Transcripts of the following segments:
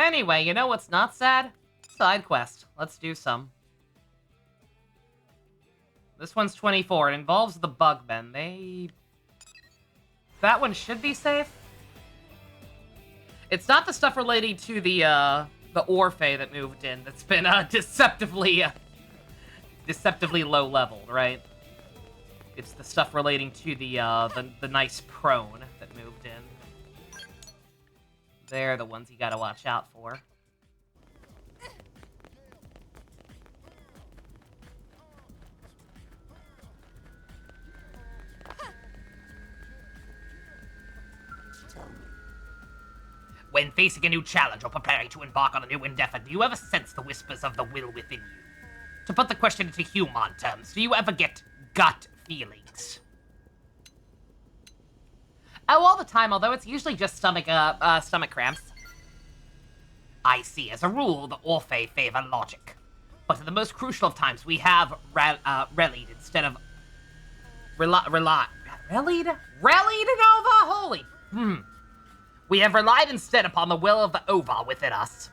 Anyway, you know what's not sad? Side quest. Let's do some. This one's 24. It involves the Bugmen. That one should be safe. It's not the stuff relating to the Orphe that moved in that's been deceptively low leveled, right? It's the stuff relating to the nice prone that moved in. They're the ones you gotta watch out for. When facing a new challenge or preparing to embark on a new endeavor, do you ever sense the whispers of the will within you? To put the question into human terms, do you ever get gut feelings? Oh, all the time, although it's usually just stomach cramps. I see. As a rule, the Orphe favor logic. But in the most crucial of times, we have rallied instead of... Rallied? Nova? Holy... We have relied instead upon the will of the Ova within us.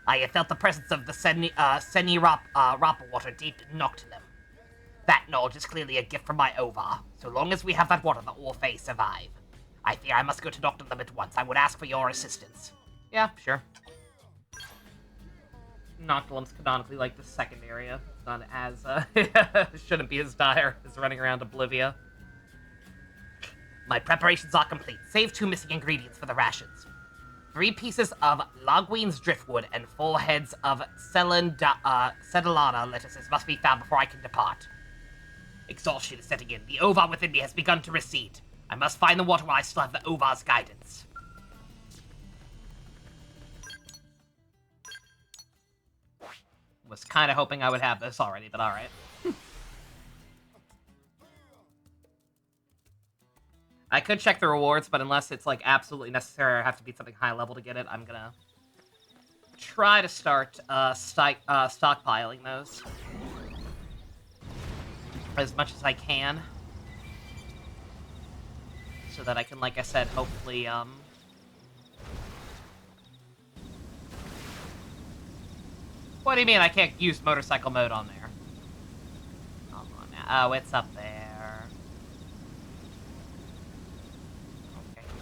I have felt the presence of the Seni Rapa water deep in Noctilum. That knowledge is clearly a gift from my Ova. So long as we have that water, the Orphe survive. I fear I must go to Noctilum at once. I would ask for your assistance. Yeah, sure. Noctilum's canonically like the second area. It's not as, shouldn't be as dire as running around Oblivia. My preparations are complete, save 2 missing ingredients for the rations. 3 pieces of Logween's driftwood and 4 heads of Sedalana lettuces must be found before I can depart. Exhaustion is setting in. The Ova within me has begun to recede. I must find the water while I still have the Ova's guidance. Was kind of hoping I would have this already, but alright. I could check the rewards, but unless it's, like, absolutely necessary or I have to beat something high level to get it, I'm gonna try to start stockpiling those as much as I can. So that I can, like I said, hopefully, What do you mean I can't use motorcycle mode on there? Hold on now. Oh, it's up there.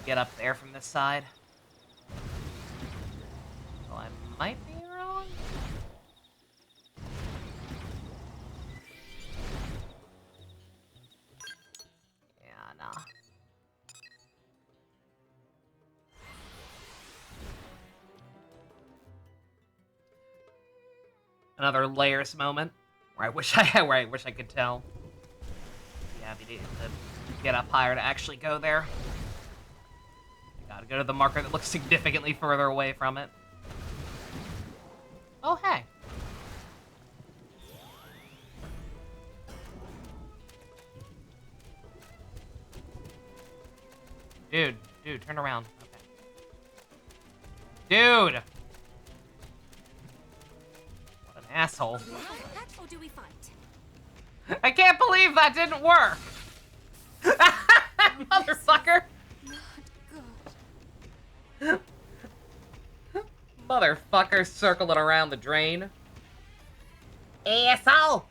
Get up there from this side. Well, I might be wrong. Yeah, nah. Another layers moment where I wish I could tell. Yeah, we need to get up higher to actually go there. Gotta go to the marker that looks significantly further away from it. Oh, hey. Dude, turn around. Okay. Dude! What an asshole. Or do we fight? I can't believe that didn't work! Motherfucker! Motherfucker circling around the drain. Asshole!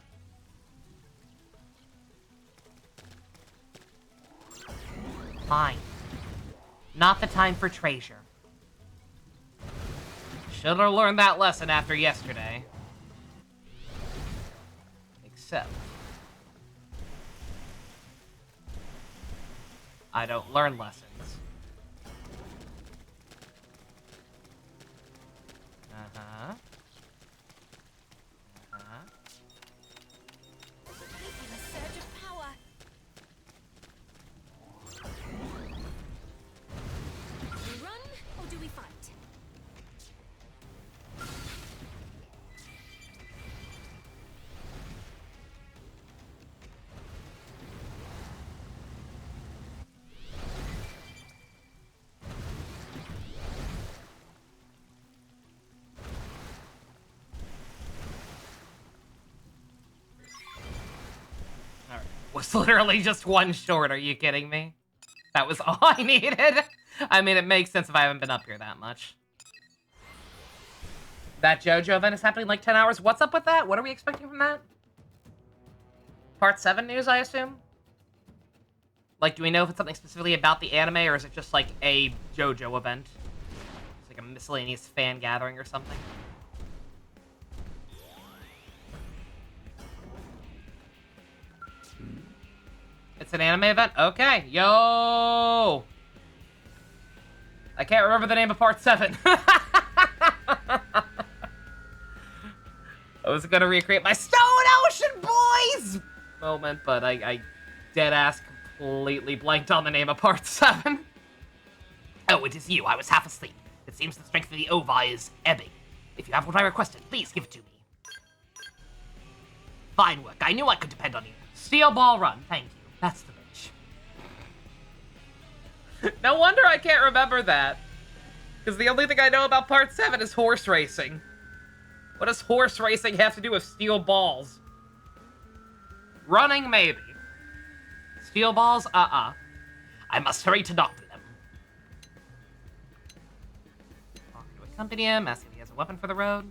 Fine. Not the time for treasure. Should have learned that lesson after yesterday. Except... I don't learn lessons. Uh-huh. Uh-huh. In a surge of power. Do we run or do we fight? Was literally just one short, are you kidding me? That was all I needed? I mean, it makes sense if I haven't been up here that much. That JoJo event is happening in like 10 hours. What's up with that? What are we expecting from that? Part 7 news, I assume? Like, do we know if it's something specifically about the anime, or is it just like a JoJo event? It's like a miscellaneous fan gathering or something? It's an anime event? Okay. Yo! I can't remember the name of Part 7. I was gonna recreate my Stone Ocean Boys moment, but I dead-ass completely blanked on the name of Part 7. Oh, it is you. I was half asleep. It seems the strength of the Ova is ebbing. If you have what I requested, please give it to me. Fine work. I knew I could depend on you. Steel Ball Run. Thank you. That's the bitch. No wonder I can't remember that. Because the only thing I know about Part 7 is horse racing. What does horse racing have to do with steel balls? Running, maybe. Steel balls? I must hurry to doctor them. Offer to accompany him, ask if he has a weapon for the road.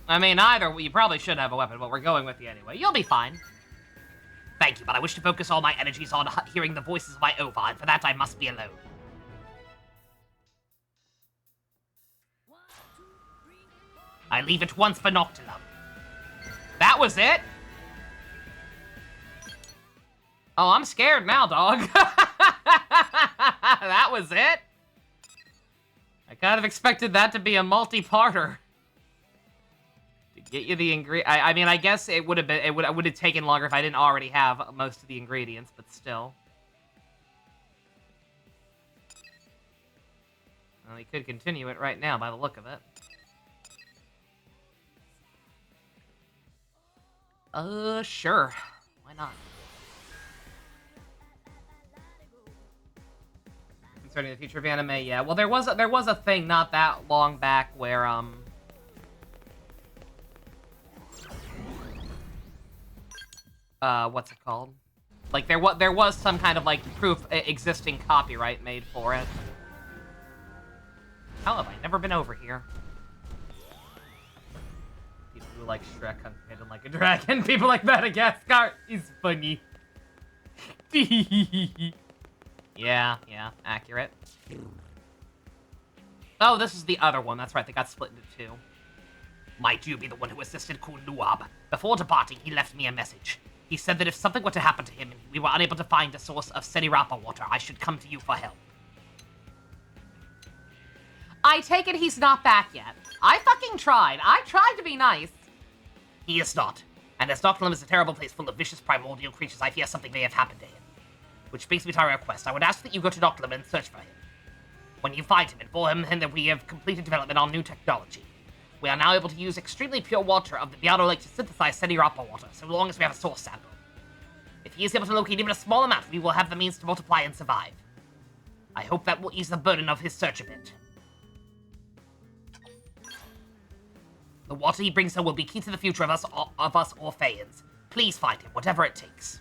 I mean, either you probably should have a weapon, but we're going with you anyway. You'll be fine. Thank you, but I wish to focus all my energies on hearing the voices of my Ova, and for that I must be alone. I leave at once for Noctilum. That was it? Oh, I'm scared now, dog. That was it? I kind of expected that to be a multi-parter. To get you the ingredient. I mean, I guess it would have been. It would have taken longer if I didn't already have most of the ingredients, but still. Well, we could continue it right now by the look of it. Sure. Why not? Concerning the future of anime, yeah. Well, there was a thing not that long back where what's it called? Like there was some kind of like proof existing copyright made for it. How have I never been over here? People who like Shrek hunted like a dragon. People like Madagascar is funny. Yeah, accurate. Oh, this is the other one. That's right, they got split into two. Might you be the one who assisted Kunluab? Before departing, he left me a message. He said that if something were to happen to him and we were unable to find a source of Senirapa water, I should come to you for help. I take it he's not back yet. I fucking tried. I tried to be nice. He is not. And as Noctilum is a terrible place full of vicious primordial creatures, I fear something may have happened to him. Which brings me to our request. I would ask that you go to Noctilum and search for him. When you find him, inform him that we have completed development on new technology. We are now able to use extremely pure water of the Biado Lake to synthesize Senirapa water, so long as we have a source sample. If he is able to locate even a small amount, we will have the means to multiply and survive. I hope that will ease the burden of his search a bit. The water he brings her will be key to the future of us Orpheans. Please find him, whatever it takes.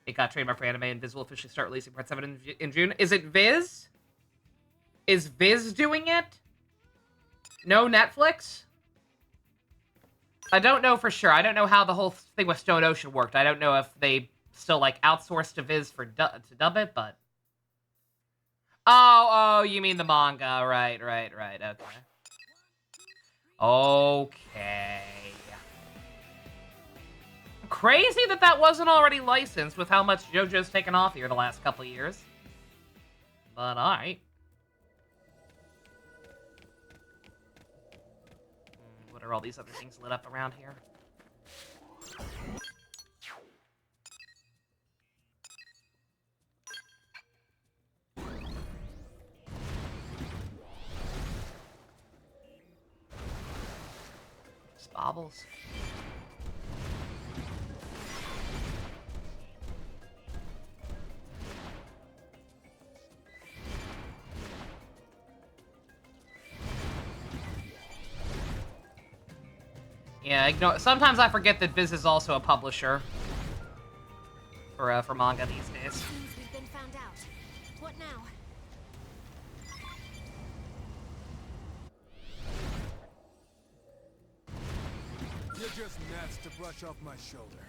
It got trademarked for anime, and Viz will officially start releasing Part 7 in June. Is it Viz? Is Viz doing it? No Netflix? I don't know for sure. I don't know how the whole thing with Stone Ocean worked. I don't know if they still, like, outsourced to Viz for to dub it, but... Oh, you mean the manga. Right, okay. Okay. Crazy that wasn't already licensed with how much JoJo's taken off here the last couple of years. But alright. What are all these other things lit up around here? Bobbles. Yeah, sometimes I forget that Viz is also a publisher for manga these days. Seems we've been found out. What now? You're just gnats to brush off my shoulder.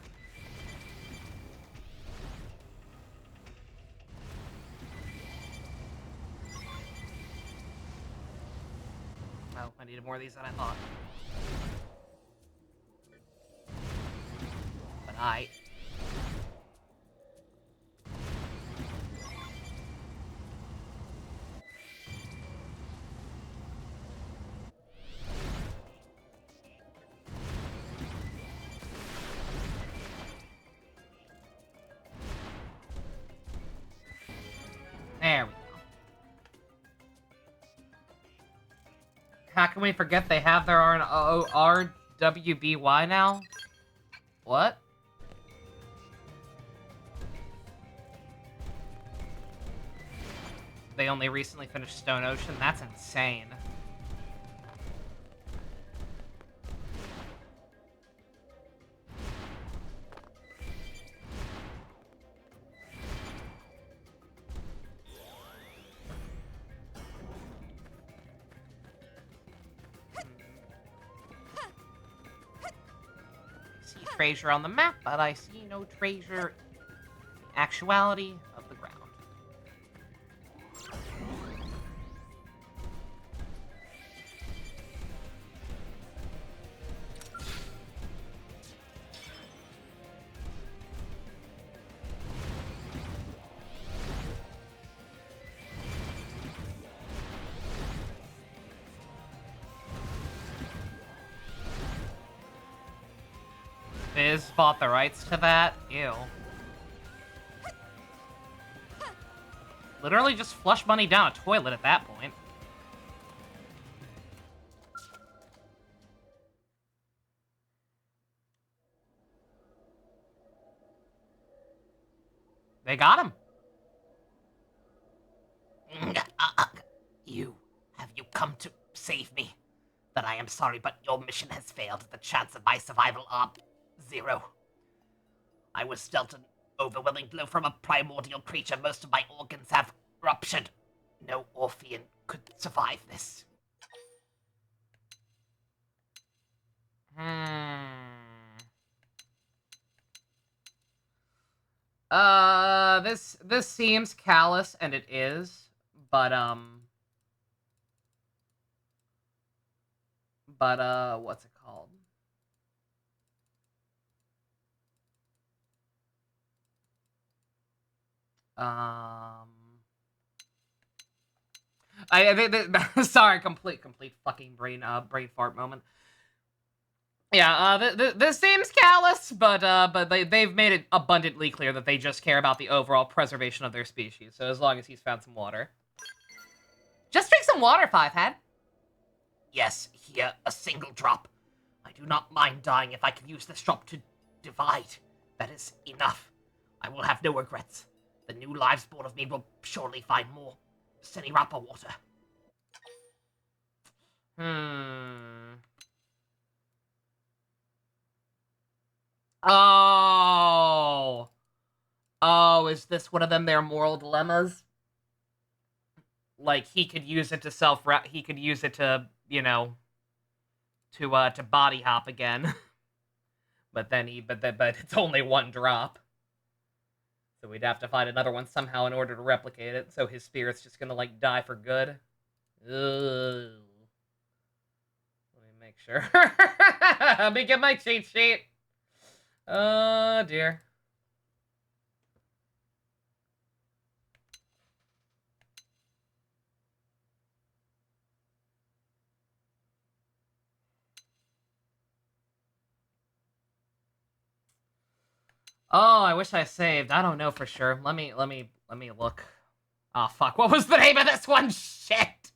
Oh, I needed more of these than I thought. But there we go. How can we forget they have their RWBY now? What? They only recently finished Stone Ocean? That's insane. See treasure on the map, but I see no treasure in the actuality of the ground. Fizz bought the rights to that? Ew. Literally just flush money down a toilet at that point. They got him. Have you come to save me? That I am sorry, but your mission has failed. The chance of my survival are 0. I was dealt an overwhelming blow from a primordial creature. Most of my organs have ruptured. No Orphean could survive this. This seems callous, and it is, but what's it called? Sorry, complete fucking brain fart moment. Yeah, this seems callous, but they've made it abundantly clear that they just care about the overall preservation of their species. So as long as he's found some water, just drink some water, Fivehead. Yes, here, a single drop. I do not mind dying if I can use this drop to divide. That is enough. I will have no regrets. The new lives born of me will surely find more Senirapa water. Oh, is this one of them their moral dilemmas? Like, he could use it to he could use it to, you know, to body hop again. but it's only one drop. So we'd have to find another one somehow in order to replicate it. So his spirit's just gonna, like, die for good. Ugh. Let me make sure. Let me get my cheat sheet. Oh, dear. Oh, I wish I saved. I don't know for sure. Let me look. Oh, fuck. What was the name of this one? Shit.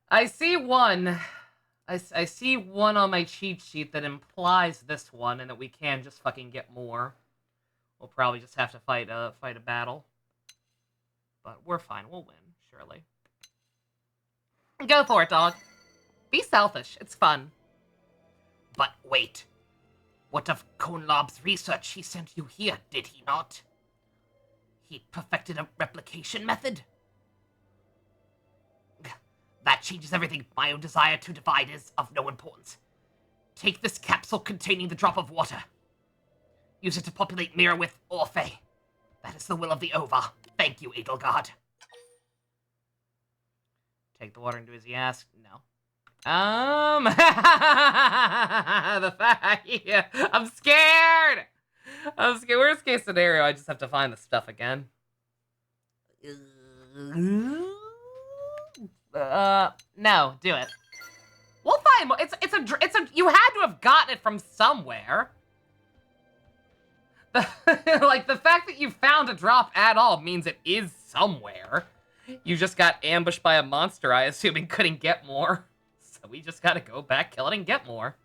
I see one. I see one on my cheat sheet that implies this one, and that we can just fucking get more. We'll probably just have to fight a battle. But we're fine. We'll win, surely. Go for it, dog. Be selfish. It's fun. But wait. What of Konlab's research? He sent you here, did he not? He perfected a replication method? That changes everything. My own desire to divide is of no importance. Take this capsule containing the drop of water. Use it to populate Mira with Orphe. That is the will of the Ova. Thank you, Edelgard. Take the water and do as he asked. No. The fact, yeah, I'm scared. Worst case scenario, I just have to find the stuff again. No, do it. We'll find more. You had to have gotten it from somewhere. Like, the fact that you found a drop at all means it is somewhere. You just got ambushed by a monster, I assume, and couldn't get more. So we just gotta go back, kill it, and get more.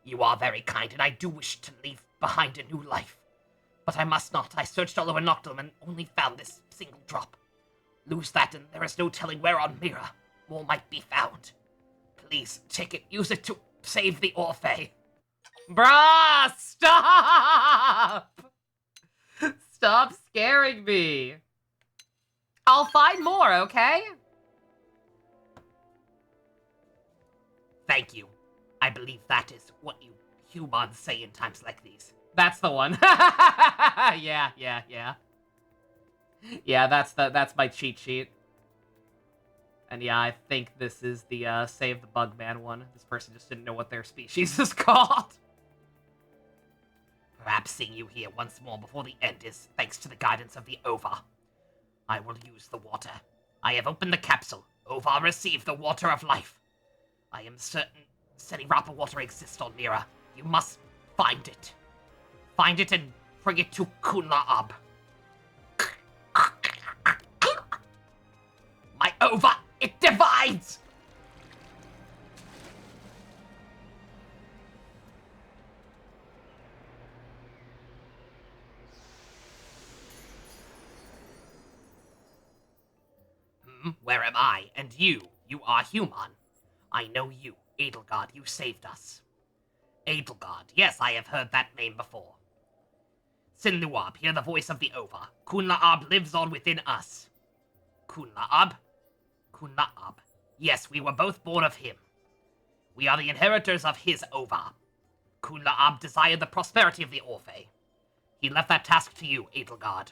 You are very kind, and I do wish to leave behind a new life. But I must not. I searched all over Noctilum and only found this single drop. Lose that, and there is no telling where on Mira more might be found. Please, take it. Use it to save the Orphe. Bruh, stop! Stop scaring me. I'll find more, okay? Thank you. I believe that is what you humans say in times like these. That's the one. Yeah. Yeah, that's my cheat sheet. And yeah, I think this is the Save the Bugman one. This person just didn't know what their species is called. Perhaps seeing you here once more before the end is thanks to the guidance of the Ova. I will use the water. I have opened the capsule. Ova, receive the water of life. I am certain Senirapa water exists on Mira. You must find it. Find it and bring it to Kunla-Ab. My Ova, it divides! Where am I? And you are human. I know you, Edelgard, you saved us. Edelgard, yes, I have heard that name before. Sinluab, hear the voice of the Ova. Kunla-Ab lives on within us. Kunla-Ab? Kunla-Ab. Yes, we were both born of him. We are the inheritors of his Ova. Kunla-Ab desired the prosperity of the Orphe. He left that task to you, Edelgard.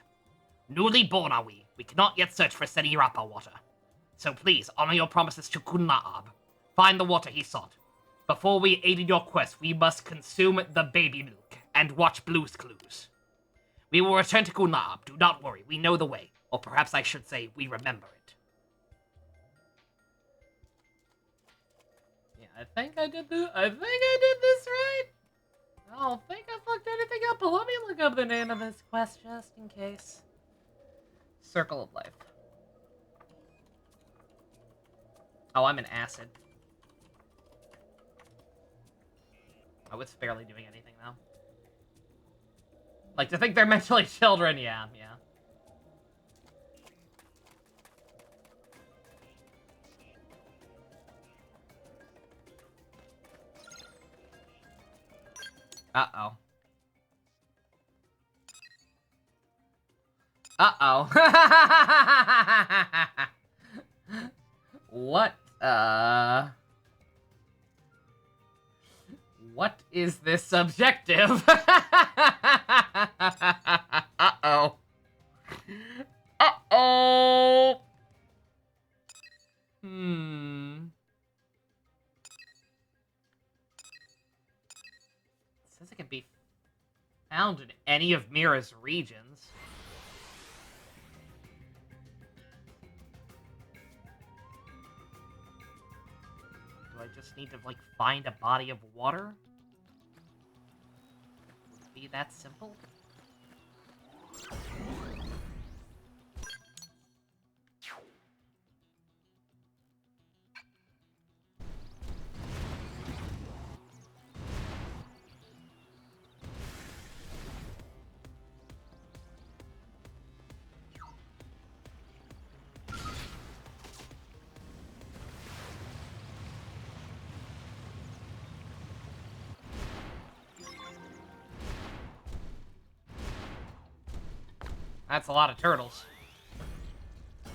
Newly born are we. We cannot yet search for Senirapa water. So please, honor your promises to Kunla-Ab. Find the water he sought. Before we aid in your quest, we must consume the baby milk and watch Blue's Clues. We will return to Kunla-Ab. Do not worry, we know the way. Or perhaps I should say, we remember it. Yeah, I think I did this right. I don't think I fucked anything up, but let me look up the name of this quest just in case. Circle of Life. Oh, I'm an acid. I was barely doing anything, though. Like, to think they're mentally children, yeah. Uh-oh. What is this objective? Uh-oh. It says it can be found in any of Mira's regions. Do I just need to, like, find a body of water? Would it be that simple? That's a lot of turtles. Or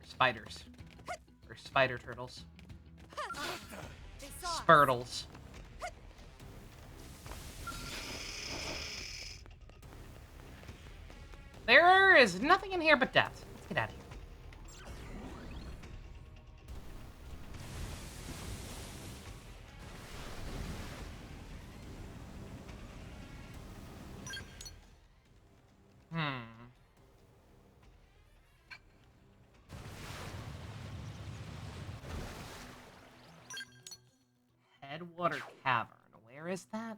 spiders. Or spider turtles. They saw us. Spurtles. There is nothing in here but death. Let's get out of here. Headwater Cavern. Where is that?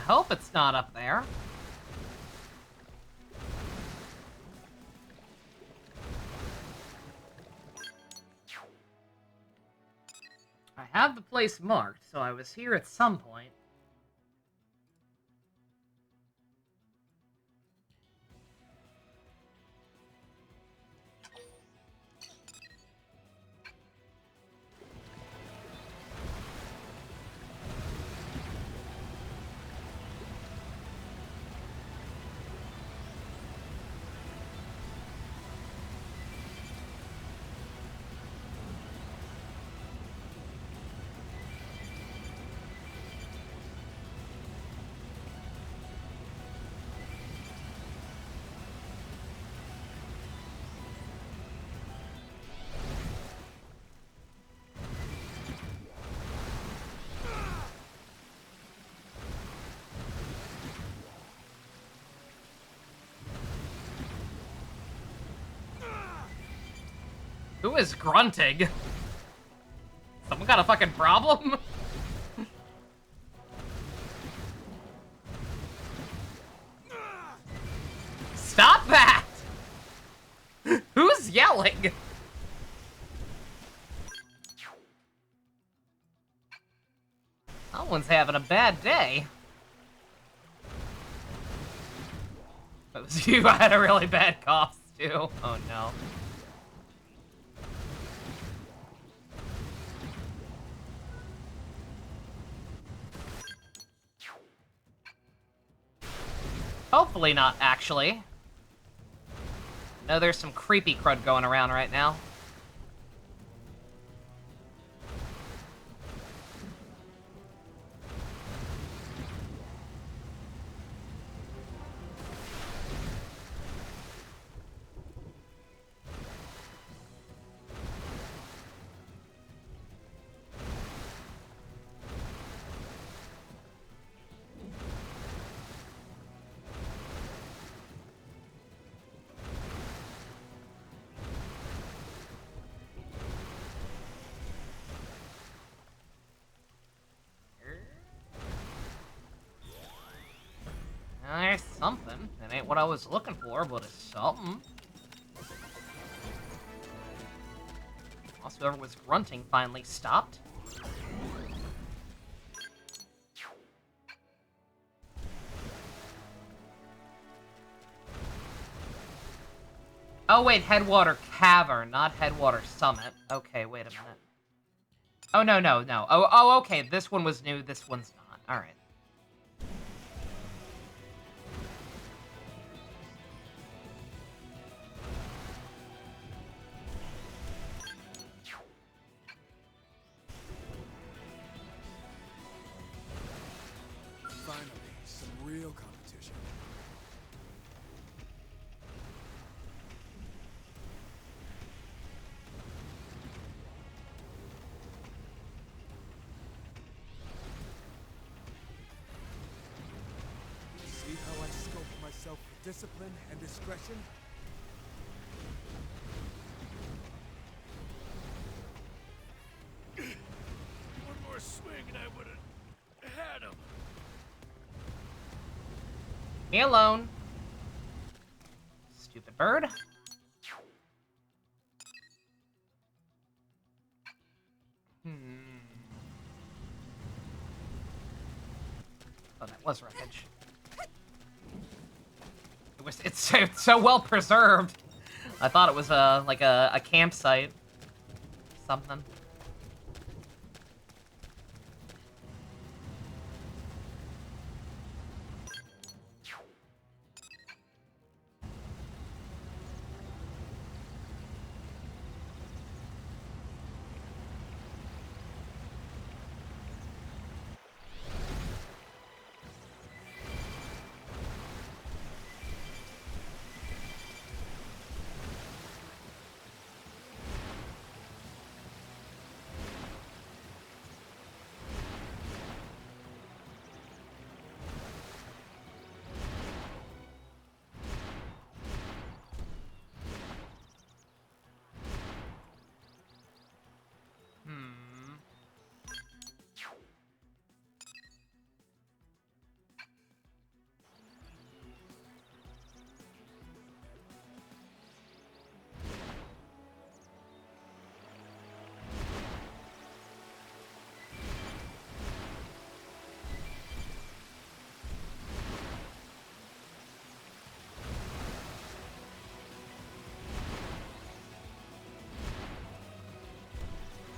Hope it's not up there. I have the place marked, so I was here at some point. Who is grunting? Someone got a fucking problem? Stop that! Who's yelling? Someone's having a bad day. That was you. I had a really bad cough, too. Oh, no. Hopefully not, actually. No, there's some creepy crud going around right now. There's something. It ain't what I was looking for, but it's something. Also, whoever was grunting finally stopped. Oh wait, Headwater Cavern, not Headwater Summit. Okay, wait a minute. Oh, no. Oh, okay, this one was new, this one's not. Alright. discipline and discretion? One more swing and I would have had him. Me alone. Stupid bird. Oh, that was wreckage. It's so well preserved. I thought it was like a campsite. Something.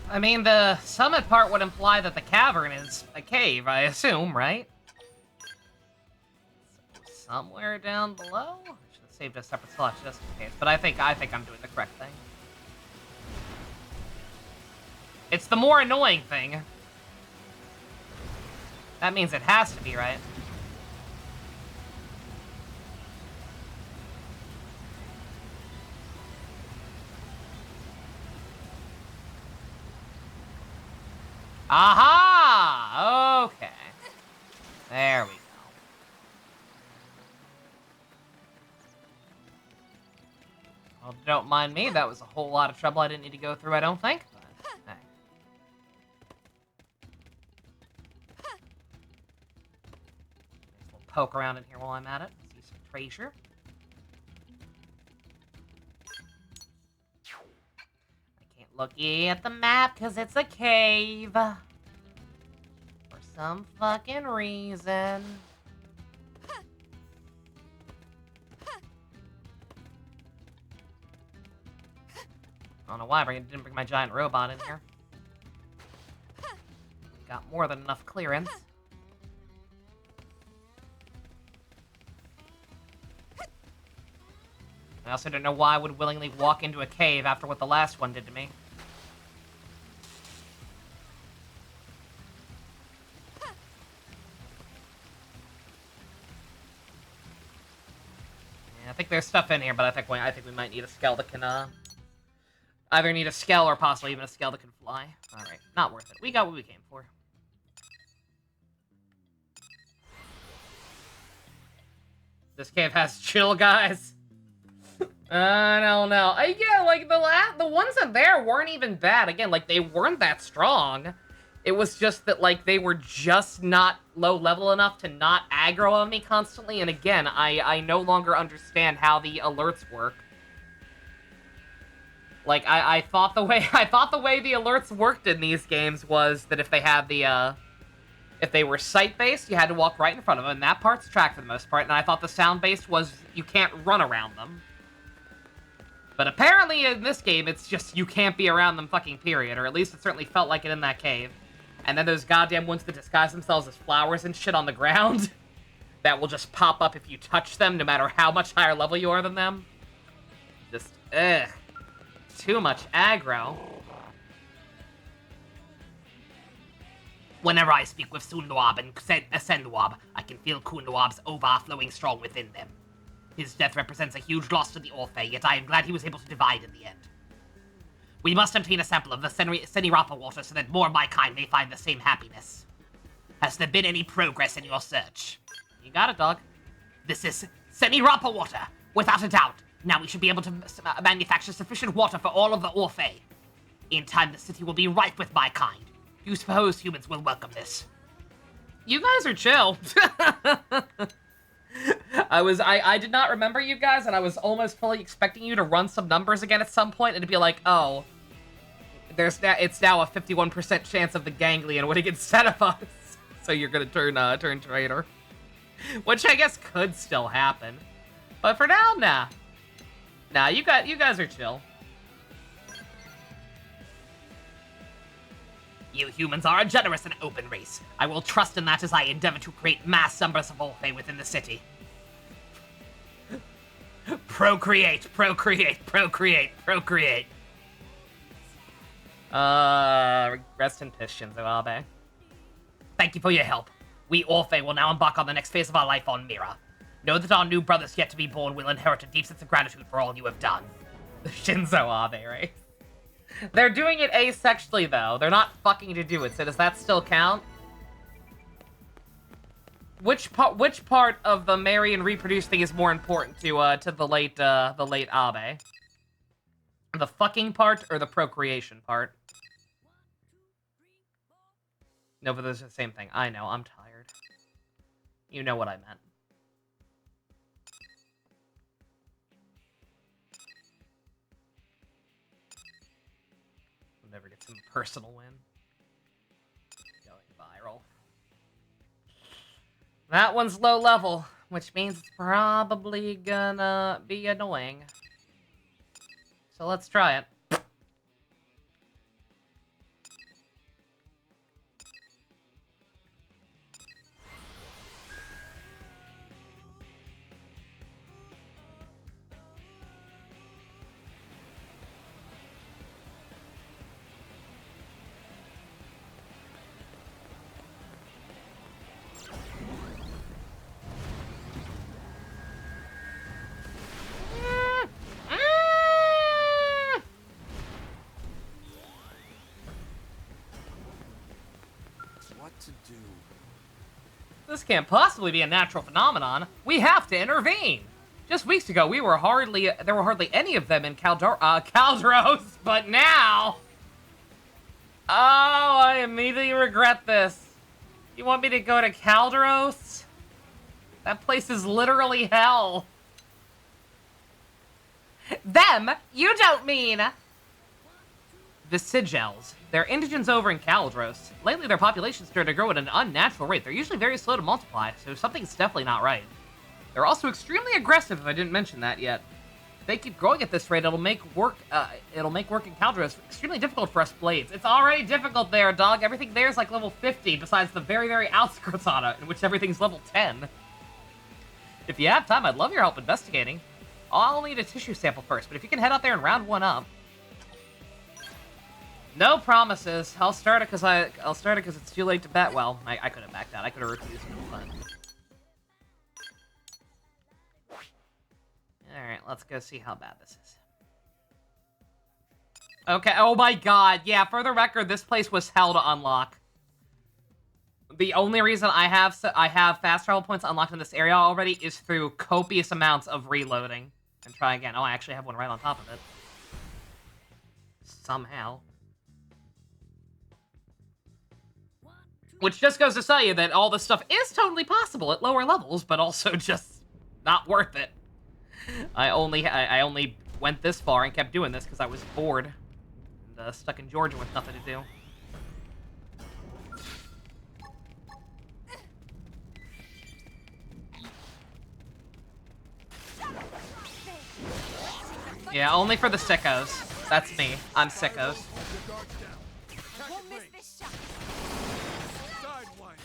I mean, the summit part would imply that the cavern is a cave, I assume, right? So somewhere down below? I should have saved a separate slot just in case, but I think I'm doing the correct thing. It's the more annoying thing. That means it has to be, right? Aha! Okay. There we go. Well, don't mind me. That was a whole lot of trouble I didn't need to go through, I don't think. But, hey. We'll poke around in here while I'm at it. See some treasure. Looking at the map because it's a cave. For some fucking reason. I don't know why I didn't bring my giant robot in here. Got more than enough clearance. I also don't know why I would willingly walk into a cave after what the last one did to me. I think there's stuff in here, but I think we might need a skell that can, either need a skell or possibly even a skell that can fly. Alright, not worth it. We got what we came for. This cave has chill, guys. I don't know. Yeah, like, the ones that there weren't even bad. Again, like, they weren't that strong. It was just that, like, they were just not low level enough to not aggro on me constantly. And again, I no longer understand how the alerts work. Like, I thought the way the alerts worked in these games was that if they had the, if they were sight-based, you had to walk right in front of them, and that part's tracked for the most part. And I thought the sound-based was you can't run around them. But apparently in this game, it's just you can't be around them fucking period, or at least it certainly felt like it in that cave. And then those goddamn ones that disguise themselves as flowers and shit on the ground that will just pop up if you touch them, no matter how much higher level you are than them. Just, ugh. Too much aggro. Whenever I speak with Sunwab and Senwab, I can feel Kunwab's overflowing strong within them. His death represents a huge loss to the Orphe, yet I am glad he was able to divide in the end. We must obtain a sample of the Senirapa water so that more of my kind may find the same happiness. Has there been any progress in your search? You got it, dog. This is Seni Rapa water, without a doubt. Now we should be able to manufacture sufficient water for all of the Orphe. In time, the city will be ripe with my kind. Do you suppose humans will welcome this? You guys are chill. I did not remember you guys, and I was almost fully expecting you to run some numbers again at some point and to be like, oh, it's now a 51% chance of the ganglion winning instead of us. So you're gonna turn traitor. Which I guess could still happen. But for now, nah. Nah, you guys are chill. You humans are a generous and open race. I will trust in that as I endeavor to create mass numbers of Orphe within the city. Procreate, procreate, procreate, procreate. Rest in peace, Shinzo Abe. Thank you for your help. We Orphe will now embark on the next phase of our life on Mira. Know that our new brothers yet to be born will inherit a deep sense of gratitude for all you have done. Shinzo Abe, right? They're doing it asexually, though. They're not fucking to do it, so does that still count? Which part of the marry and reproduce thing is more important to the late Abe? The fucking part or the procreation part? No, but those are the same thing. I know, I'm tired. You know what I meant. We'll never get some personal win. Going viral. That one's low level, which means it's probably gonna be annoying. So let's try it. To do. This can't possibly be a natural phenomenon. We have to intervene. Just weeks ago, there were hardly any of them in Caldros, but now... Oh, I immediately regret this. You want me to go to Caldros? That place is literally hell. Them? You don't mean... The Sigils. They're indigents over in Caldros. Lately, their population's started to grow at an unnatural rate. They're usually very slow to multiply, so something's definitely not right. They're also extremely aggressive, if I didn't mention that yet. If they keep growing at this rate, it'll make work in Caldros extremely difficult for us Blades. It's already difficult there, dog. Everything there is like level 50, besides the very, very outskirts on it, in which everything's level 10. If you have time, I'd love your help investigating. I'll need a tissue sample first, but if you can head out there and round one up. No promises. I'll start it because it's too late to bet. Well, I could have backed out. I could have refused, but... Alright, let's go see how bad this is. Okay, oh my god. Yeah, for the record, this place was hell to unlock. The only reason I have fast travel points unlocked in this area already is through copious amounts of reloading. And try again. Oh, I actually have one right on top of it. Somehow. Which just goes to tell you that all this stuff is totally possible at lower levels, but also just not worth it. I only went this far and kept doing this because I was bored and stuck in Georgia with nothing to do. Yeah, only for the sickos. That's me. I'm sickos. Won't miss this shot. Sidewind.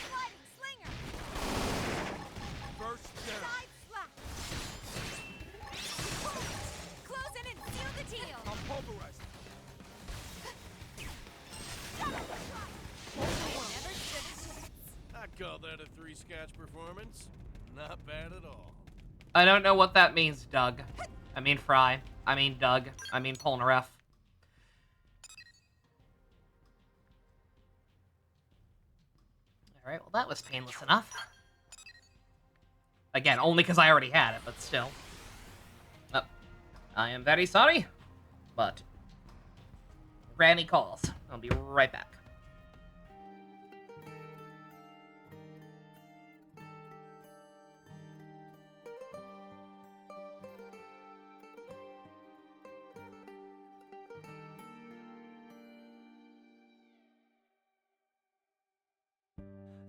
Sliding slinger. First down. Side slap. Close in and seal the deal. I'm pulverizing. Never stood a chance. I'd call that a 3-scotch performance. Not bad at all. I don't know what that means, Doug. I mean Fry. I mean Doug. I mean Polnareff. Alright, well that was painless enough. Again, only because I already had it, but still. Oh, I am very sorry, but Granny calls. I'll be right back.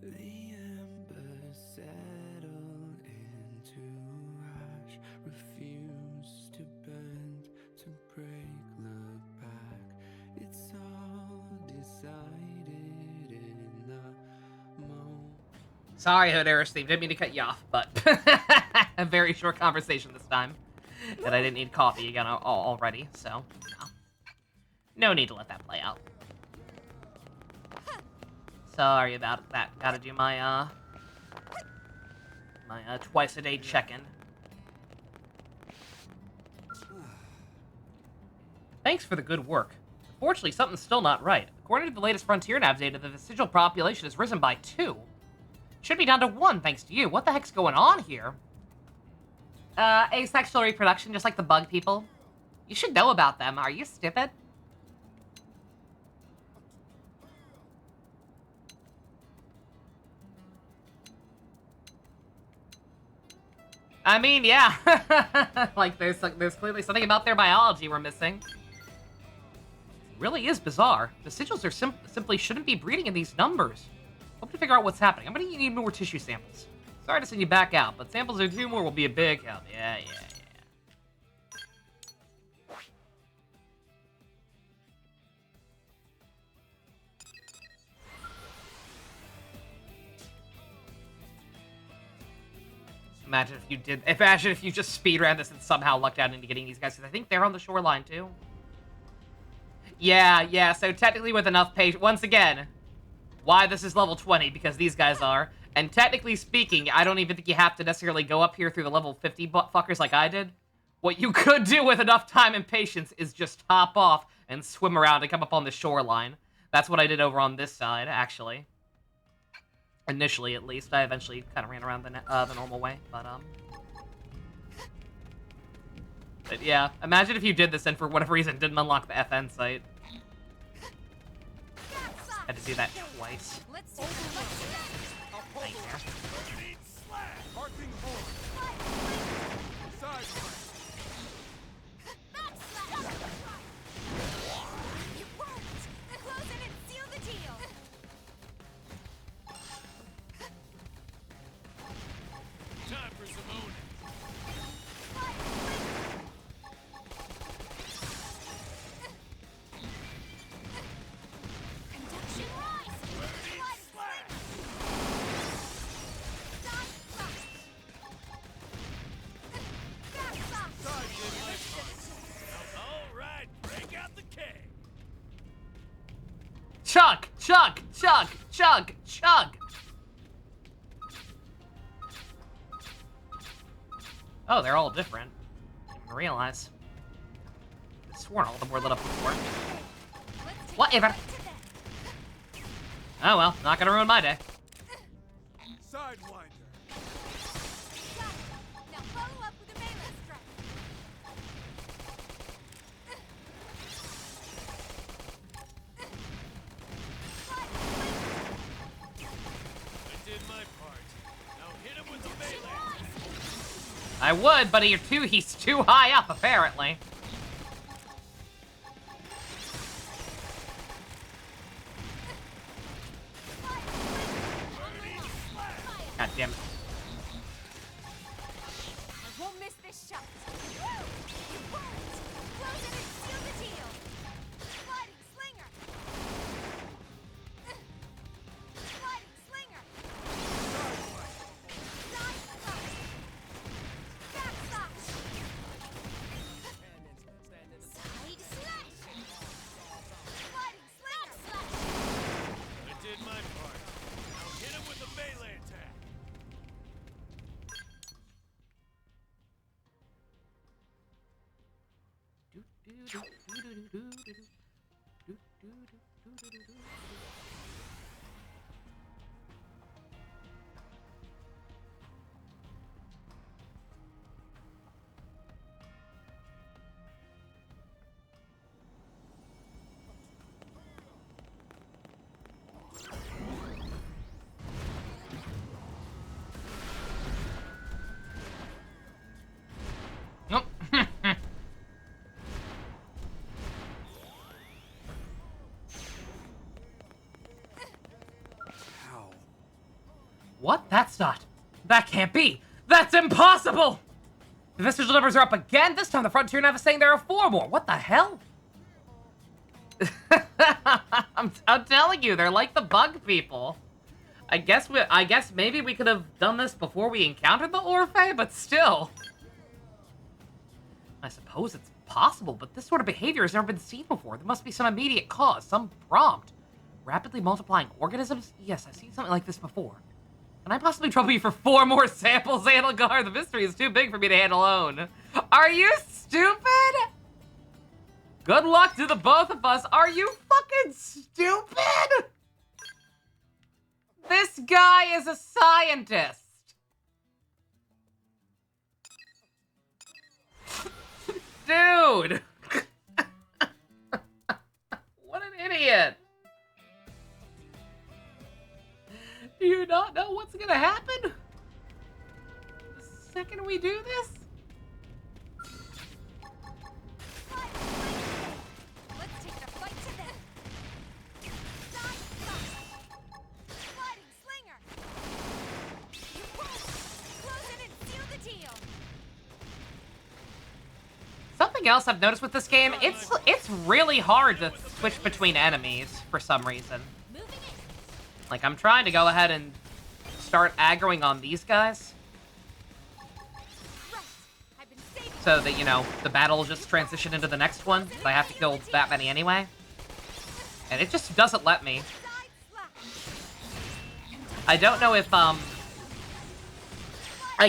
The embers settle into ash, refuse to bend, to break, look back. It's all decided in the moment. Sorry, Hodaris Steve, didn't mean to cut you off, but a very short conversation this time. That I didn't need coffee again already, so no need to let that play out. Sorry about that. Gotta do my twice a day check-in. Thanks for the good work. Unfortunately, something's still not right. According to the latest Frontier Nav data, the vestigial population has risen by 2. Should be down to 1 thanks to you. What the heck's going on here? Asexual reproduction, just like the bug people. You should know about them. Are you stupid? I mean, yeah. like, there's clearly something about their biology we're missing. It really is bizarre. The sigils are simply shouldn't be breeding in these numbers. Hope to figure out what's happening. I'm gonna need more tissue samples. Sorry to send you back out, but samples or 2 more will be a big help. Yeah. Imagine if you just speedran this and somehow lucked out into getting these guys, because I think they're on the shoreline too. Yeah, so technically with enough patience, once again, why this is level 20, because these guys are, and technically speaking, I don't even think you have to necessarily go up here through the level 50 fuckers like I did. What you could do with enough time and patience is just hop off and swim around and come up on the shoreline. That's what I did over on this side, actually. Initially, at least. I eventually kind of ran around the normal way, but yeah, imagine if you did this and for whatever reason didn't unlock the FN site. Had to do that twice. Let's do that. Nightmare. Arcing horn. Side It worked. Close in and seal the deal. Time for some owning. Conduction rise. Side did my part. Now, all right, break out the keg. Chug! Oh, they're all different. Didn't even realize. I swore all of them were lit up before. Whatever. Oh well, not gonna ruin my day. Sidewinder. Now follow up with a melee strike. I did my part. Now hit him with the melee. I would, but he's too high up, apparently. God damn it. I won't miss this shot. It worked. Close in and seal the deal. Sliding slinger. Sliding slinger. Side slash. Back slash. Side slash. Sliding slinger. I did my part. Now hit him with the melee attack. What? That's not... That can't be! That's impossible! The vestigial numbers are up again. This time the Frontier Nav is saying there are 4 more. What the hell? I'm telling you, they're like the bug people. I guess maybe we could have done this before we encountered the Orphe, but still. I suppose it's possible, but this sort of behavior has never been seen before. There must be some immediate cause, some prompt. Rapidly multiplying organisms? Yes, I've seen something like this before. Can I possibly trouble you for 4 more samples, Anilgar? The mystery is too big for me to handle alone. Are you stupid? Good luck to the both of us. Are you fucking stupid? This guy is a scientist. Dude. What an idiot. Do you not know what's gonna happen? The second we do this? Let's take the fight to them. Side slap. Sliding slinger. You won't. Close it and seal the deal. Something else I've noticed with this game, it's really hard to switch between enemies for some reason. Moving it. Like, I'm trying to go ahead and start aggroing on these guys Right. I've been saving. so that, you know, the battle will just transition into the next one. I have to kill that many anyway. And it just doesn't let me. Side slap. I don't know if, I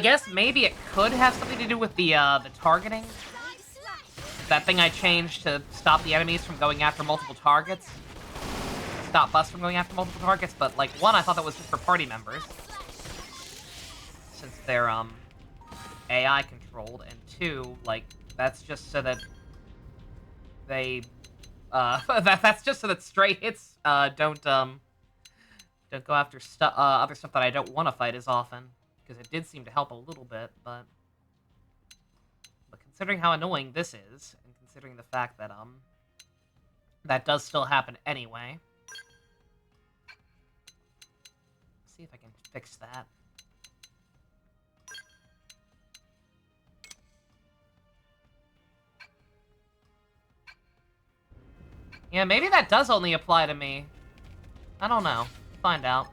guess maybe it could have something to do with the targeting. Side slap. That thing I changed to stop the enemies from going after multiple targets. Stop us from going after multiple targets, but, like, one, I thought that was just for party members. Since they're, AI controlled, and 2, like, that's just so that they, that's just so that stray hits, don't go after other stuff that I don't want to fight as often. Because it did seem to help a little bit, but considering how annoying this is, and considering the fact that, that does still happen anyway. See if I can fix that. Yeah, maybe that does only apply to me. I don't know. Find out.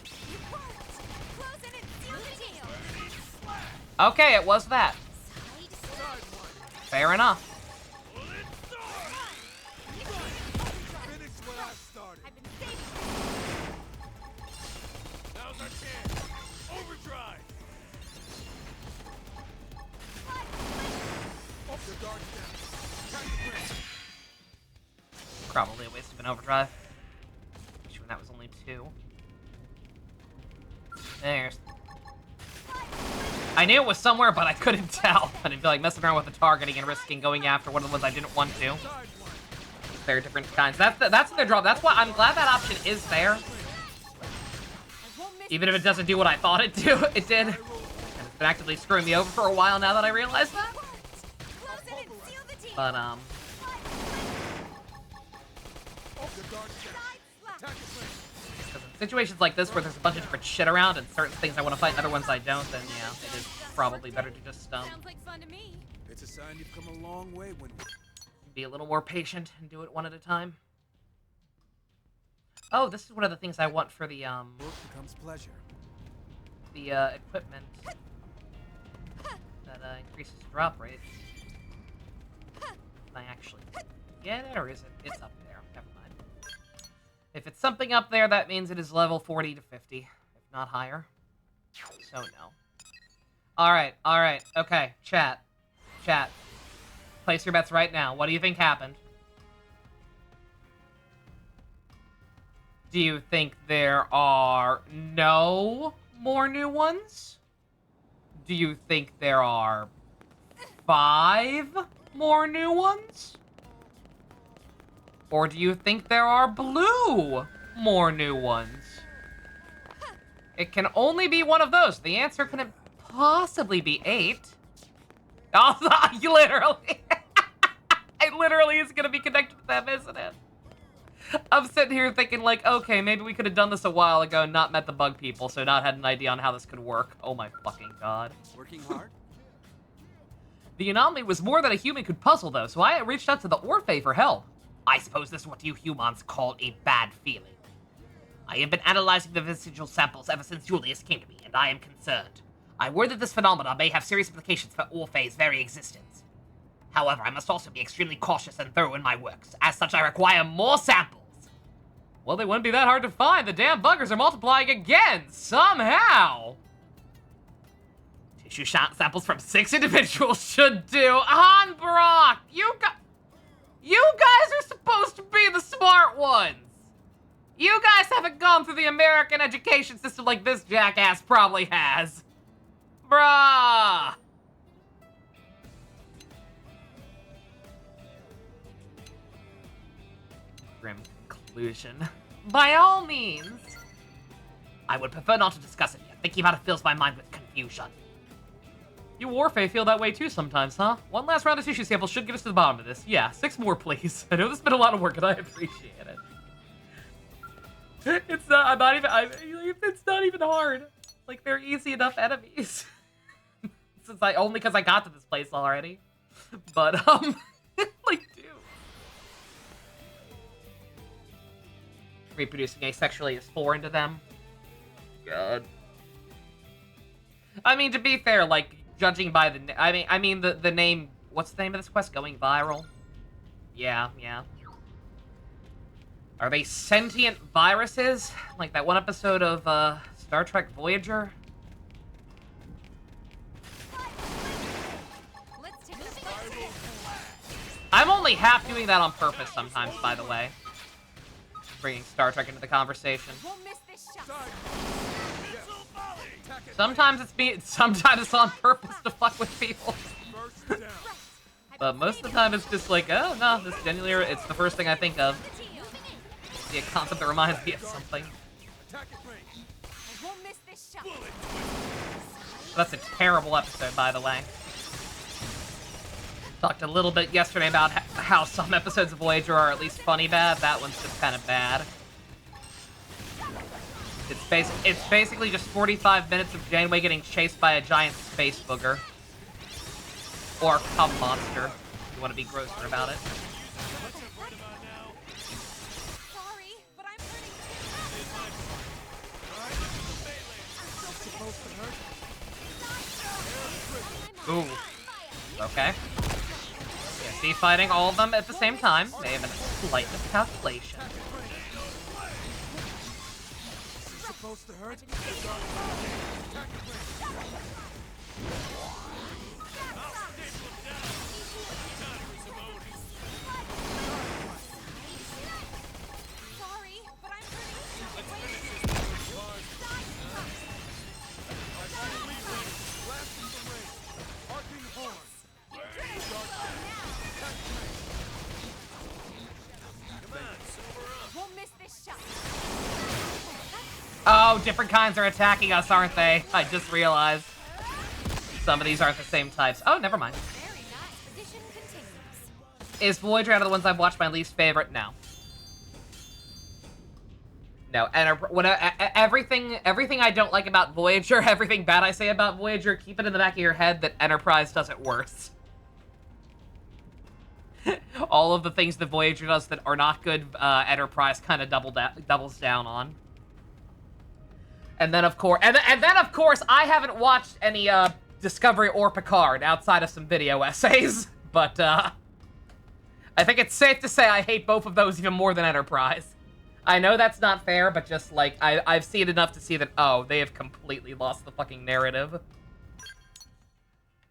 You won't. Close it and seal the deal. Okay, it was that. Side slap. Fair enough. Finish what I started. I've been saving. Now's our chance. Overdrive. Off the guard down. Time to break. Probably a waste of an overdrive. Especially when that was only 2. There's... I knew it was somewhere, but I couldn't tell. I didn't feel like messing around with the targeting and risking going after one of the ones I didn't want to. Side one. There are different kinds. That's what they're drawing. That's why I'm glad that option is there. I won't miss. Even if it doesn't do what I thought it did. And it's been actively screwing me over for a while now that I realize that. Close it and seal the deal. But, Off the guard down. Side slap. Attack is ready. in situations like this where there's a bunch of different shit around and certain things I want to fight and other ones I don't, then yeah, it is probably better to just, Sounds like fun to me. It's a sign you've come a long way when be a little more patient and do it one at a time. Oh, this is one of the things I want for the, work becomes pleasure. equipment that, increases drop rate. Can I actually get it, or is it? It's up there. Never mind. If it's something up there, that means it is level 40 to 50, if not higher. So, no. Alright, okay, chat. Place your bets right now. What do you think happened? Do you think there are no more new ones? Do you think there are 5 more new ones? Or do you think there are blue more new ones? It can only be one of those. The answer couldn't possibly be 8. Oh, literally. It literally is going to be connected to them, isn't it? I'm sitting here thinking, like, okay, maybe we could have done this a while ago and not met the bug people, so not had an idea on how this could work. Oh my fucking god. Working hard? The anomaly was more than a human could puzzle, though, so I reached out to the Orphe for help. I suppose this is what you humans call a bad feeling. I have been analyzing the vestigial samples ever since Julius came to me, and I am concerned. I worry that this phenomenon may have serious implications for Orphe's very existence. However, I must also be extremely cautious and thorough in my works. As such, I require more samples. Well, they wouldn't be that hard to find. The damn buggers are multiplying again, somehow. Tissue samples from 6 individuals Should do. Hanbrock, you guys are supposed to be the smart ones. You guys haven't gone through the American education system like this jackass probably has. Bruh. Grim conclusion. By all means. I would prefer not to discuss it yet. Thinking about it fills my mind with confusion. You Warfae feel that way too sometimes, huh? One last round of tissue samples should get us to the bottom of this. Yeah, 6 more, please. I know this has been a lot of work, and I appreciate it. It's not even hard. Like, they're easy enough enemies. Only because I got to this place already. But, like, dude. Reproducing asexually is foreign to them. God. I mean, to be fair, like, judging by the... I mean, the name... What's the name of this quest? Going viral? Yeah. Are they sentient viruses? Like that one episode of, Star Trek Voyager? Let's take the fight to them. I'm only half doing that on purpose sometimes, by the way. Bringing Star Trek into the conversation. Won't miss this shot. Sometimes it's on purpose to fuck with people. First down. But most of the time it's just like, oh no, this genuinely, it's the first thing I think of. It's a concept that reminds me of something. Attack at range. I won't miss this shot. That's a terrible episode, by the way. Talked a little bit yesterday about how some episodes of Voyager are at least funny bad. That one's just kind of bad. It's basically just 45 minutes of Janeway getting chased by a giant space booger. Or cum monster, if you want to be grosser about it. Sorry, but I'm hurting. Ooh. Okay. Yeah, see, fighting all of them at the same time may have been a slight miscalculation. Supposed to hurt? Sorry, but I'm Arcing horn. Won't miss this shot. Oh, different kinds are attacking us, aren't they? I just realized. Some of these aren't the same types. Oh, never mind. Very nice. Tradition continues. Is Voyager out of the ones I've watched my least favorite? No. No, and everything I don't like about Voyager, everything bad I say about Voyager, keep it in the back of your head that Enterprise does it worse. All of the things that Voyager does that are not good, Enterprise kind of doubles down on. And then of course, I haven't watched any Discovery or Picard outside of some video essays, but I think it's safe to say I hate both of those even more than Enterprise. I know that's not fair, but just like I've seen enough to see that they have completely lost the fucking narrative.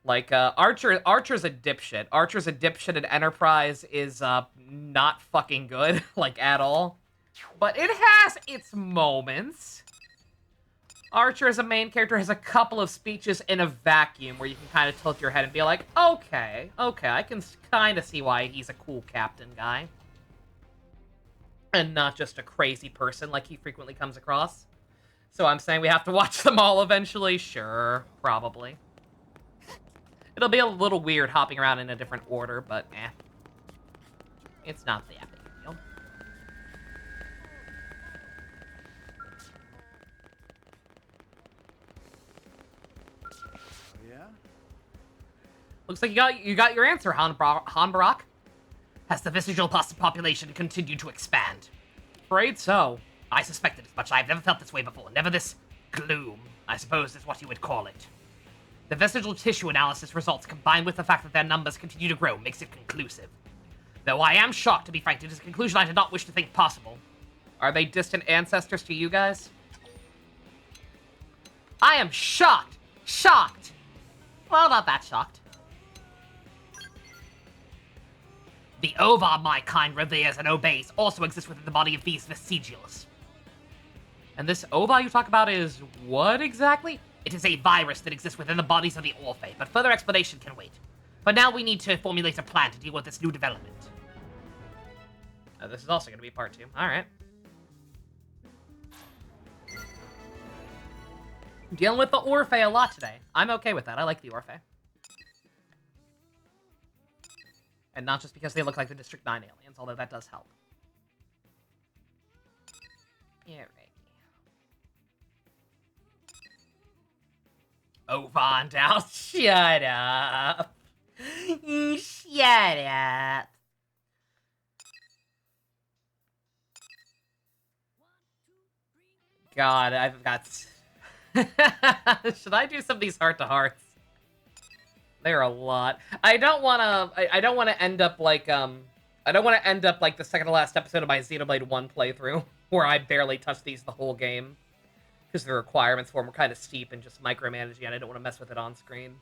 Like Archer's a dipshit. Archer's a dipshit, and Enterprise is not fucking good, like at all. But it has its moments. Archer as a main character has a couple of speeches in a vacuum where you can kind of tilt your head and be like, okay, I can kind of see why he's a cool captain guy. And not just a crazy person like he frequently comes across. So I'm saying we have to watch them all eventually? Sure, probably. It'll be a little weird hopping around in a different order, but It's not that big a deal. Looks like you got your answer, Hanbarak. Has the vestigial population continued to expand? Afraid so. I suspected as much. I've never felt this way before. Never this gloom, I suppose is what you would call it. The vestigial tissue analysis results, combined with the fact that their numbers continue to grow, makes it conclusive. Though I am shocked, to be frank. It is a conclusion I did not wish to think possible. Are they distant ancestors to you guys? I am shocked! Shocked! Well, not that shocked. The ova my kind reveres and obeys also exists within the body of these vestigials. And this ova you talk about is what exactly? It is a virus that exists within the bodies of the Orphe, but further explanation can wait. But now we need to formulate a plan to deal with this new development. This is also going to be part 2. Alright. Dealing with the Orphe a lot today. I'm okay with that. I like the Orphe. And not just because they look like the District 9 aliens, although that does help. Alright. Oh, Von Dow, shut up. Shut up. God, I've got... Should I do some of these heart-to-hearts? There are a lot. I don't want to end up like, I don't want to end up like the second to last episode of my Xenoblade 1 playthrough, where I barely touched these the whole game. Because the requirements for them were kind of steep and just micromanaging, and I don't want to mess with it on screen.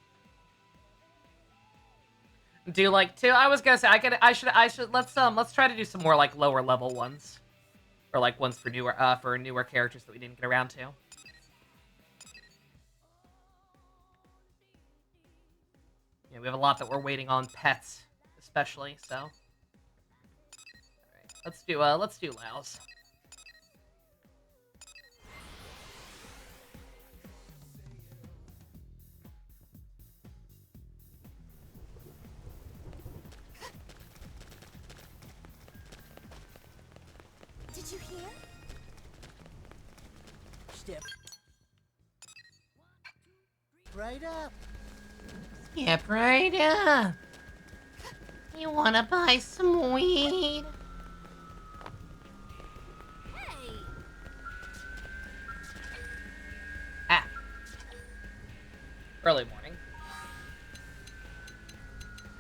Do like 2? I was gonna say I should let's try to do some more like lower level ones, or like ones for newer characters that we didn't get around to. Yeah, we have a lot that we're waiting on, pets especially. So, all right, let's do Laos. Did you hear? Step right up. Step right up. You wanna buy some weed? Hey! Ah. Early morning.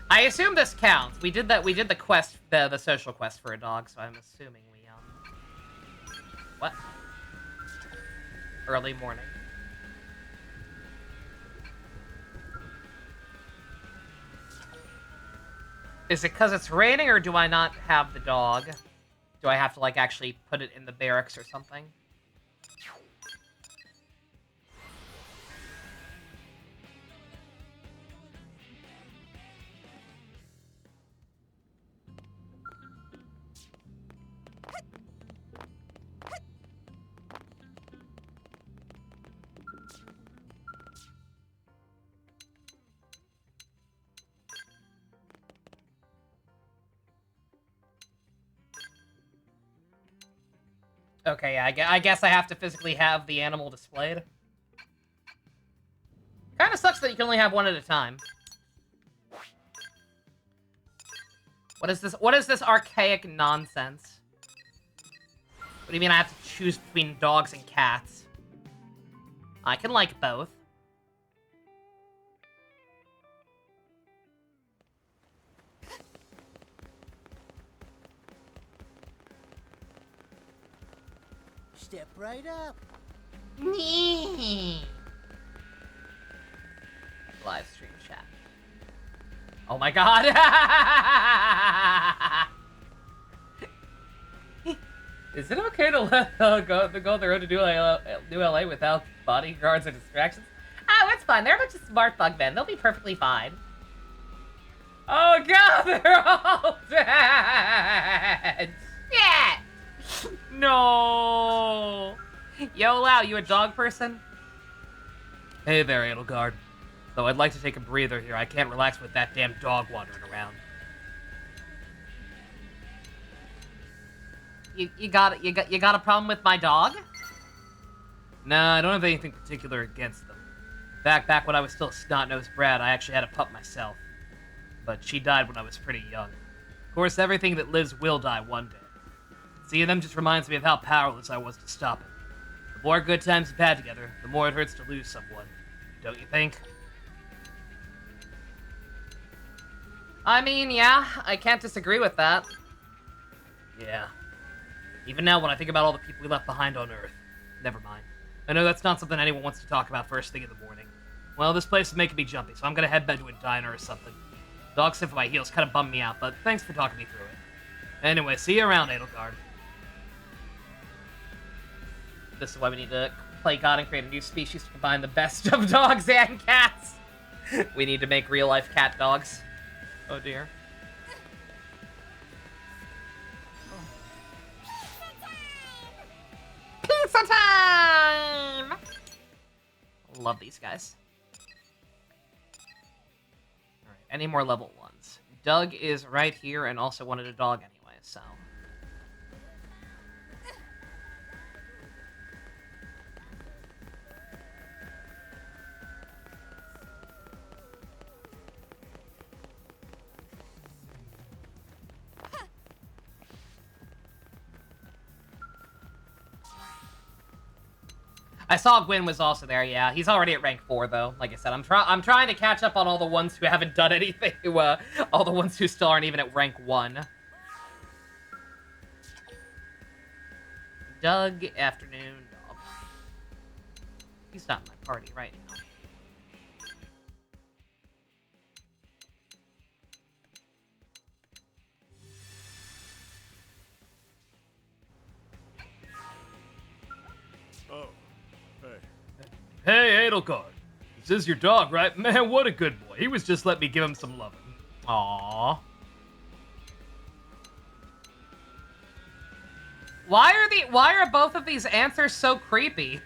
I assume this counts. We did the quest, the social quest for a dog, so I'm assuming we, what? Early morning. Is it because it's raining, or do I not have the dog? Do I have to, like, actually put it in the barracks or something? Okay, yeah, I guess I have to physically have the animal displayed. Kinda sucks that you can only have one at a time. What is this? What is this archaic nonsense? What do you mean I have to choose between dogs and cats? I can like both. Step right up. Live stream chat. Oh my god! Is it okay to let go on the road to New LA without bodyguards or distractions? Oh, it's fine. They're a bunch of smart bug men. They'll be perfectly fine. Oh god, they're all dead! Yeah! No! Yo, Lau, you a dog person? Hey there, Edelgard. Though I'd like to take a breather here, I can't relax with that damn dog wandering around. You got a problem with my dog? Nah, I don't have anything particular against them. Back when I was still Snot-Nosed Brad, I actually had a pup myself. but she died when I was pretty young. Of course, everything that lives will die one day. Seeing them just reminds me of how powerless I was to stop it. The more good times we've had together, the more it hurts to lose someone. Don't you think? I mean, yeah, I can't disagree with that. Yeah. Even now, when I think about all the people we left behind on Earth. Never mind. I know that's not something anyone wants to talk about first thing in the morning. Well, this place is making me jumpy, so I'm gonna head back to a diner or something. Dog sniff at my heels kind of bummed me out, but thanks for talking me through it. Anyway, see you around, Edelgard. This is why we need to play God and create a new species to combine the best of dogs and cats. We need to make real-life cat dogs. Oh dear. Pizza time! Love these guys. Alright, any more level 1s? Doug is right here and also wanted a dog anyway, so... I saw Gwyn was also there, yeah. He's already at rank 4, though. Like I said, I'm trying to catch up on all the ones who haven't done anything, all the ones who still aren't even at rank 1. Doug, afternoon, dog. He's not in my party right now. Oh, hey. Hey, Edelgard. This is your dog, right? Man, what a good boy. He was just letting me give him some loving. Aww. Why are both of these answers so creepy?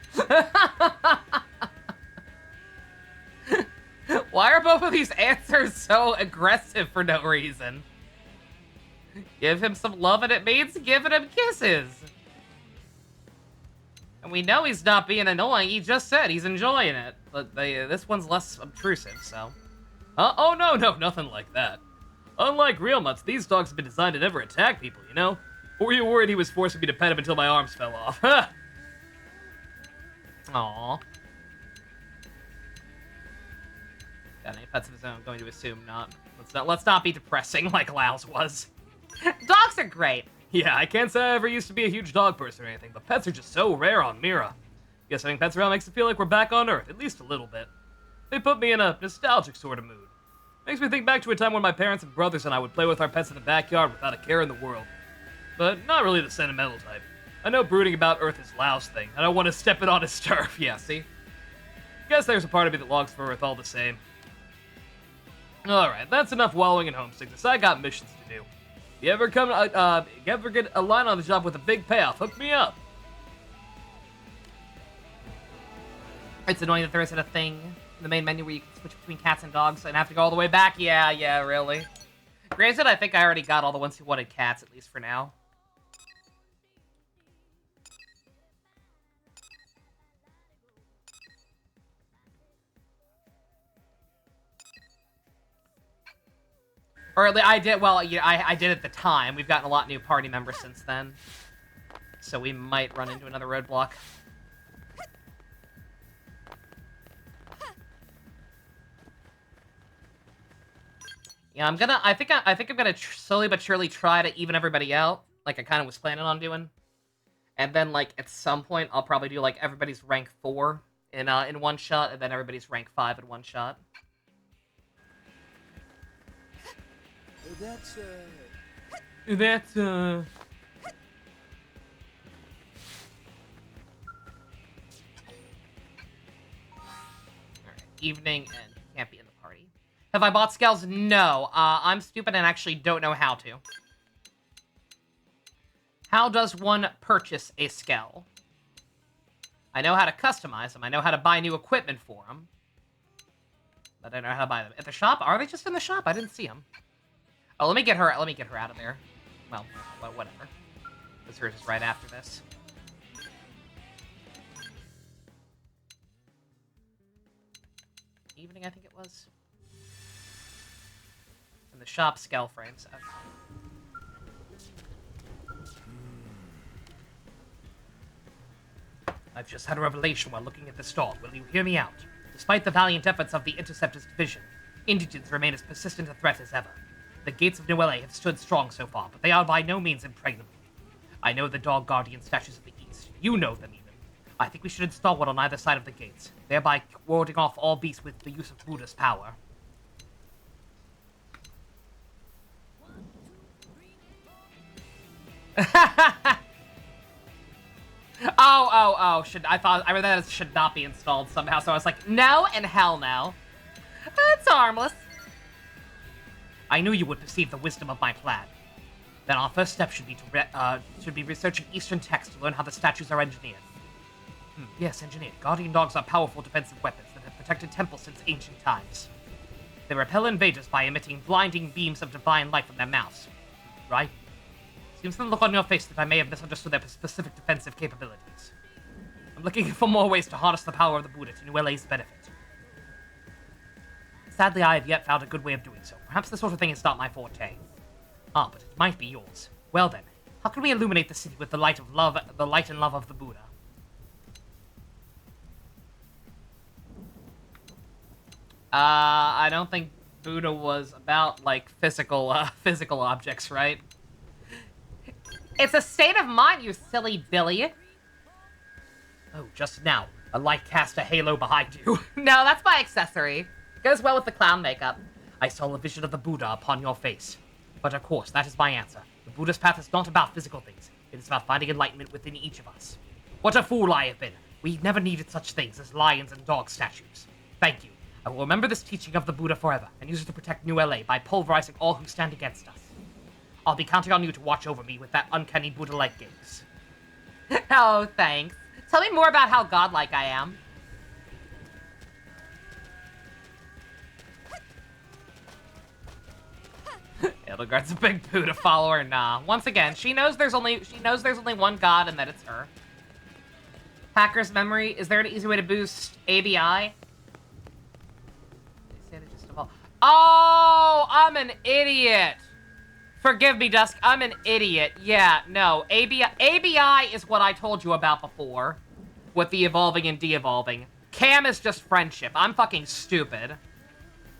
Why are both of these answers so aggressive for no reason? Give him some love and it means giving him kisses. And we know he's not being annoying. He just said he's enjoying it. But this one's less obtrusive, so... oh, no, nothing like that. Unlike real mutts, these dogs have been designed to never attack people, you know? Or were you worried he was forcing me to pet him until my arms fell off? Aww. Got any pets of his own? I'm going to assume not. Let's not be depressing like Laos was. Dogs are great. Yeah, I can't say I ever used to be a huge dog person or anything, but pets are just so rare on Mira. Guess having pets around makes it feel like we're back on Earth, at least a little bit. They put me in a nostalgic sort of mood. Makes me think back to a time when my parents and brothers and I would play with our pets in the backyard without a care in the world. But not really the sentimental type. I know brooding about Earth is Laos' thing. I don't want to step it on his turf, yeah, see? Guess there's a part of me that longs for Earth all the same. Alright, that's enough wallowing in homesickness. I got missions to do. If you ever get a line on the job with a big payoff, hook me up. It's annoying that there isn't a thing in the main menu where you can switch between cats and dogs and have to go all the way back. Yeah, really. Granted, I think I already got all the ones who wanted cats, at least for now. Or at least I did, well, yeah, I did at the time. We've gotten a lot new party members since then. So we might run into another roadblock. Yeah, I think I'm gonna slowly but surely try to even everybody out, like I kind of was planning on doing. And then, like, at some point, I'll probably do, like, everybody's rank 4 in one shot, and then everybody's rank 5 in one shot. That's Alright, evening, and can't be in the party. Have I bought scales? No. I'm stupid and actually don't know how to. How does one purchase a scale? I know how to customize them. I know how to buy new equipment for them. But I don't know how to buy them. At the shop? Are they just in the shop? I didn't see them. Oh, let me get her out of there. Well, whatever. Because hers is right after this. Evening, I think it was. In the shop, scale frames. Okay. I've just had a revelation while looking at the stall. Will you hear me out? Despite the valiant efforts of the Interceptors Division, indigents remain as persistent a threat as ever. The gates of Noelle have stood strong so far, but they are by no means impregnable. I know the Dog Guardian statues of the East. You know them even. I think we should install one on either side of the gates, thereby warding off all beasts with the use of Buddha's power. Oh, I read that it should not be installed somehow, so I was like, no and hell no. It's harmless. I knew you would perceive the wisdom of my plan. Then our first step should be researching Eastern texts to learn how the statues are engineered. Yes, engineered. Guardian dogs are powerful defensive weapons that have protected temples since ancient times. They repel invaders by emitting blinding beams of divine light from their mouths. Right? Seems from the look on your face that I may have misunderstood their specific defensive capabilities. I'm looking for more ways to harness the power of the Buddha to Nuele's benefit. Sadly, I have yet found a good way of doing so. Perhaps this sort of thing is not my forte. Ah, but it might be yours. Well then, how can we illuminate the city with the light and love of the Buddha? I don't think Buddha was about, like, physical objects, right? It's a state of mind, you silly Billy. Oh, just now. A light cast a halo behind you. No, that's my accessory. Goes well with the clown makeup. I saw a vision of the Buddha upon your face. But of course, that is my answer. The Buddha's path is not about physical things. It is about finding enlightenment within each of us. What a fool I have been. We never needed such things as lions and dog statues. Thank you. I will remember this teaching of the Buddha forever, and use it to protect Noelle by pulverizing all who stand against us. I'll be counting on you to watch over me with that uncanny Buddha-like gaze. Oh, thanks. Tell me more about how godlike I am. Edelgard's a big Buddha follower. Nah. Once again, she knows there's only one god and that it's her. Hacker's memory. Is there an easy way to boost ABI? Oh, I'm an idiot. Forgive me, Dusk. I'm an idiot. Yeah, no. ABI is what I told you about before. With the evolving and de-evolving. Cam is just friendship. I'm fucking stupid.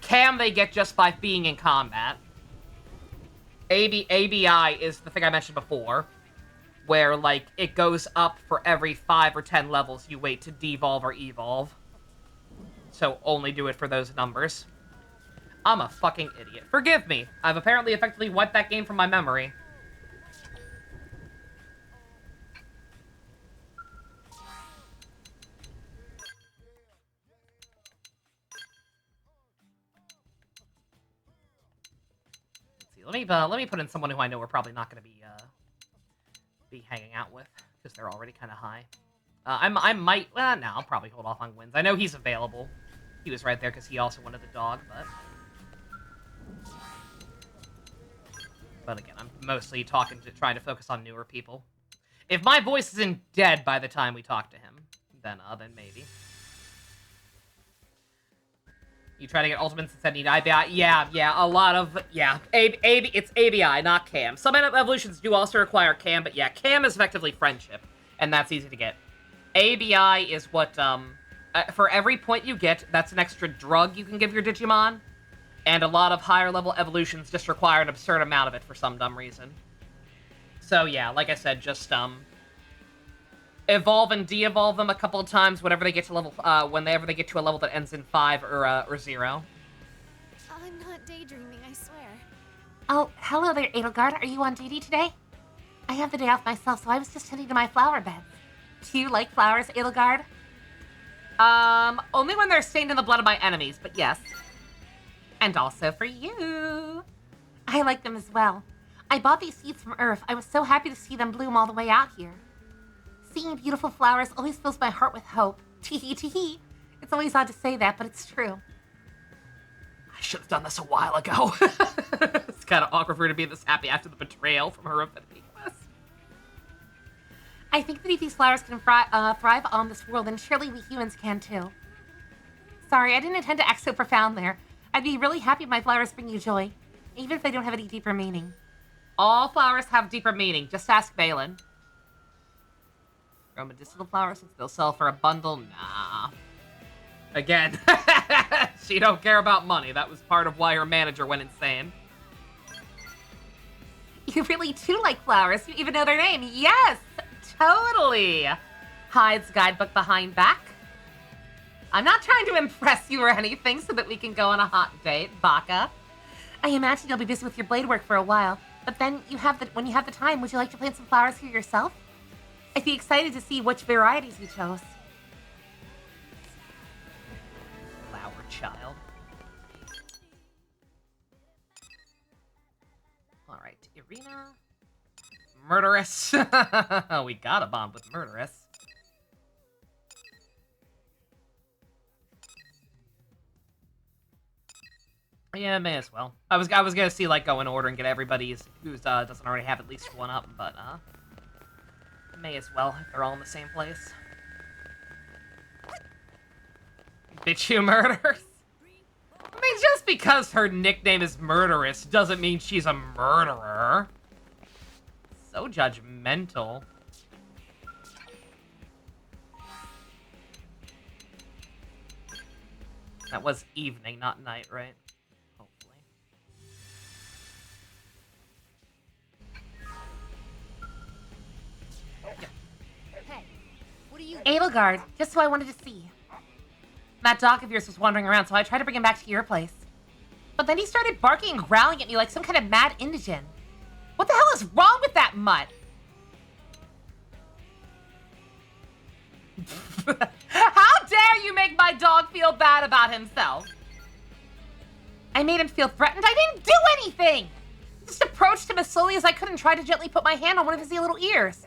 Cam they get just by being in combat. ABI is the thing I mentioned before. Where, like, it goes up for every 5 or 10 levels you wait to devolve or evolve. So only do it for those numbers. I'm a fucking idiot. Forgive me. I've apparently effectively wiped that game from my memory. Let's see. Let me put in someone who I know we're probably not going to be hanging out with, because they're already kind of high. I might. Well, no, I'll probably hold off on wins. I know he's available. He was right there because he also wanted the dog, but. But again, I'm mostly trying to focus on newer people. If my voice isn't dead by the time we talk to him, then maybe. You try to get ultimates instead need ABI? Yeah, a lot of, yeah. It's ABI, not Cam. Some evolutions do also require Cam, but yeah, Cam is effectively friendship, and that's easy to get. ABI is what, for every point you get, that's an extra drug you can give your Digimon. And a lot of higher level evolutions just require an absurd amount of it for some dumb reason. So yeah, like I said, just evolve and de-evolve them a couple of times whenever they get to level whenever they get to a level that ends in 5 or 0. I'm not daydreaming, I swear. Oh, hello there, Edelgard. Are you on duty today? I have the day off myself, so I was just tending to my flower beds. Do you like flowers, Edelgard? Only when they're stained in the blood of my enemies, but yes. And also for you. I like them as well. I bought these seeds from Earth. I was so happy to see them bloom all the way out here. Seeing beautiful flowers always fills my heart with hope. Tee-hee, tee-hee. It's always odd to say that, but it's true. I should have done this a while ago. It's kind of awkward for her to be this happy after the betrayal from her affinity quest. I think that if these flowers can thrive on this world, then surely we humans can too. Sorry, I didn't intend to act so profound there. I'd be really happy if my flowers bring you joy. even if they don't have any deeper meaning. All flowers have deeper meaning. Just ask Balin. Grow medicinal flowers since they'll sell for a bundle? Nah. Again, she don't care about money. That was part of why her manager went insane. You really do like flowers. You even know their name. Yes, totally. Hyde's guidebook behind back. I'm not trying to impress you or anything so that we can go on a hot date, Baka. I imagine you'll be busy with your blade work for a while, but then when you have the time, would you like to plant some flowers here yourself? I'd be excited to see which varieties you chose. Flower child. All right, Irina. Murderess. We gotta bond with Murderess. Yeah, may as well. I was gonna see like go in order and get everybody's who doesn't already have at least one up, but may as well if they're all in the same place. Bitch, you murderers. I mean, just because her nickname is Murderess doesn't mean she's a murderer. So judgmental. That was evening, not night, right? Hopefully. Hey, what are you... Edelgard, just who I wanted to see. That dog of yours was wandering around, so I tried to bring him back to your place. But then he started barking and growling at me like some kind of mad indigene. What the hell is wrong with that mutt? How dare you make my dog feel bad about himself? I made him feel threatened. I didn't do anything! I just approached him as slowly as I could and tried to gently put my hand on one of his little ears.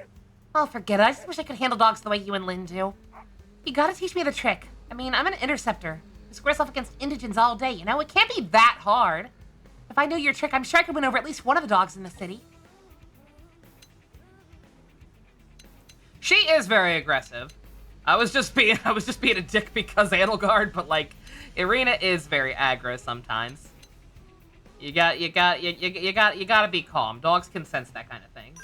Oh, forget it. I just wish I could handle dogs the way you and Lynn do. You gotta teach me the trick. I mean, I'm an interceptor. I squares off against indigens all day, you know? It can't be that hard. If I knew your trick, I'm sure I could win over at least one of the dogs in the city. She is very aggressive. I was just being a dick because Edelgard, but like, Irina is very aggro sometimes. You gotta be calm. Dogs can sense that kind of thing.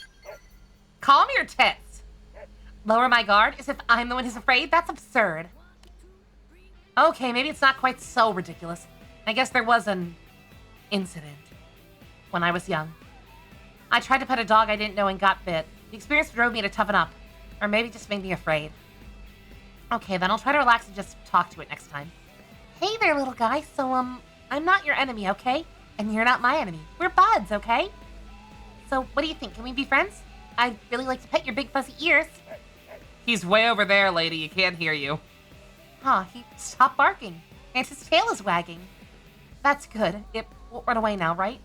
Calm your tits. Lower my guard as if I'm the one who's afraid? That's absurd. Okay, maybe it's not quite so ridiculous. I guess there was an incident when I was young. I tried to pet a dog I didn't know and got bit. The experience drove me to toughen up. Or maybe just made me afraid. Okay, then I'll try to relax and just talk to it next time. Hey there, little guy. So, I'm not your enemy, okay? And you're not my enemy. We're buds, okay? So, what do you think? Can we be friends? I'd really like to pet your big fuzzy ears. He's way over there, lady. He can't hear you. Huh, he stopped barking. And his tail is wagging. That's good. It won't run away now, right?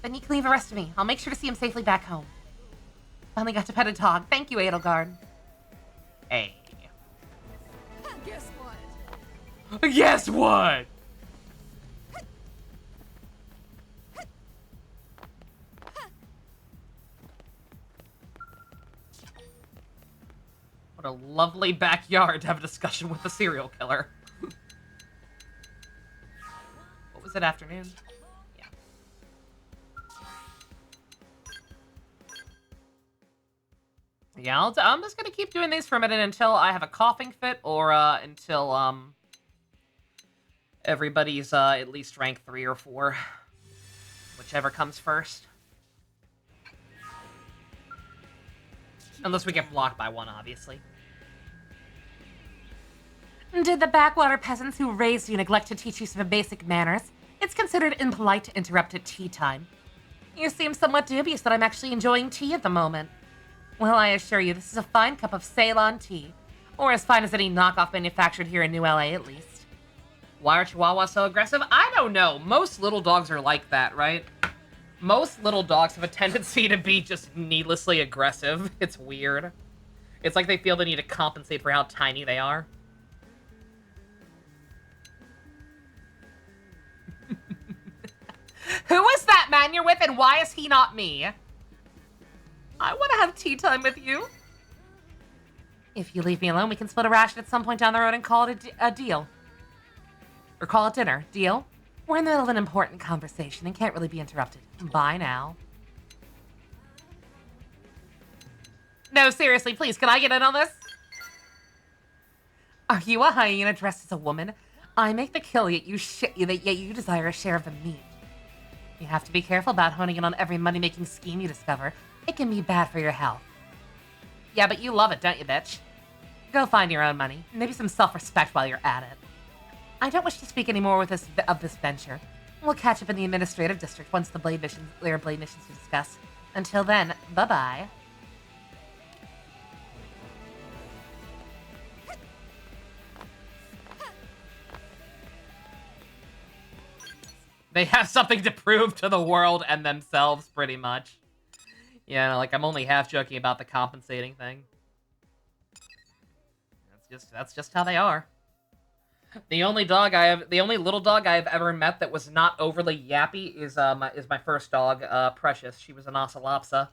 Then you can leave the rest of me. I'll make sure to see him safely back home. Finally got to pet a dog. Thank you, Edelgard. Hey. Guess what? Guess what? What a lovely backyard to have a discussion with a serial killer. What was it, afternoon? Yeah. Yeah, I'm just gonna keep doing these for a minute until I have a coughing fit or until everybody's at least rank 3 or 4. Whichever comes first. Unless we get blocked by one, obviously. Did the backwater peasants who raised you neglect to teach you some basic manners? It's considered impolite to interrupt at tea time. You seem somewhat dubious that I'm actually enjoying tea at the moment. Well, I assure you, this is a fine cup of Ceylon tea. Or as fine as any knockoff manufactured here in New LA, at least. Why are Chihuahuas so aggressive? I don't know. Most little dogs are like that, right? Most little dogs have a tendency to be just needlessly aggressive. It's weird. It's like they feel the need to compensate for how tiny they are. Who is that man you're with, and why is he not me? I want to have tea time with you. If you leave me alone, we can split a ration at some point down the road and call it a deal. Or call it dinner. Deal? We're in the middle of an important conversation and can't really be interrupted. Bye now. No, seriously, please, can I get in on this? Are you a hyena dressed as a woman? I make the kill, yet you desire a share of the meat. You have to be careful about honing in on every money-making scheme you discover. It can be bad for your health. Yeah, but you love it, don't you, bitch? Go find your own money. Maybe some self-respect while you're at it. I don't wish to speak anymore of this venture. We'll catch up in the administrative district once there are blade missions to discuss. Until then, bye-bye. They have something to prove to the world and themselves, pretty much. Yeah, like, I'm only half joking about the compensating thing. That's just how they are. The only little dog I have ever met that was not overly yappy is my first dog, Precious. She was an Ocelopsa.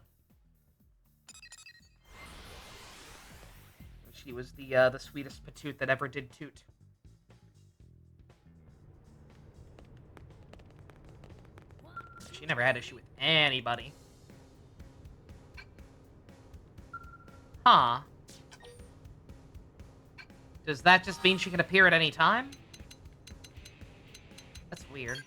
She was the sweetest patoot that ever did toot. She never had issue with anybody. Huh. Does that just mean she can appear at any time? That's weird.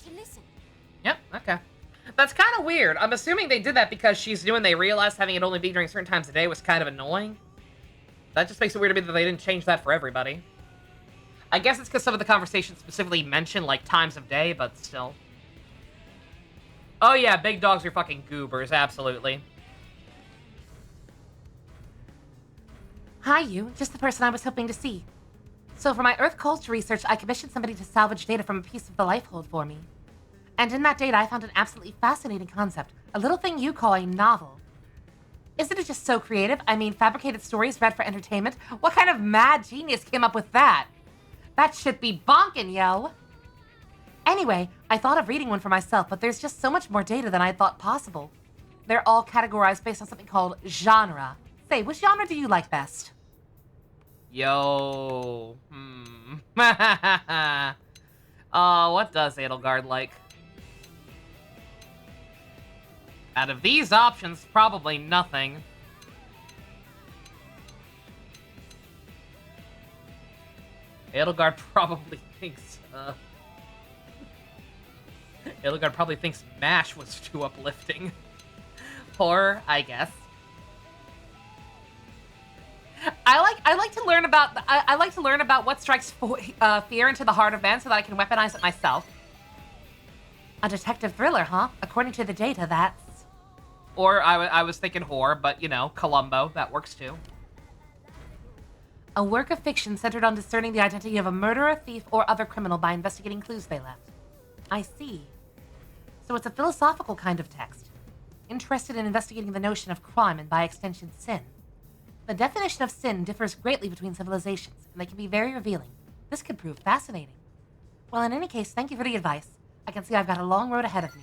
Hey, listen. Yep, okay. That's kind of weird. I'm assuming they did that because she's new and they realized having it only be during certain times of day was kind of annoying. That just makes it weird to me that they didn't change that for everybody. I guess it's because some of the conversations specifically mention, like, times of day, but still. Oh yeah, big dogs are fucking goobers, absolutely. Hi, you. Just the person I was hoping to see. So for my Earth culture research, I commissioned somebody to salvage data from a piece of the life hold for me. And in that data, I found an absolutely fascinating concept. A little thing you call a novel. Isn't it just so creative? I mean, fabricated stories read for entertainment? What kind of mad genius came up with that? That should be bonkin', yo! Anyway, I thought of reading one for myself, but there's just so much more data than I thought possible. They're all categorized based on something called genre. Say, which genre do you like best? Yo. What does Edelgard like? Out of these options, probably nothing. Edelgard probably thinks, Edelgard probably thinks MASH was too uplifting. Horror, I guess. I like to learn about what strikes fear into the heart of man so that I can weaponize it myself. A detective thriller, huh? According to the data, that's... Or I was thinking horror, but, you know, Columbo, that works too. A work of fiction centered on discerning the identity of a murderer, thief, or other criminal by investigating clues they left. I see. So it's a philosophical kind of text. Interested in investigating the notion of crime and, by extension, sin. The definition of sin differs greatly between civilizations, and they can be very revealing. This could prove fascinating. Well, in any case, thank you for the advice. I can see I've got a long road ahead of me.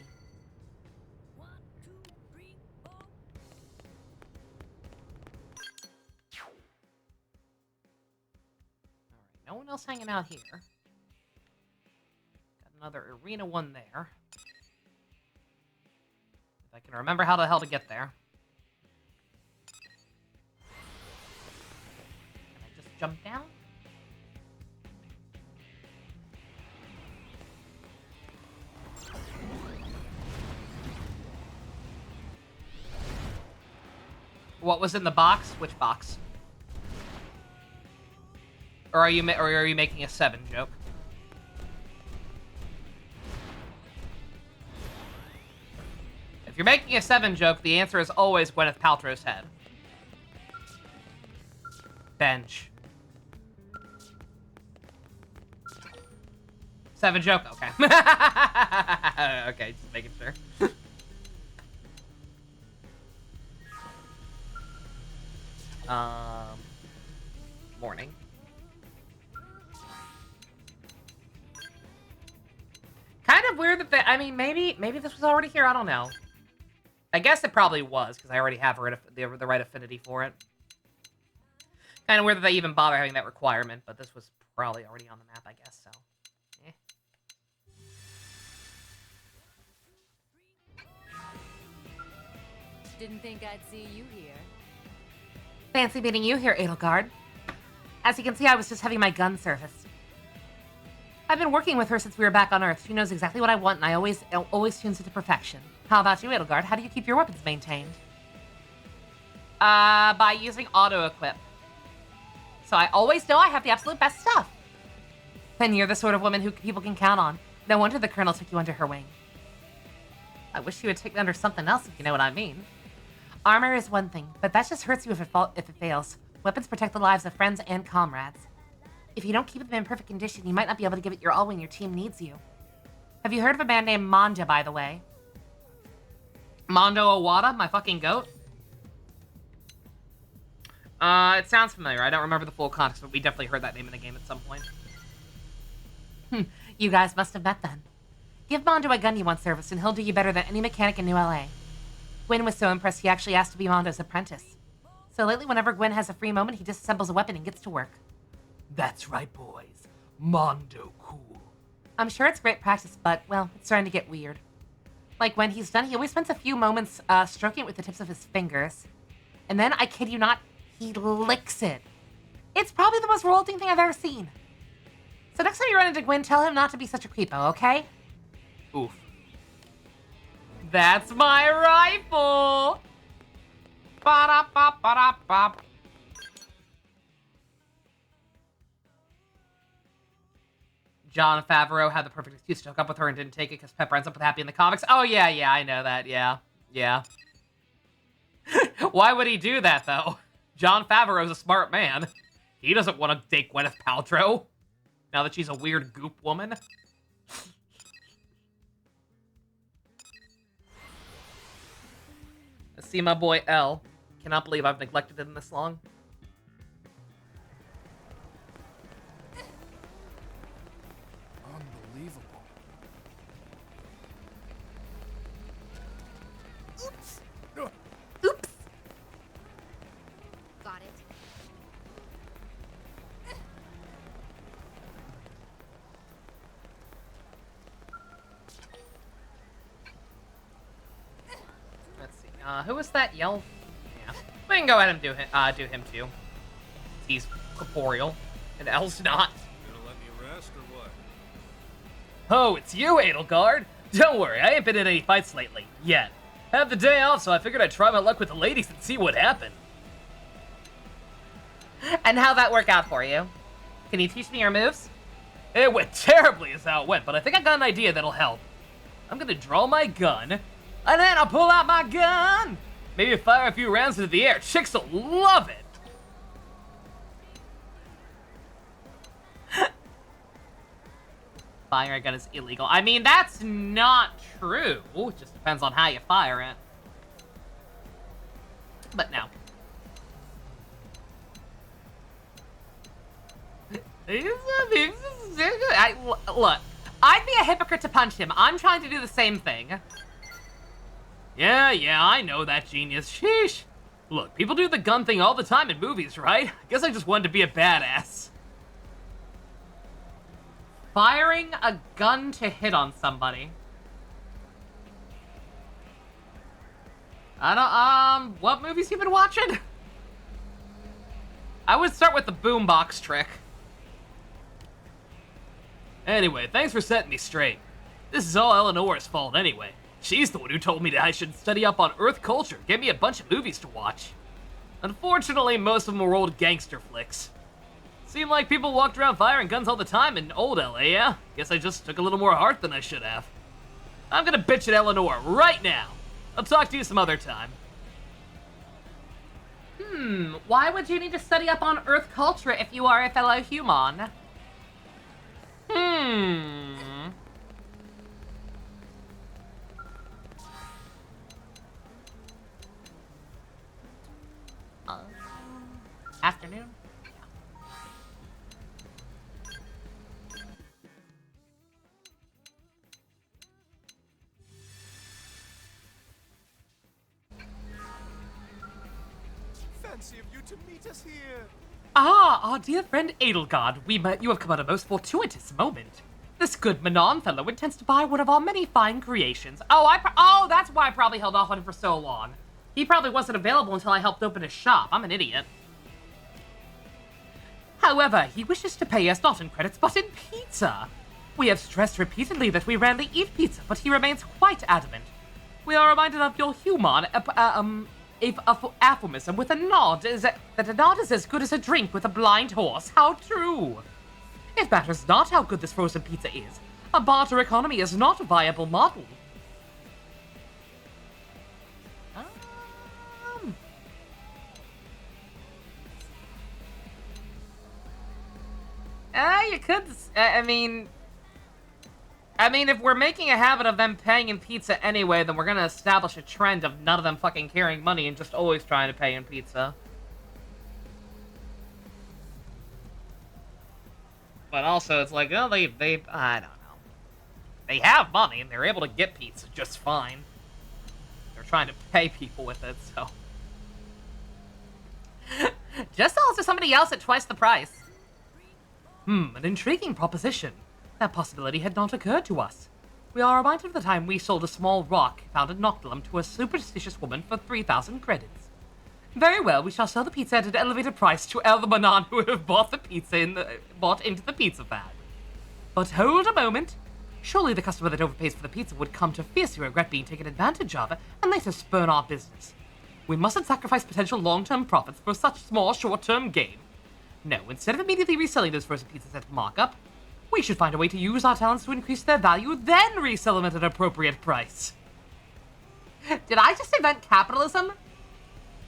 1, 2, 3, 4. Alright, no one else hanging out here. Got another arena one there. If I can remember how the hell to get there. Can I just jump down? What was in the box? Which box? Or are you making a 7 joke? If you're making a 7 joke, the answer is always Gwyneth Paltrow's head. Bench. 7 joke, okay. Okay, just making sure. Morning. thing. I mean, maybe this was already here. I don't know. I guess it probably was, because I already have the right affinity for it. Kind of weird that they even bother having that requirement, but this was probably already on the map, I guess, so. Eh. Didn't think I'd see you here. Fancy meeting you here, Edelgard. As you can see, I was just having my gun serviced. I've been working with her since we were back on Earth. She knows exactly what I want, and I always tunes it to perfection. How about you, Edelgard? How do you keep your weapons maintained? By using auto-equip. So I always know I have the absolute best stuff. Then you're the sort of woman who people can count on. No wonder the Colonel took you under her wing. I wish you would take me under something else, if you know what I mean. Armor is one thing, but that just hurts you if it fails. Weapons protect the lives of friends and comrades. If you don't keep them in perfect condition, you might not be able to give it your all when your team needs you. Have you heard of a man named Manda, by the way? Mondo Owada, my fucking goat? It sounds familiar. I don't remember the full context, but we definitely heard that name in the game at some point. You guys must have met then. Give Mondo a gun you want serviced, and he'll do you better than any mechanic in New LA. Gwen was so impressed he actually asked to be Mondo's apprentice. So lately, whenever Gwen has a free moment, he disassembles a weapon and gets to work. That's right, boys. Mondo cool. I'm sure it's great practice, but, well, it's starting to get weird. Like, when he's done, he always spends a few moments stroking it with the tips of his fingers. And then, I kid you not, he licks it. It's probably the most revolting thing I've ever seen. So next time you run into Gwen, tell him not to be such a creepo, okay? Oof. That's my rifle! Ba-da-ba-ba-da-ba. Jon Favreau had the perfect excuse to hook up with her and didn't take it because Pepper ends up with Happy in the comics. Oh, yeah, I know that. Yeah. Why would he do that, though? Jon Favreau's a smart man. He doesn't want to date Gwyneth Paltrow. Now that she's a weird goop woman. I see my boy L. Cannot believe I've neglected him this long. Unbelievable. Oops. Oops! Got it. Let's see. Who was that yell? Yeah. We can go ahead and do him too. He's corporeal, and L's not. Gonna let me rest or what? Oh, it's you, Edelgard. Don't worry, I ain't been in any fights lately. Yet. Had the day off, so I figured I'd try my luck with the ladies and see what happened. And how'd that work out for you? Can you teach me your moves? It went terribly is how it went, but I think I got an idea that'll help. I'm gonna draw my gun, and then I'll pull out my gun. Maybe fire a few rounds into the air. Chicks will love it. Firing a gun is illegal. I mean, that's not true. It just depends on how you fire it. But no. Look, I'd be a hypocrite to punch him. I'm trying to do the same thing. Yeah, I know that, genius. Sheesh. Look, people do the gun thing all the time in movies, right? I guess I just wanted to be a badass. Firing a gun to hit on somebody. I don't, what movies you been watching? I would start with the boombox trick. Anyway, thanks for setting me straight. This is all Eleanor's fault anyway. She's the one who told me that I should study up on Earth culture, gave me a bunch of movies to watch. Unfortunately, most of them were old gangster flicks. Seemed like people walked around firing guns all the time in old LA, yeah? Guess I just took a little more heart than I should have. I'm gonna bitch at Eleanor right now. I'll talk to you some other time. Why would you need to study up on Earth culture if you are a fellow human? Afternoon? fancy of you to meet us here. Ah, our dear friend Edelgard, you have come at a most fortuitous moment. This good Manon fellow intends to buy one of our many fine creations. Oh, that's why I probably held off on him for so long. He probably wasn't available until I helped open his shop. I'm an idiot. However, he wishes to pay us not in credits, but in pizza. We have stressed repeatedly that we rarely eat pizza, but he remains quite adamant. We are reminded of your human aphorism with a nod that a nod is as good as a drink with a blind horse. How true! It matters not how good this frozen pizza is. A barter economy is not a viable model. You could. I mean, if we're making a habit of them paying in pizza anyway, then we're gonna establish a trend of none of them fucking carrying money and just always trying to pay in pizza. But also, it's like, oh, I don't know. They have money and they're able to get pizza just fine. They're trying to pay people with it, so. Just sell it to somebody else at twice the price. An intriguing proposition. That possibility had not occurred to us. We are reminded of the time we sold a small rock found in Noctilum to a superstitious woman for 3,000 credits. Very well, we shall sell the pizza at an elevated price to all the Manon who have bought the pizza bought into the pizza bag. But hold a moment. Surely the customer that overpays for the pizza would come to fiercely regret being taken advantage of and later spurn our business. We mustn't sacrifice potential long-term profits for such small short-term gain. No, instead of immediately reselling those frozen pizzas at markup, we should find a way to use our talents to increase their value, then resell them at an appropriate price. Did I just invent capitalism?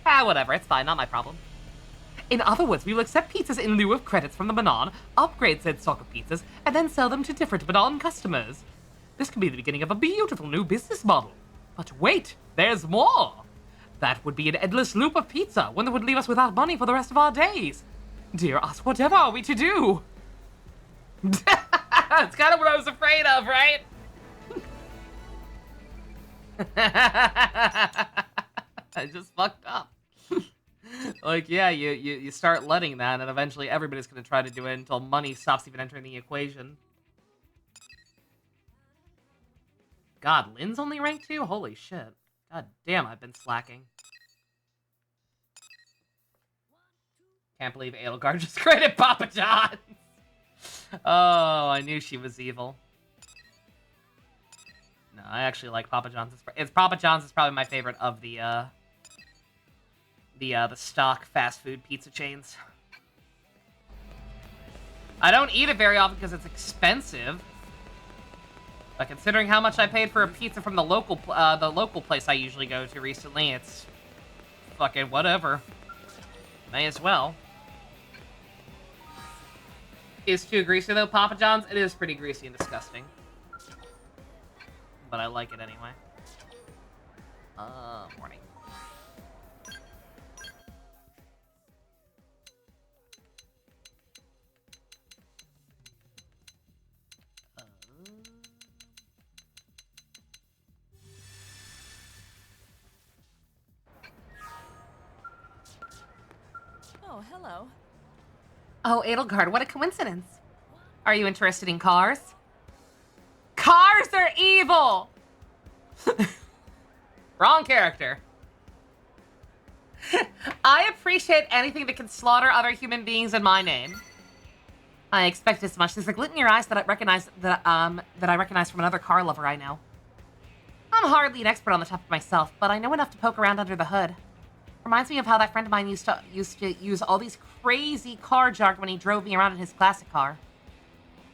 Whatever, it's fine, not my problem. In other words, we will accept pizzas in lieu of credits from the Manon, upgrade said stock of pizzas, and then sell them to different Manon customers. This could be the beginning of a beautiful new business model. But wait, there's more! That would be an endless loop of pizza, one that would leave us without money for the rest of our days. Dear us, whatever are we to do? That's kind of what I was afraid of, right? I just fucked up. Like, yeah, you start letting that, and eventually everybody's gonna try to do it until money stops even entering the equation. God, Lynn's only rank 2? Holy shit. God damn, I've been slacking. Can't believe Edelgard just created Papa John's. Oh, I knew she was evil. No, I actually like Papa John's. Papa John's is probably my favorite of the stock fast food pizza chains. I don't eat it very often because it's expensive. But considering how much I paid for a pizza from the local place I usually go to recently, it's fucking whatever. May as well. Is too greasy though, Papa John's? It is pretty greasy and disgusting. But I like it anyway. Morning. Oh, hello. Oh, Edelgard, what a coincidence. Are you interested in cars? Cars are evil! Wrong character. I appreciate anything that can slaughter other human beings in my name. I expect as much. There's a glint in your eyes that I recognize from another car lover I know. I'm hardly an expert on the topic myself, but I know enough to poke around under the hood. Reminds me of how that friend of mine used to use all these crazy car jargon when he drove me around in his classic car.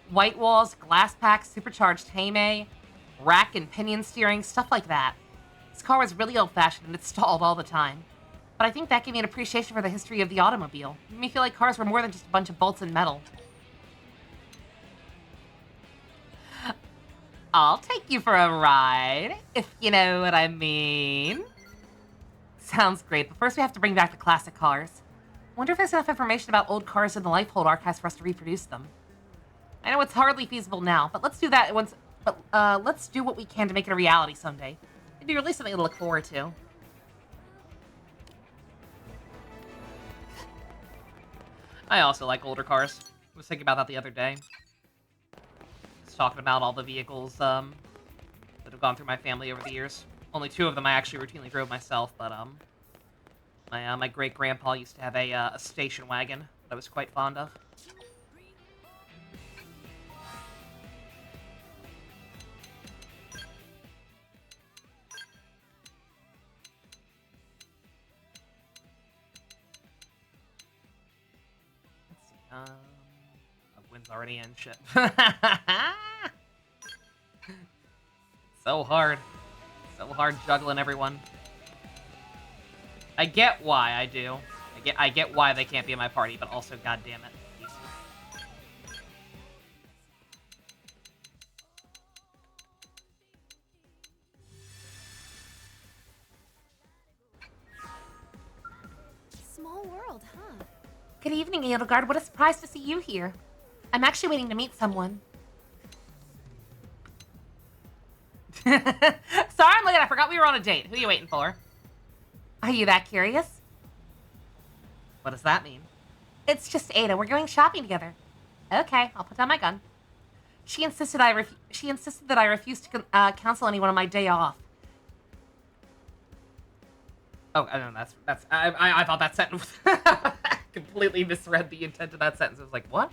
White walls, glass packs, supercharged Heimei, rack and pinion steering, stuff like that. His car was really old-fashioned and it stalled all the time. But I think that gave me an appreciation for the history of the automobile. It made me feel like cars were more than just a bunch of bolts and metal. I'll take you for a ride, if you know what I mean. Sounds great, but first we have to bring back the classic cars. Wonder if there's enough information about old cars in the Lifehold archives for us to reproduce them. I know it's hardly feasible now, but let's do that once. But let's do what we can to make it a reality someday. It'd be really something to look forward to. I also like older cars. I was thinking about that the other day. Just talking about all the vehicles that have gone through my family over the years. Only 2 of them I actually routinely drove myself, but my great grandpa used to have a station wagon that I was quite fond of. Let's see. Wind's already in. Shit. So hard. So hard juggling everyone. I get why I do. I get why they can't be in my party, but also, goddamn it. Small world, huh? Good evening, Edelgard. What a surprise to see you here. I'm actually waiting to meet someone. Sorry, I'm late. I forgot we were on a date. Who are you waiting for? Are you that curious? What does that mean? It's just Ada. We're going shopping together. Okay, I'll put down my gun. She insisted that I refuse to counsel anyone on my day off. Oh, I know that's. I thought that sentence completely misread the intent of that sentence. I was like, what?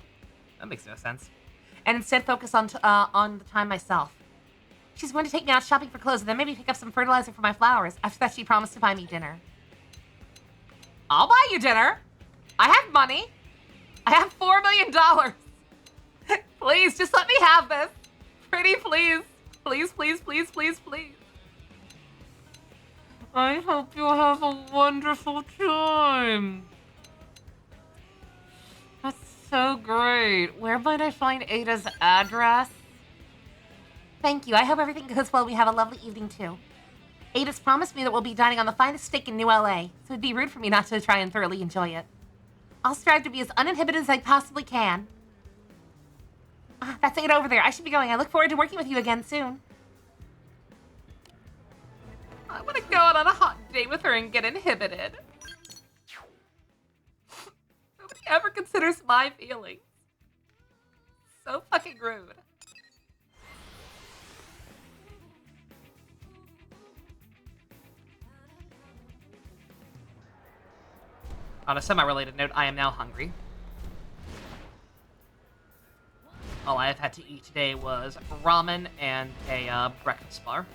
That makes no sense. And instead focus on the time myself. She's going to take me out shopping for clothes and then maybe pick up some fertilizer for my flowers. After that, she promised to buy me dinner. I'll buy you dinner. I have money. I have $4 million. Please, just let me have this. Pretty, please. Please, please, please, please, please. I hope you have a wonderful time. That's so great. Where might I find Ada's address? Thank you. I hope everything goes well. We have a lovely evening, too. Ada's promised me that we'll be dining on the finest steak in New LA, so it'd be rude for me not to try and thoroughly enjoy it. I'll strive to be as uninhibited as I possibly can. That's Ada over there. I should be going. I look forward to working with you again soon. I want to go out on a hot date with her and get inhibited. Nobody ever considers my feelings. So fucking rude. On a semi-related note, I am now hungry. All I have had to eat today was ramen and a breakfast bar.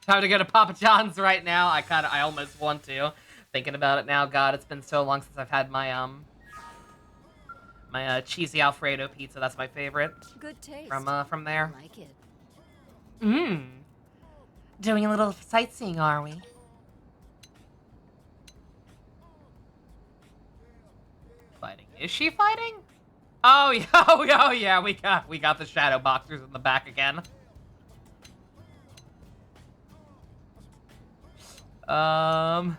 Time to go to Papa John's right now. I almost want to. Thinking about it now, God, it's been so long since I've had my cheesy Alfredo pizza. That's my favorite. Good taste. From there. I like it. Doing a little sightseeing, are we? Fighting. Is she fighting? Oh yeah, oh yeah, we got the shadow boxers in the back again. Oh,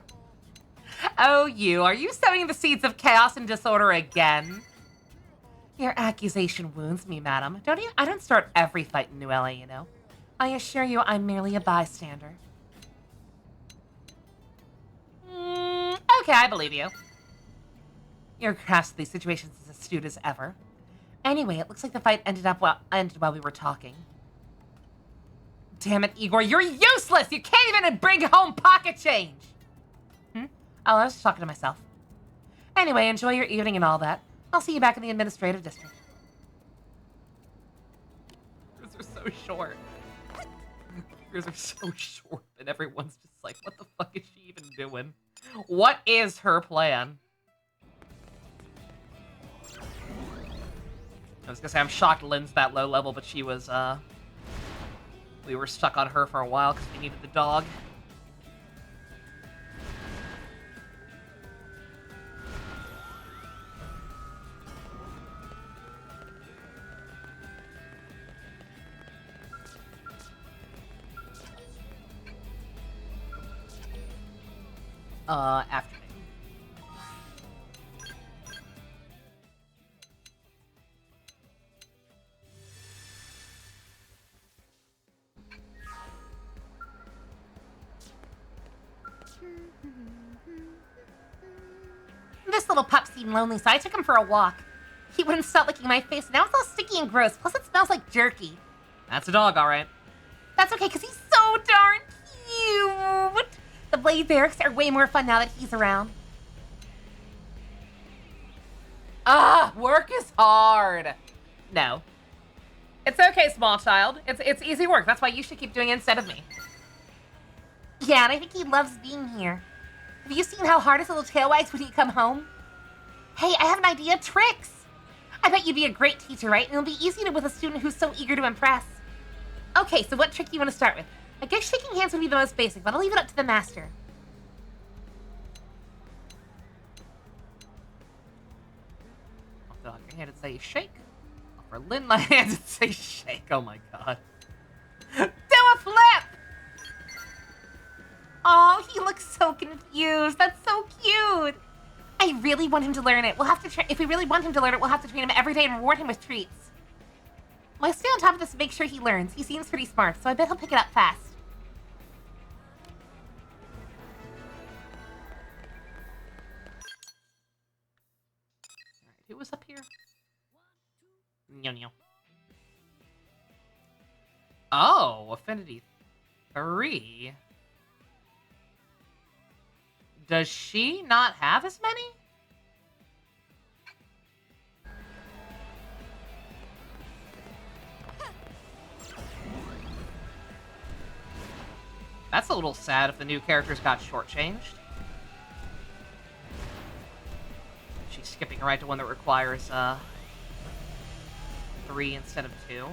are you sowing the seeds of chaos and disorder again? Your accusation wounds me, madam. I don't start every fight in New LA, you know. I assure you I'm merely a bystander. Okay, I believe you. Your grasp of these situations is as astute as ever. Anyway, it looks like the fight ended while we were talking. Damn it, Igor, you're useless! You can't even bring home pocket change! Oh, I was just talking to myself. Anyway, enjoy your evening and all that. I'll see you back in the administrative district. Yours are so short. Yours are so short, and everyone's just like, what the fuck is she even doing? What is her plan? I was gonna say, I'm shocked Lynn's that low level, but she was, we were stuck on her for a while because we needed the dog. Afternoon. This little pup seemed lonely, so I took him for a walk. He wouldn't stop licking my face, and now it's all sticky and gross, plus it smells like jerky. That's a dog, all right. That's okay, because he's so darn cute. The Blade Barracks are way more fun now that he's around. Work is hard. No. It's okay, small child. It's easy work. That's why you should keep doing it instead of me. Yeah, and I think he loves being here. Have you seen how hard his little tail wags when you come home? Hey, I have an idea. Tricks! I bet you'd be a great teacher, right? And it'll be easy to with a student who's so eager to impress. Okay, so what trick do you want to start with? I guess shaking hands would be the most basic, but I'll leave it up to the master. I'll fill out your hand and say shake. I'll for Lynn my hand and say shake. Oh my god. Do a flip! Oh, he looks so confused. That's so cute. I really want him to learn it. We'll have to if we really want him to learn it, we'll have to train him every day and reward him with treats. I'll stay on top of this to make sure he learns. He seems pretty smart, so I bet he'll pick it up fast. Alright, who was up here? Nyo. Oh, Affinity 3. Does she not have as many? That's a little sad if the new characters got shortchanged. She's skipping right to one that requires 3 instead of 2.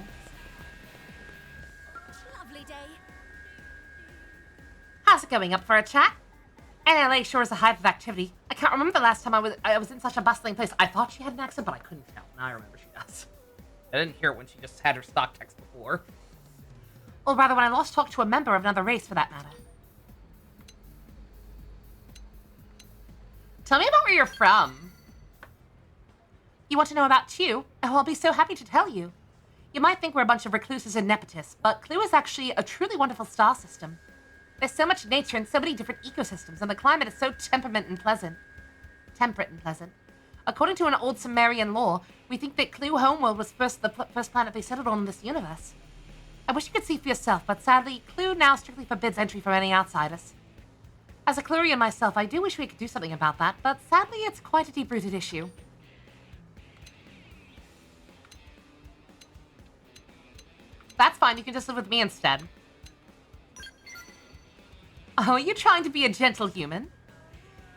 Lovely day. How's it going? Up for a chat? NLA sure is a hive of activity. I can't remember the last time I was in such a bustling place. I thought she had an accent, but I couldn't tell. Now I remember she does. I didn't hear it when she just had her stock text before. Or rather, when I lost talk to a member of another race, for that matter. Tell me about where you're from. You want to know about Clue? Oh, I'll be so happy to tell you. You might think we're a bunch of recluses and nepotists, but Clue is actually a truly wonderful star system. There's so much nature and so many different ecosystems, and the climate is so temperate and pleasant. According to an old Sumerian lore, we think that Clue Homeworld was the first planet they settled on in this universe. I wish you could see for yourself, but sadly, Clue now strictly forbids entry from any outsiders. As a Clurian myself, I do wish we could do something about that, but sadly, it's quite a deep-rooted issue. That's fine, you can just live with me instead. Oh, are you trying to be a gentle human?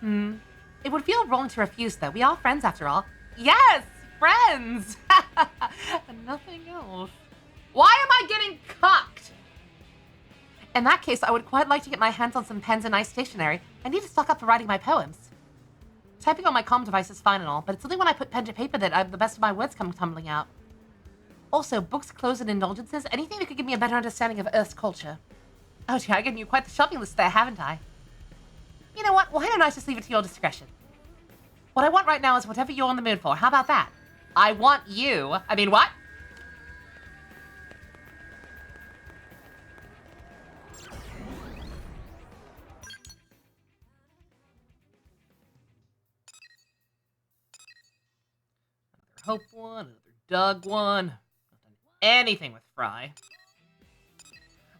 It would feel wrong to refuse, though. We are friends, after all. Yes, friends! And nothing else. Why am I getting cucked? In that case, I would quite like to get my hands on some pens and nice stationery. I need to stock up for writing my poems. Typing on my comm device is fine and all, but it's only when I put pen to paper that the best of my words come tumbling out. Also, books, clothes, and indulgences, anything that could give me a better understanding of Earth's culture. Oh gee, I've given you quite the shopping list there, haven't I? You know what? Why don't I just leave it to your discretion? What I want right now is whatever you're in the mood for. How about that? I want you. I mean, what? Another Hope one, another Doug one. Not done anything with Fry.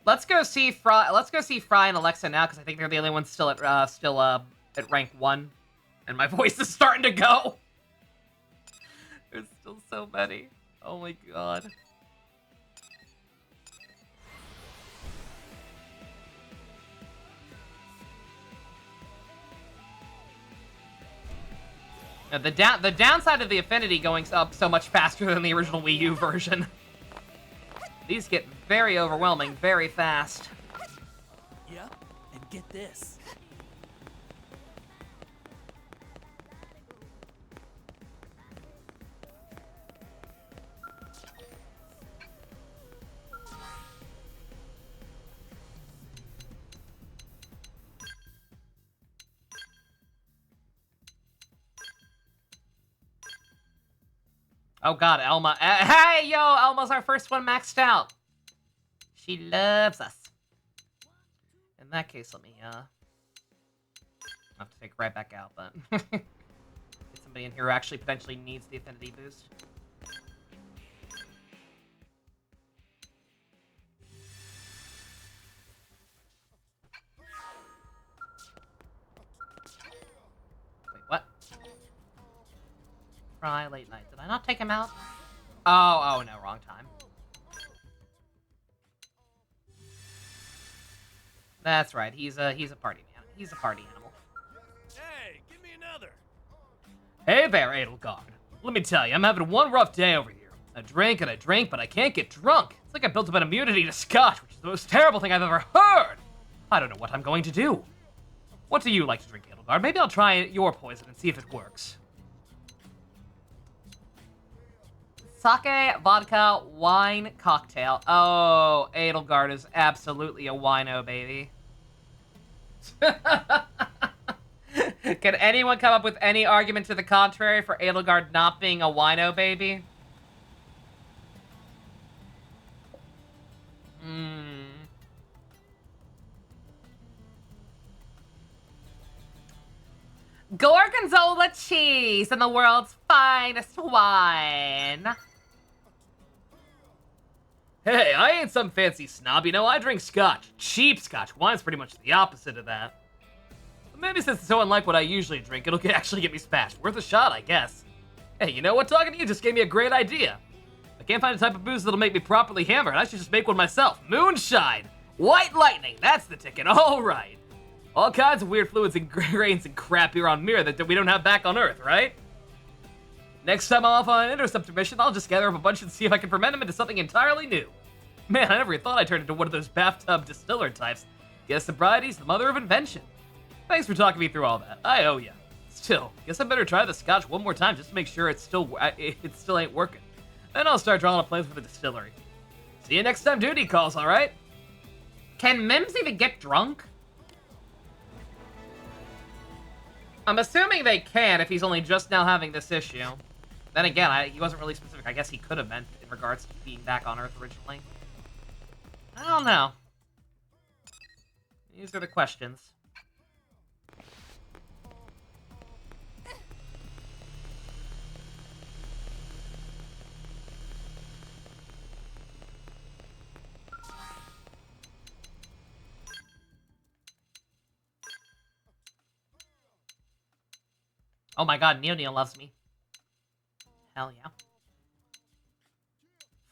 Let's go see Fry. Let's go see Fry and Alexa now, because I think they're the only ones still at rank 1, and my voice is starting to go. There's still so many. Oh my god. Now, the downside of the Affinity going up so much faster than the original Wii U version. These get very overwhelming very fast. Yep, and get this. Oh god, Elma. Hey, yo, Elma's our first one maxed out. She loves us. In that case, let me, I'll have to take it right back out, but... Get somebody in here who actually potentially needs the affinity boost. Wait, what? Fry, late night. Did I not take him out? Oh, no, wrong time. That's right. He's a party man. He's a party animal. Hey, give me another. Hey there, Edelgard. Let me tell you, I'm having one rough day over here. I drink and I drink, but I can't get drunk. It's like I built up an immunity to scotch, which is the most terrible thing I've ever heard. I don't know what I'm going to do. What do you like to drink, Edelgard? Maybe I'll try your poison and see if it works. Sake, vodka, wine, cocktail. Oh, Edelgard is absolutely a wino, baby. Can anyone come up with any argument to the contrary for Edelgard not being a wino, baby? Gorgonzola cheese and the world's finest wine. Hey, I ain't some fancy snob, you know, I drink scotch. Cheap scotch. Wine's pretty much the opposite of that. But maybe since it's so unlike what I usually drink, it'll actually get me spashed. Worth a shot, I guess. Hey, you know what? Talking to you just gave me a great idea. I can't find a type of booze that'll make me properly hammered. I should just make one myself. Moonshine! White lightning! That's the ticket. All right. All kinds of weird fluids and grains and crap here on Mir that we don't have back on Earth, right? Next time I'm off on an interceptor mission, I'll just gather up a bunch and see if I can ferment them into something entirely new. Man, I never even thought I'd turn into one of those bathtub distiller types. Guess sobriety's the mother of invention. Thanks for talking me through all that. I owe ya. Still, guess I better try the scotch one more time just to make sure it still ain't working. Then I'll start drawing up plans for the distillery. See you next time duty calls, alright? Can Mims even get drunk? I'm assuming they can if he's only just now having this issue. Then again, he wasn't really specific. I guess he could have meant in regards to being back on Earth originally. I don't know. These are the questions. Oh my god, Neil loves me. Hell yeah.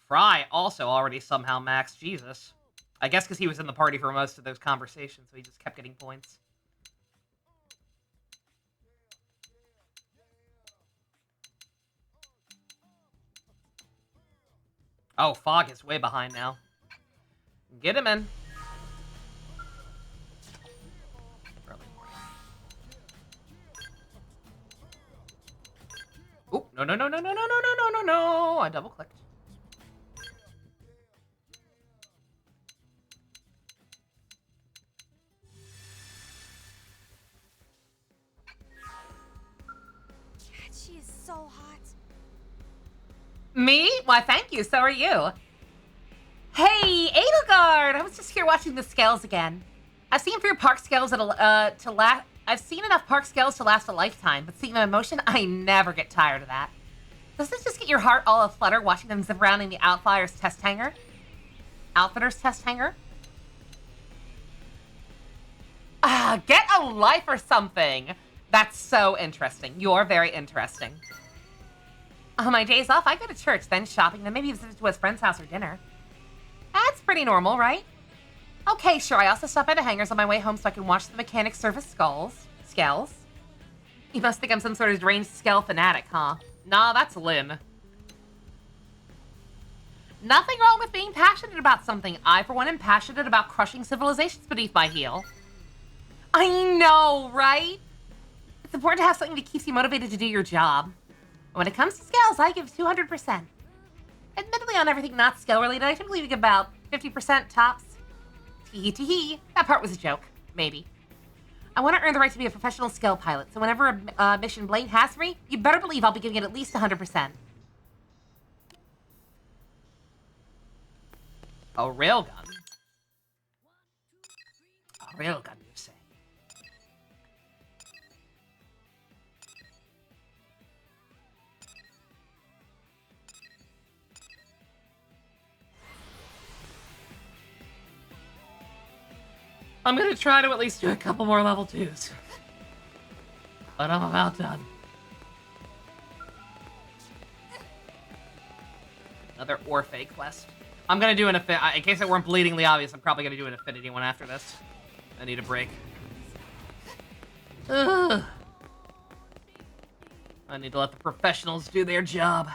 Fry also already somehow maxed. Jesus. I guess because he was in the party for most of those conversations, so he just kept getting points. Oh, Fog is way behind now. Get him in. Oh, no. I double clicked. God, she is so hot. Me? Why, thank you. So are you. Hey, Edelgard! I was just here watching the scales again. I've seen for your park scales I've seen enough park scales to last a lifetime, but seeing them in motion, I never get tired of that. Does this just get your heart all aflutter watching them zip around in the Outflyer's test hangar? Outfitter's test hangar? Get a life or something! That's so interesting. You're very interesting. On my days off, I go to church, then shopping, then maybe visit to his friend's house or dinner. That's pretty normal, right? Okay, sure, I also stop by the hangars on my way home so I can watch the mechanics service scales. You must think I'm some sort of deranged scale fanatic, huh? Nah, that's Lynn. Nothing wrong with being passionate about something. I, for one, am passionate about crushing civilizations beneath my heel. I know, right? It's important to have something that keeps you motivated to do your job. When it comes to scales, I give 200%. Admittedly, on everything not scale-related, I typically give about 50% tops. Tee-hee-tee-hee. That part was a joke. Maybe. I want to earn the right to be a professional scale pilot, so whenever a mission Blaine has for me, you better believe I'll be giving it at least 100%. A railgun? A railgun, you say? I'm gonna try to at least do a couple more level 2s. But I'm about done. Another Orphe quest. I'm gonna do an in case it weren't bleedingly obvious, I'm probably gonna do an affinity one after this. I need a break. Ugh. I need to let the professionals do their job.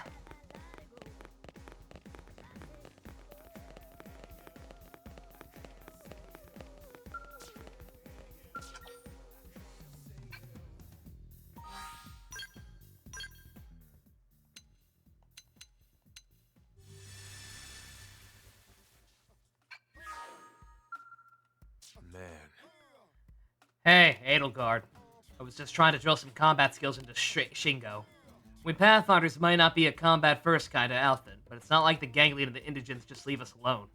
Man. Hey, Edelgard. I was just trying to drill some combat skills into Shingo. We Pathfinders might not be a combat-first kind of outfit, but it's not like the Ganglion and the Indigents just leave us alone.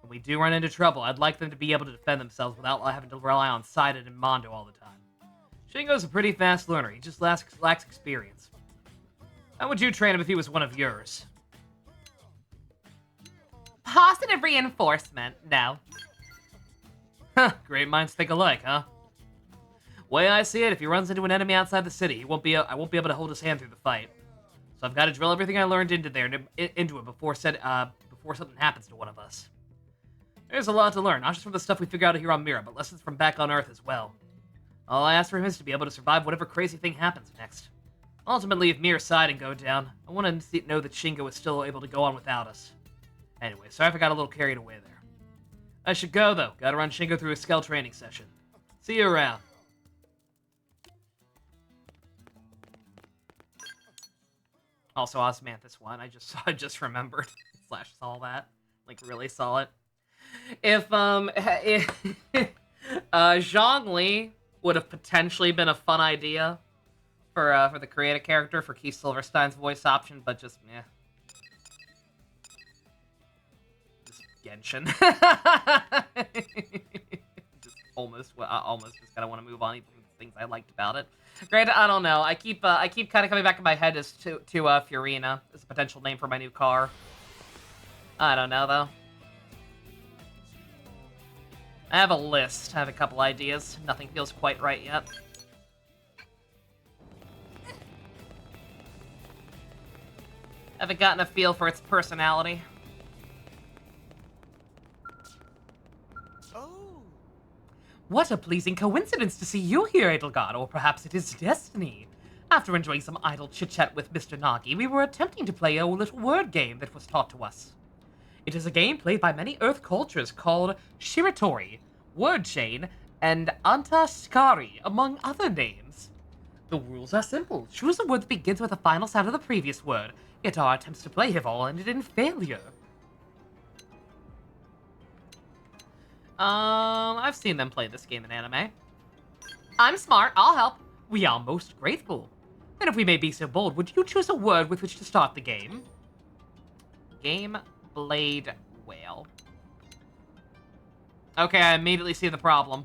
When we do run into trouble, I'd like them to be able to defend themselves without having to rely on Sidon and Mondo all the time. Shingo's a pretty fast learner, he just lacks experience. How would you train him if he was one of yours? Positive reinforcement, no. Huh, great minds think alike, huh? Way I see it, if he runs into an enemy outside the city, I won't be able to hold his hand through the fight. So I've got to drill everything I learned into it before something happens to one of us. There's a lot to learn, not just from the stuff we figure out here on Mira, but lessons from back on Earth as well. All I ask for him is to be able to survive whatever crazy thing happens next. Ultimately, if Mira's siding go down, I want to know that Shingo is still able to go on without us. Anyway, sorry if I got a little carried away there. I should go, though. Gotta run Shingo through a Skell training session. See you around. Also, Osmanthus one. I just remembered. / saw that. Like, really saw it. If Zhongli would have potentially been a fun idea for the create a character for Keith Silverstein's voice option, but just meh. Just Genshin. just almost just kind of want to move on, even with the things I liked about it. Granted, I don't know. I keep kind of coming back in my head as to Furina as a potential name for my new car. I don't know though. I have a list. I have a couple ideas. Nothing feels quite right yet. Haven't gotten a feel for its personality. Oh. What a pleasing coincidence to see you here, Edelgard, or perhaps it is destiny. After enjoying some idle chit-chat with Mr. Nagi, we were attempting to play a little word game that was taught to us. It is a game played by many Earth cultures called Shiratori, Word Chain, and Antashkari, among other names. The rules are simple. Choose a word that begins with the final sound of the previous word, yet our attempts to play have all ended in failure. I've seen them play this game in anime. I'm smart, I'll help. We are most grateful. Then if we may be so bold, would you choose a word with which to start the game? Game Blade Whale. Okay, I immediately see the problem.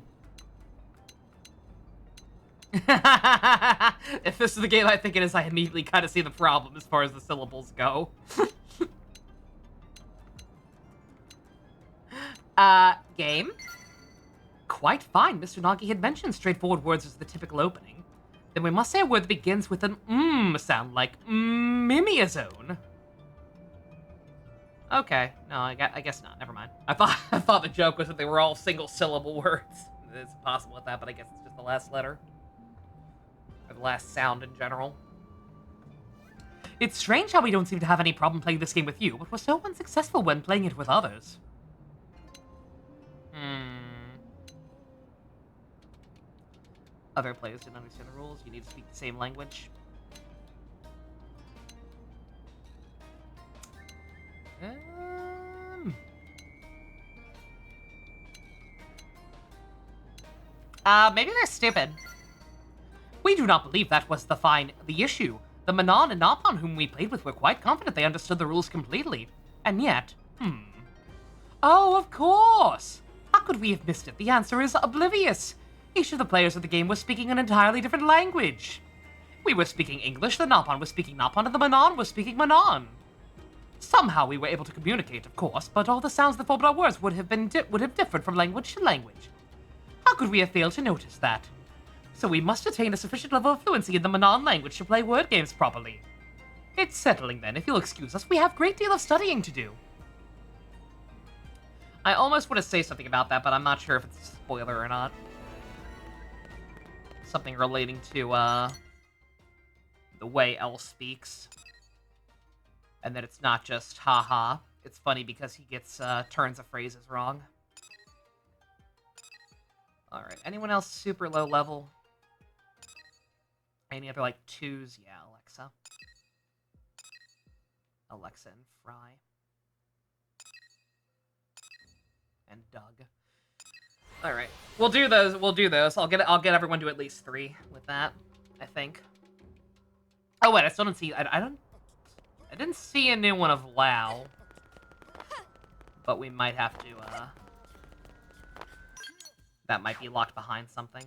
If this is the game I think it is, I immediately kind of see the problem as far as the syllables go. Game? Quite fine. Mr. Nagi had mentioned straightforward words as the typical opening. Then we must say a word that begins with an sound like Mimiazone. Okay, no, I guess not. Never mind. I thought the joke was that they were all single syllable words. It's possible with that, but I guess it's just the last letter. Or the last sound in general. It's strange how we don't seem to have any problem playing this game with you, but we're so unsuccessful when playing it with others. Other players didn't understand the rules. You need to speak the same language. Maybe they're stupid. We do not believe that was the issue. The Manon and Napon whom we played with were quite confident they understood the rules completely. And yet, Oh, of course! How could we have missed it? The answer is oblivious. Each of the players of the game was speaking an entirely different language. We were speaking English, the Napon was speaking Napon, and the Manon was speaking Manon. Somehow we were able to communicate, of course, but all the sounds that formed our words would have differed from language to language. How could we have failed to notice that? So we must attain a sufficient level of fluency in the Manon language to play word games properly. It's settling then, if you'll excuse us. We have a great deal of studying to do. I almost want to say something about that, but I'm not sure if it's a spoiler or not. Something relating to, the way Elle speaks. And that it's not just haha. It's funny because he gets, turns of phrases wrong. Alright, anyone else super low level? Any other, like, 2s? Yeah, Alexa. Alexa and Fry. And Doug. Alright. We'll do those. I'll get everyone to at least 3 with that, I think. Oh wait, I still didn't see I didn't see a new one of Lao. But we might have to that might be locked behind something.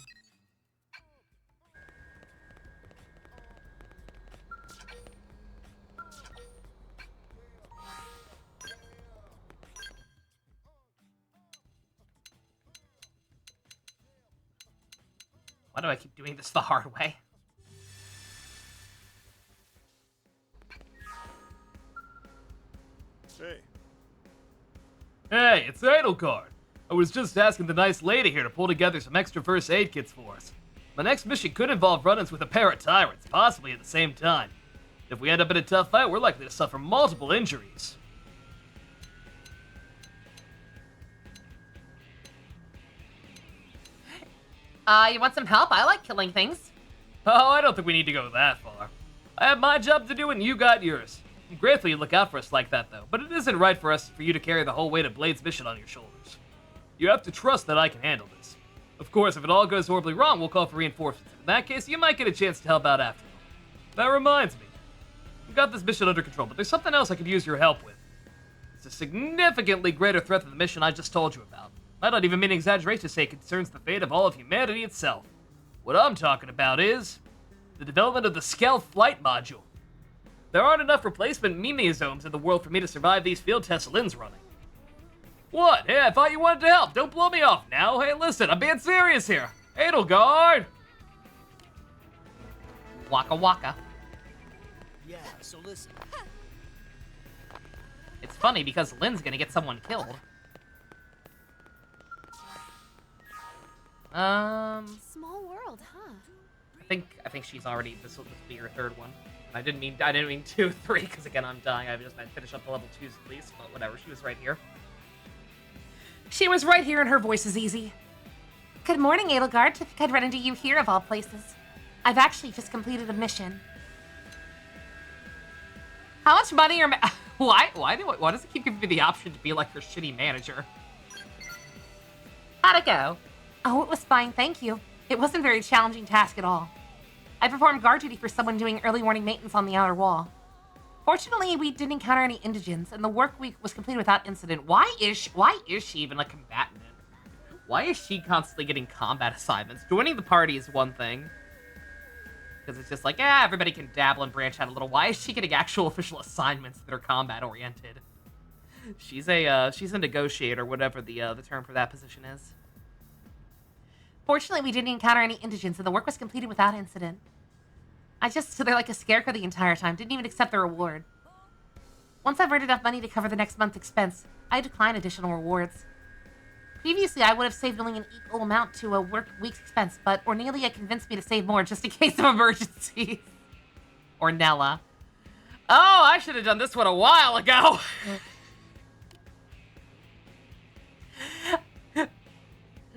Why do I keep doing this the hard way? Hey. Hey, it's Edelgard. I was just asking the nice lady here to pull together some extra first aid kits for us. My next mission could involve run-ins with a pair of tyrants, possibly at the same time. If we end up in a tough fight, we're likely to suffer multiple injuries. You want some help? I like killing things. Oh, I don't think we need to go that far. I have my job to do and you got yours. I'm grateful you look out for us like that, though, but it isn't right for you to carry the whole weight of Blade's mission on your shoulders. You have to trust that I can handle this. Of course, if it all goes horribly wrong, we'll call for reinforcements. In that case, you might get a chance to help out after all. That reminds me. We've got this mission under control, but there's something else I could use your help with. It's a significantly greater threat than the mission I just told you about. I don't even mean an exaggeration to say it concerns the fate of all of humanity itself. What I'm talking about is the development of the Stealth Flight Module. There aren't enough replacement mimeosomes in the world for me to survive these field tests Lynn's running. What? Hey, I thought you wanted to help. Don't blow me off now. Hey, listen, I'm being serious here. Edelgard! Waka waka. Yeah, so listen. It's funny because Lynn's gonna get someone killed. Small world, huh? I think she's already. This will be her 3rd one. I didn't mean 2, 3, because again I'm dying. I just meant finish up the level 2s at least. But whatever. She was right here. She was right here and her voice is easy. Good morning, Edelgard. To think I'd run into you here of all places. I've actually just completed a mission. How much money are... Why does it keep giving me the option to be like her shitty manager? How'd it go? Oh, it was fine, thank you. It wasn't a very challenging task at all. I performed guard duty for someone doing early morning maintenance on the outer wall. Fortunately, we didn't encounter any indigents, and the work week was completed without incident. Why is she even a combatant? Why is she constantly getting combat assignments? Joining the party is one thing. Because it's just like, everybody can dabble and branch out a little. Why is she getting actual official assignments that are combat-oriented? She's a negotiator, whatever the term for that position is. Fortunately, we didn't encounter any indigents, and the work was completed without incident. I just stood there like a scarecrow the entire time, didn't even accept the reward. Once I've earned enough money to cover the next month's expense, I decline additional rewards. Previously, I would have saved only an equal amount to a work week's expense, but Ornelia convinced me to save more just in case of emergencies. Ornella. Oh, I should have done this one a while ago!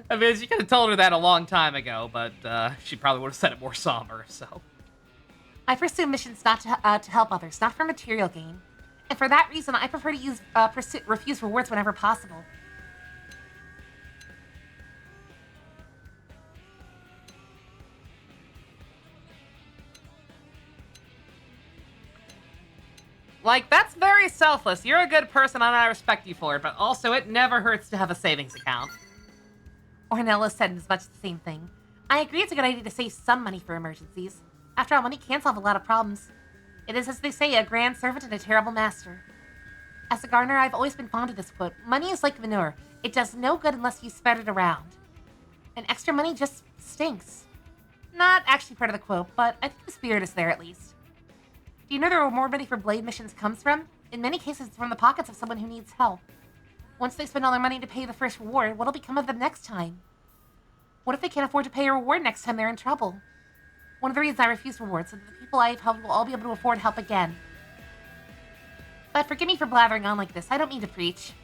I mean, she could have told her that a long time ago, but she probably would have said it more somber, so... I pursue missions not to help others, not for material gain. And for that reason, I prefer to refuse rewards whenever possible. Like, that's very selfless. You're a good person and I respect you for it, but also it never hurts to have a savings account. Ornella said as much the same thing. I agree it's a good idea to save some money for emergencies. After all, money can solve a lot of problems. It is, as they say, a grand servant and a terrible master. As a gardener, I've always been fond of this quote. Money is like manure. It does no good unless you spread it around. And extra money just stinks. Not actually part of the quote, but I think the spirit is there at least. Do you know where more money for Blade missions comes from? In many cases, it's from the pockets of someone who needs help. Once they spend all their money to pay the first reward, what'll become of them next time? What if they can't afford to pay a reward next time they're in trouble? One of the reasons I refuse rewards so that the people I have helped will all be able to afford help again. But forgive me for blathering on like this. I don't mean to preach.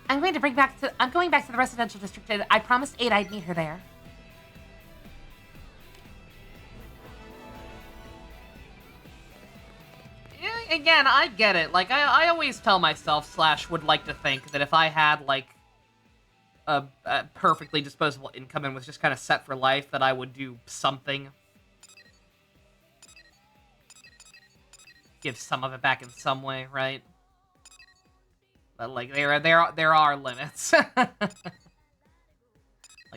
I'm going back to the residential district, and I promised Ada I'd meet her there. Again, I get it. Like, I always tell myself, / would like to think, that if I had, like, a perfectly disposable income and was just kind of set for life, that I would do something. Give some of it back in some way, right? But, like, there are limits. Like,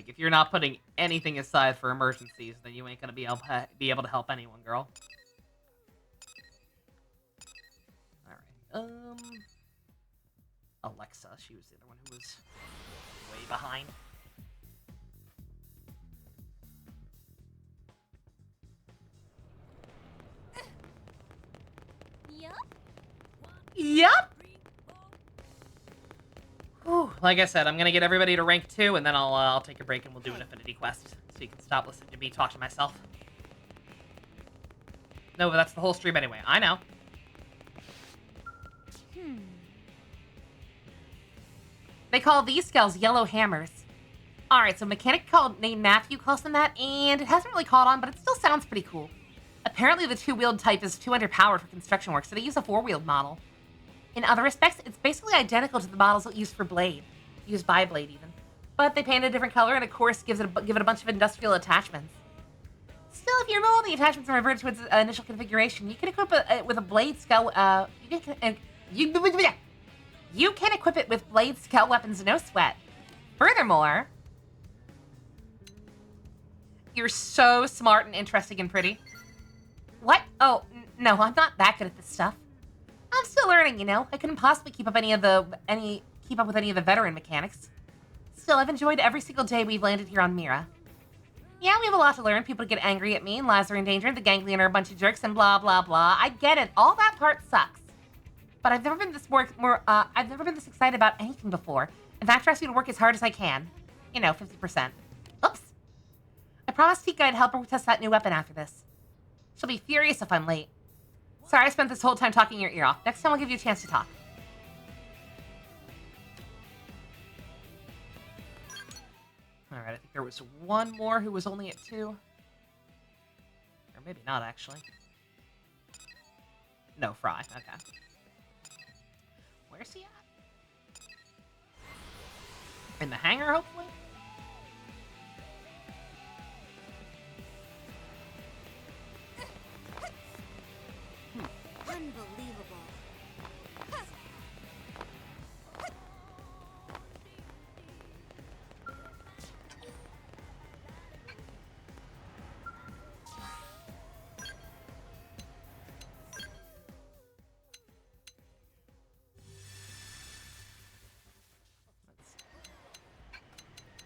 if you're not putting anything aside for emergencies, then you ain't gonna be able to help anyone, girl. Alexa, she was the other one who was way behind. Yup. Whew. Like I said, I'm gonna get everybody to rank 2, and then I'll take a break and we'll do an affinity quest, so you can stop listening to me talk to myself. No, but that's the whole stream anyway. I know. They call these skulls yellow hammers. Alright, so a mechanic named Matthew calls them that, and it hasn't really caught on, but it still sounds pretty cool. Apparently the two-wheeled type is too underpowered for construction work, so they use a four-wheeled model. In other respects, it's basically identical to the models used for Blade. Used by Blade, even. But they paint a different color, and of course give it a bunch of industrial attachments. Still, if you remove all the attachments and revert to its initial configuration, you can equip it with a Blade skull, you can equip it with Blade skull weapons, no sweat. Furthermore, you're so smart and interesting and pretty. What? Oh, no, I'm not that good at this stuff. I'm still learning, you know. I couldn't possibly keep up with any of the veteran mechanics. Still, I've enjoyed every single day we've landed here on Mira. Yeah, we have a lot to learn. People get angry at me, and lives are in danger, and the ganglion are a bunch of jerks, and blah blah blah. I get it. All that part sucks. But I've never been this excited about anything before. In fact, trust me to work as hard as I can. You know, 50%. Oops. I promised Tika I'd help her test that new weapon after this. She'll be furious if I'm late. Sorry I spent this whole time talking your ear off. Next time I'll give you a chance to talk. Alright, I think there was one more who was only at 2. Or maybe not, actually. No, Fry. Okay. Where's he at? In the hangar, hopefully? Unbelievable.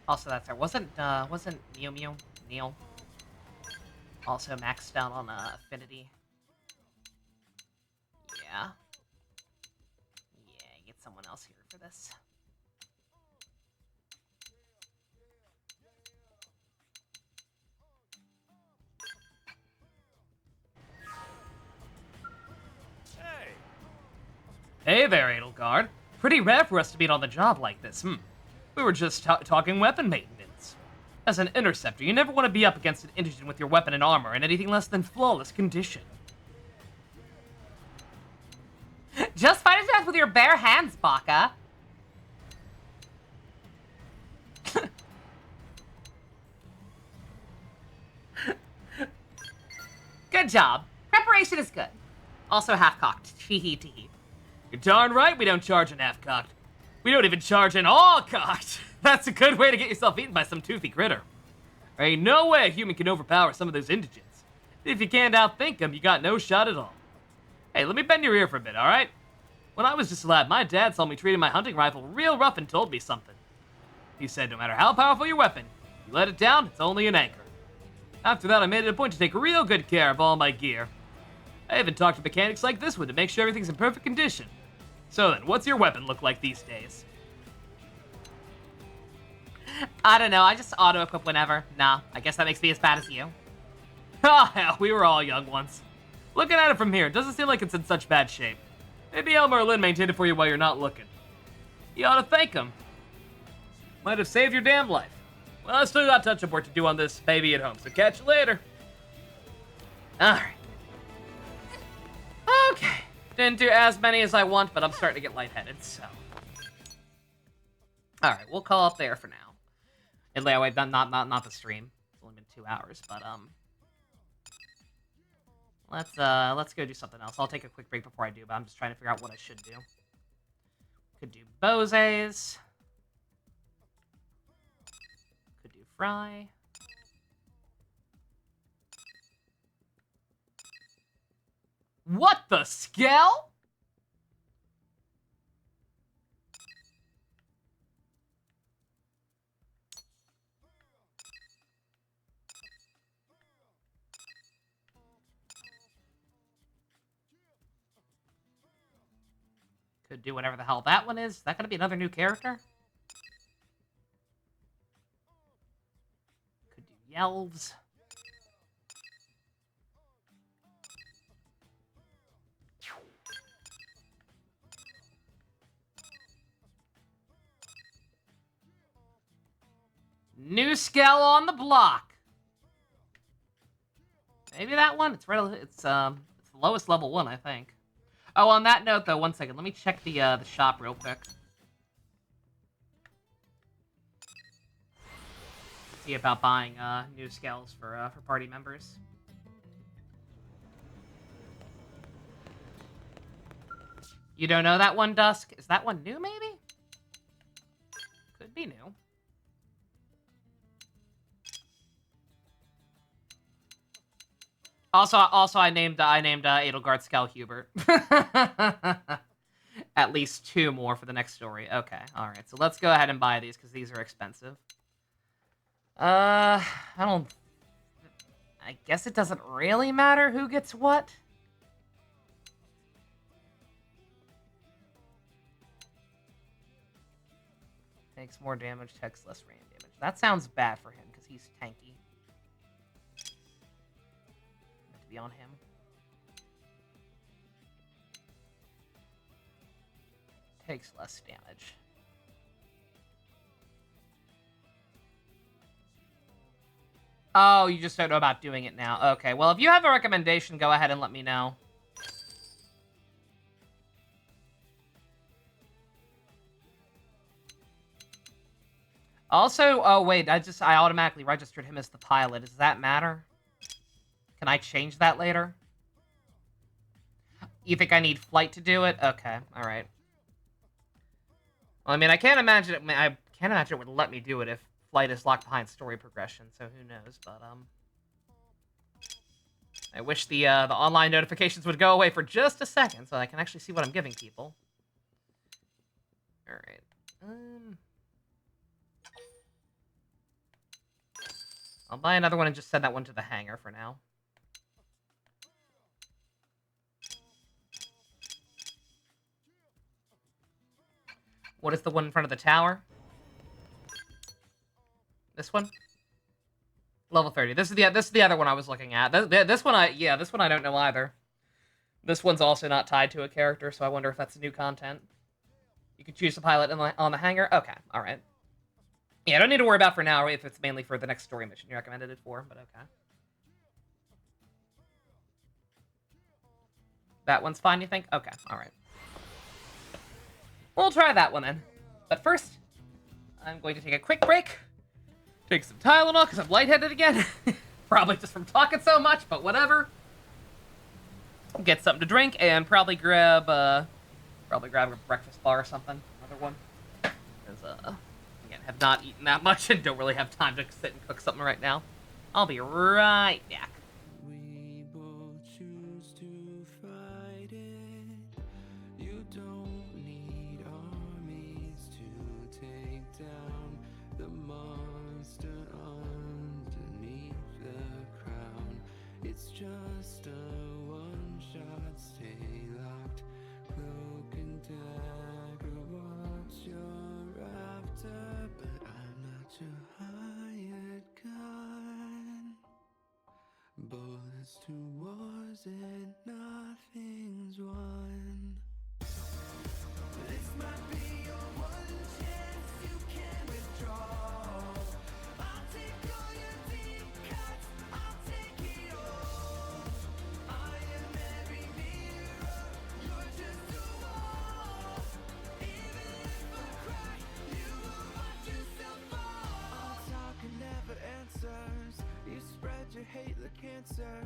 Also, that's right. Wasn't Neil also maxed out on affinity? Yeah. Yeah, get someone else here for this. Hey there, Edelgard. Pretty rare for us to meet on the job like this, We were just talking weapon maintenance. As an interceptor, you never want to be up against an indigent with your weapon and armor in anything less than flawless condition. Just fight his death with your bare hands, Baka. Good job. Preparation is good. Also half-cocked. Tee-hee, tee-hee. You're darn right we don't charge an half-cocked. We don't even charge an all-cocked. That's a good way to get yourself eaten by some toothy critter. There ain't no way a human can overpower some of those indigents. If you can't outthink them, you got no shot at all. Hey, let me bend your ear for a bit, alright? When I was just a lad, my dad saw me treating my hunting rifle real rough and told me something. He said no matter how powerful your weapon, You let it down, it's only an anchor. After that, I made it a point to take real good care of all my gear. I even talked to mechanics like this one to make sure everything's in perfect condition. So then, what's your weapon look like these days? I don't know, I just auto-equip whenever. Nah, I guess that makes me as bad as you. Ah, hell, we were all young once. Looking at it from here, it doesn't seem like it's in such bad shape. Maybe Elmer or Lynn maintained it for you while you're not looking. You ought to thank him. Might have saved your damn life. Well, I still got touch-up work to do on this baby at home, so catch you later. Alright. Okay. Didn't do as many as I want, but I'm starting to get lightheaded, so. Alright, we'll call up there for now. And wait, not the stream. It's only been 2 hours, but let's go do something else. I'll take a quick break before I do, but I'm just trying to figure out what I should do. Could do Bose's. Could do Fry. What the scale? Could do whatever the hell that one is. Is that gonna be another new character? Could do Yelves. New scale on the block. Maybe that one. It's the lowest level one, I think. Oh, on that note, though, one second. Let me check the shop real quick. See about buying new scales for party members. You don't know that one, Dusk? Is that one new, maybe? Could be new. Also, I named Edelgard Skel Hubert. At least 2 more for the next story. Okay, all right. So let's go ahead and buy these because these are expensive. I guess it doesn't really matter who gets what. Takes more damage, takes less rain damage. That sounds bad for him because he's tanky. Be on him. Takes less damage. Oh, you just don't know about doing it now. Okay, well, if you have a recommendation, go ahead and let me know. Also, oh wait, I automatically registered him as the pilot. Does that matter? Can I change that later? You think I need flight to do it? Okay, all right. Well, I mean, I can't imagine it would let me do it if flight is locked behind story progression. So who knows? But I wish the online notifications would go away for just a second so I can actually see what I'm giving people. All right. I'll buy another one and just send that one to the hangar for now. What is the one in front of the tower? This one? Level 30. This is the other one I was looking at. This one I don't know either. This one's also not tied to a character, so I wonder if that's new content. You can choose the pilot on the hangar? Okay, alright. Yeah, I don't need to worry about for now if it's mainly for the next story mission you recommended it for, but okay. That one's fine, you think? Okay, alright. We'll try that one then. But first, I'm going to take a quick break. Take some Tylenol, because I'm lightheaded again. Probably just from talking so much, but whatever. Get something to drink, and probably grab a breakfast bar or something. Another one. Because, again, have not eaten that much and don't really have time to sit and cook something right now. I'll be right back. We both choose to fight it. You don't need armies to take down the monster on it's just a one-shot. Stay locked, cloak and dagger. What you're after, but I'm not your hired gun. Bullets to wars and nothing's won. This might be your one chance you can withdraw. I'll take all your deep cuts, I'll take it all. I am every mirror, you're just a wall. Even if I cry, you will watch yourself fall. All talk and never answers. You spread your hate like cancer.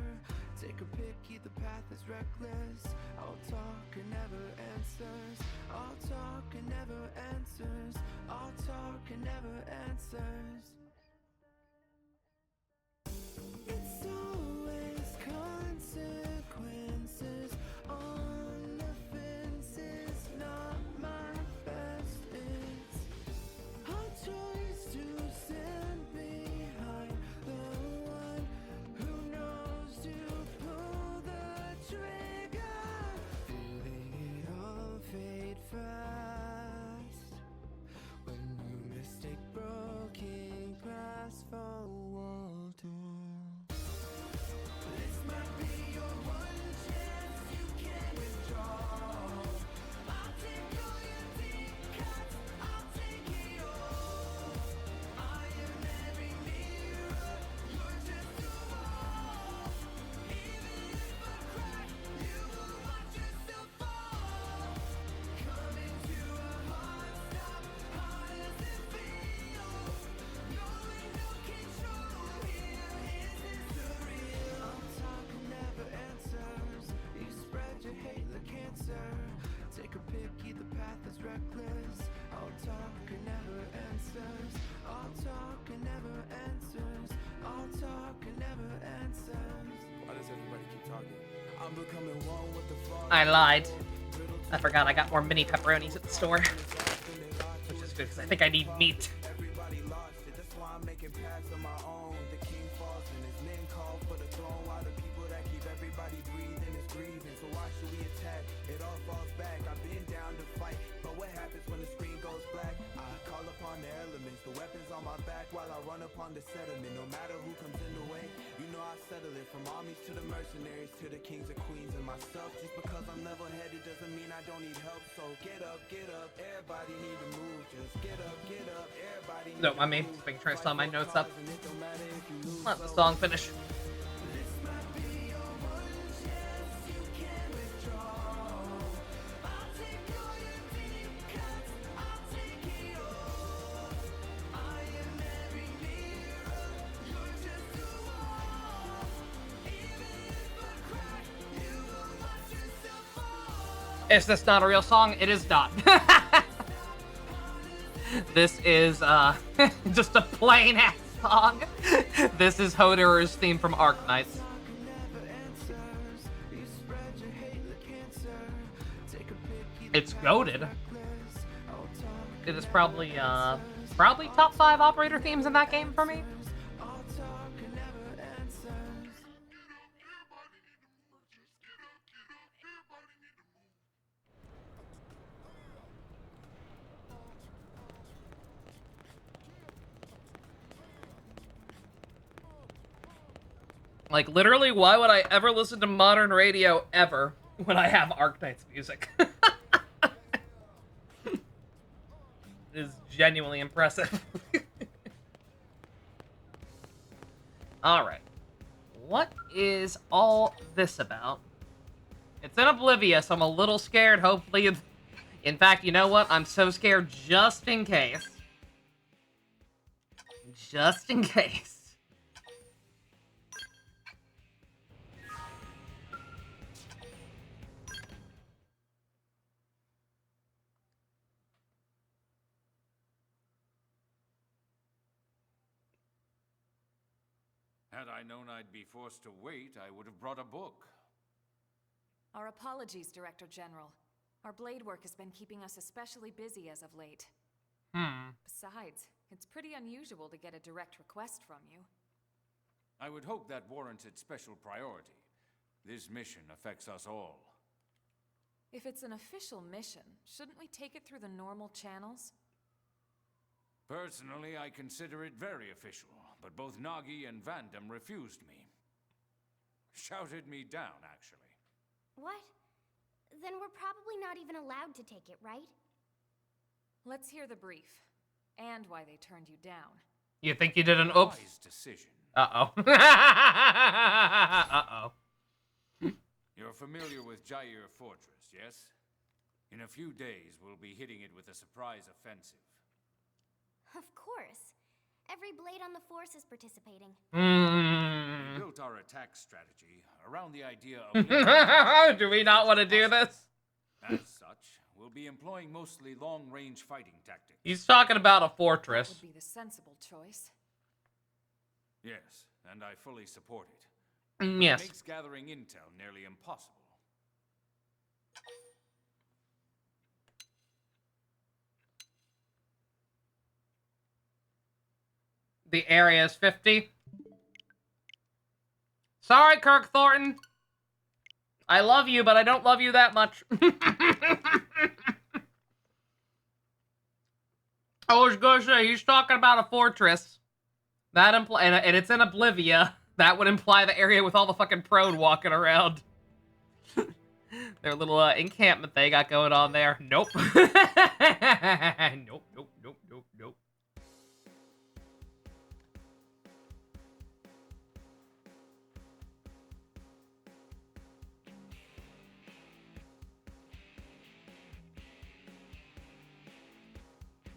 Take a pick, either path is reckless. All talk and never answers. All talk and never answers. All talk and never answers. It's always consequences on the fences, not my best. It's our choice to stand behind the one who knows to pull the trigger. Feeling it all fade fast when you mistake broken glass for wall to wall. This might be your one chance you can withdraw. I'll take all your deep cuts, I'll take it all. I am every mirror, you're just a wall. Even if I cry, you will watch yourself fall. Coming to a hard stop, how does it feel? Knowing no control here, is this surreal? All talk and never answers. You spread your hate like cancer. Take a pick, either path is reckless. All talk and never answers. All talk and never answers. All talk and never answers. Why does everybody keep talking? I'm becoming one with the fall. I lied. I forgot I got more mini pepperonis at the store. Which is good, because I think I need meat. Everybody lost it, that's why I'm making paths of my own. The king falls and his men call for the throne, while the people that keep everybody breathing is grieving. So why should we attack? It all falls back. I've been down to fight, but what happens when the screen goes black? I call upon the elements, the weapons on my back, while I run upon the settlement. No matter who comes in the way, you know I settle it. From armies to the mercenaries to the kings and queens and myself. Just because I'm level-headed doesn't mean I don't need help. So get up, everybody need to move. Just get up, everybody need No, to I mean, move. I'm trying to stall my notes up. And it don't matter if you lose. Let the song finish. This might be your one chance you can withdraw. I'll take all your deep cuts, I'll take it all. I am every mirror, you're just a wall. Even if I cry, you will watch yourself fall. Is this not a real song? It is not. This is, just a plain-ass song. This is Hodor's theme from Arknights. It's goated. It is probably top 5 operator themes in that game for me. Like, literally, why would I ever listen to modern radio ever when I have Arknights music? It is genuinely impressive. Alright. What is all this about? It's in Oblivia, so I'm a little scared. Hopefully, in fact, you know what? I'm so scared just in case. Just in case. Had I known I'd be forced to wait, I would have brought a book. Our apologies, Director General. Our blade work has been keeping us especially busy as of late. Besides, it's pretty unusual to get a direct request from you. I would hope that warranted special priority. This mission affects us all. If it's an official mission, shouldn't we take it through the normal channels? Personally, I consider it very official, but both Nagi and Vandam refused me. Shouted me down, actually. What? Then we're probably not even allowed to take it, right? Let's hear the brief, and why they turned you down. You think you did an oops? Wise decision. Uh-oh. Uh-oh. You're familiar with Jair Fortress, yes? In a few days, we'll be hitting it with a surprise offensive. Of course. Every blade on the force is participating. We built our attack strategy around the idea of... Do we not want to do this? As such, we'll be employing mostly long-range fighting tactics. He's talking about a That fortress. would be the sensible choice. Yes, and I fully support it. Yes. It makes gathering intel nearly impossible. The area is 50. Sorry, Kirk Thornton. I love you, but I don't love you that much. I was gonna say, he's talking about a fortress. That and it's in Oblivia. That would imply the area with all the fucking prone walking around. Their little encampment they got going on there. Nope. Nope, nope, nope, nope, nope.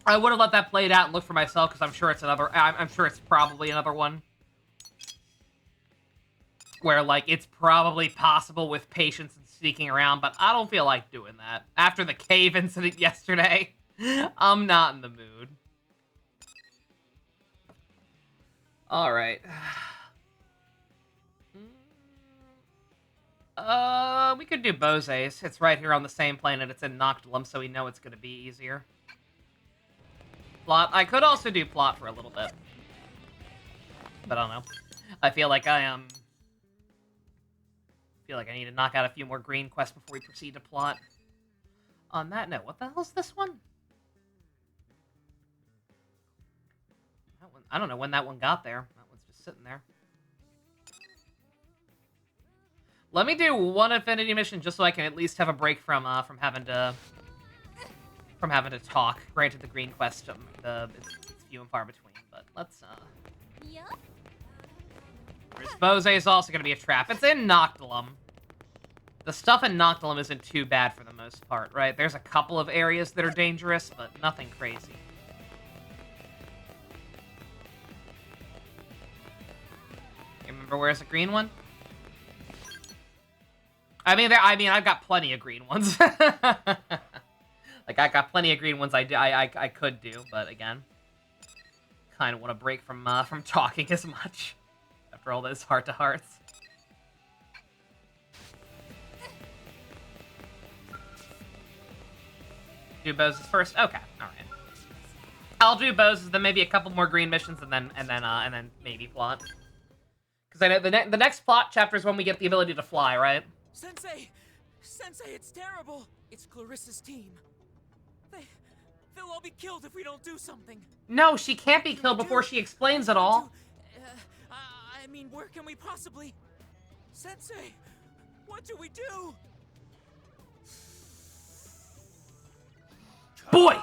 I would have let that played out and looked for myself because I'm sure it's another. I'm sure it's probably another one where like it's probably possible with patience and sneaking around, but I don't feel like doing that after the cave incident yesterday. I'm not in the mood. All right. We could do Bose's. It's right here on the same planet. It's in Noctilum, so we know it's going to be easier. Plot. I could also do plot for a little bit. But I don't know. I feel like I need to knock out a few more green quests before we proceed to plot. On that note, what the hell's this one? That one, I don't know when that one got there. That one's just sitting there. Let me do one Infinity mission just so I can at least have a break from having to talk. Granted, the green quest it's few and far between, but let's Yup. Bose is also going to be a trap. It's in Noctilum. The stuff in Noctilum isn't too bad for the most part, right? There's a couple of areas that are dangerous, but nothing crazy. You remember where's the green one? I mean, I've got plenty of green ones. Like, I got plenty of green ones I could do, but again, kind of want to break from talking as much after all those heart-to-hearts. Do Bose's first? Okay, all right. I'll do Bose's, then maybe a couple more green missions, and then maybe plot. Because I know the next plot chapter is when we get the ability to fly, right? Sensei! Sensei, it's terrible! It's Clarissa's team. They'll all be killed if we don't do something. No, she can't be killed before she explains it all. I mean, where can we possibly... Sensei, what do we do? Boy!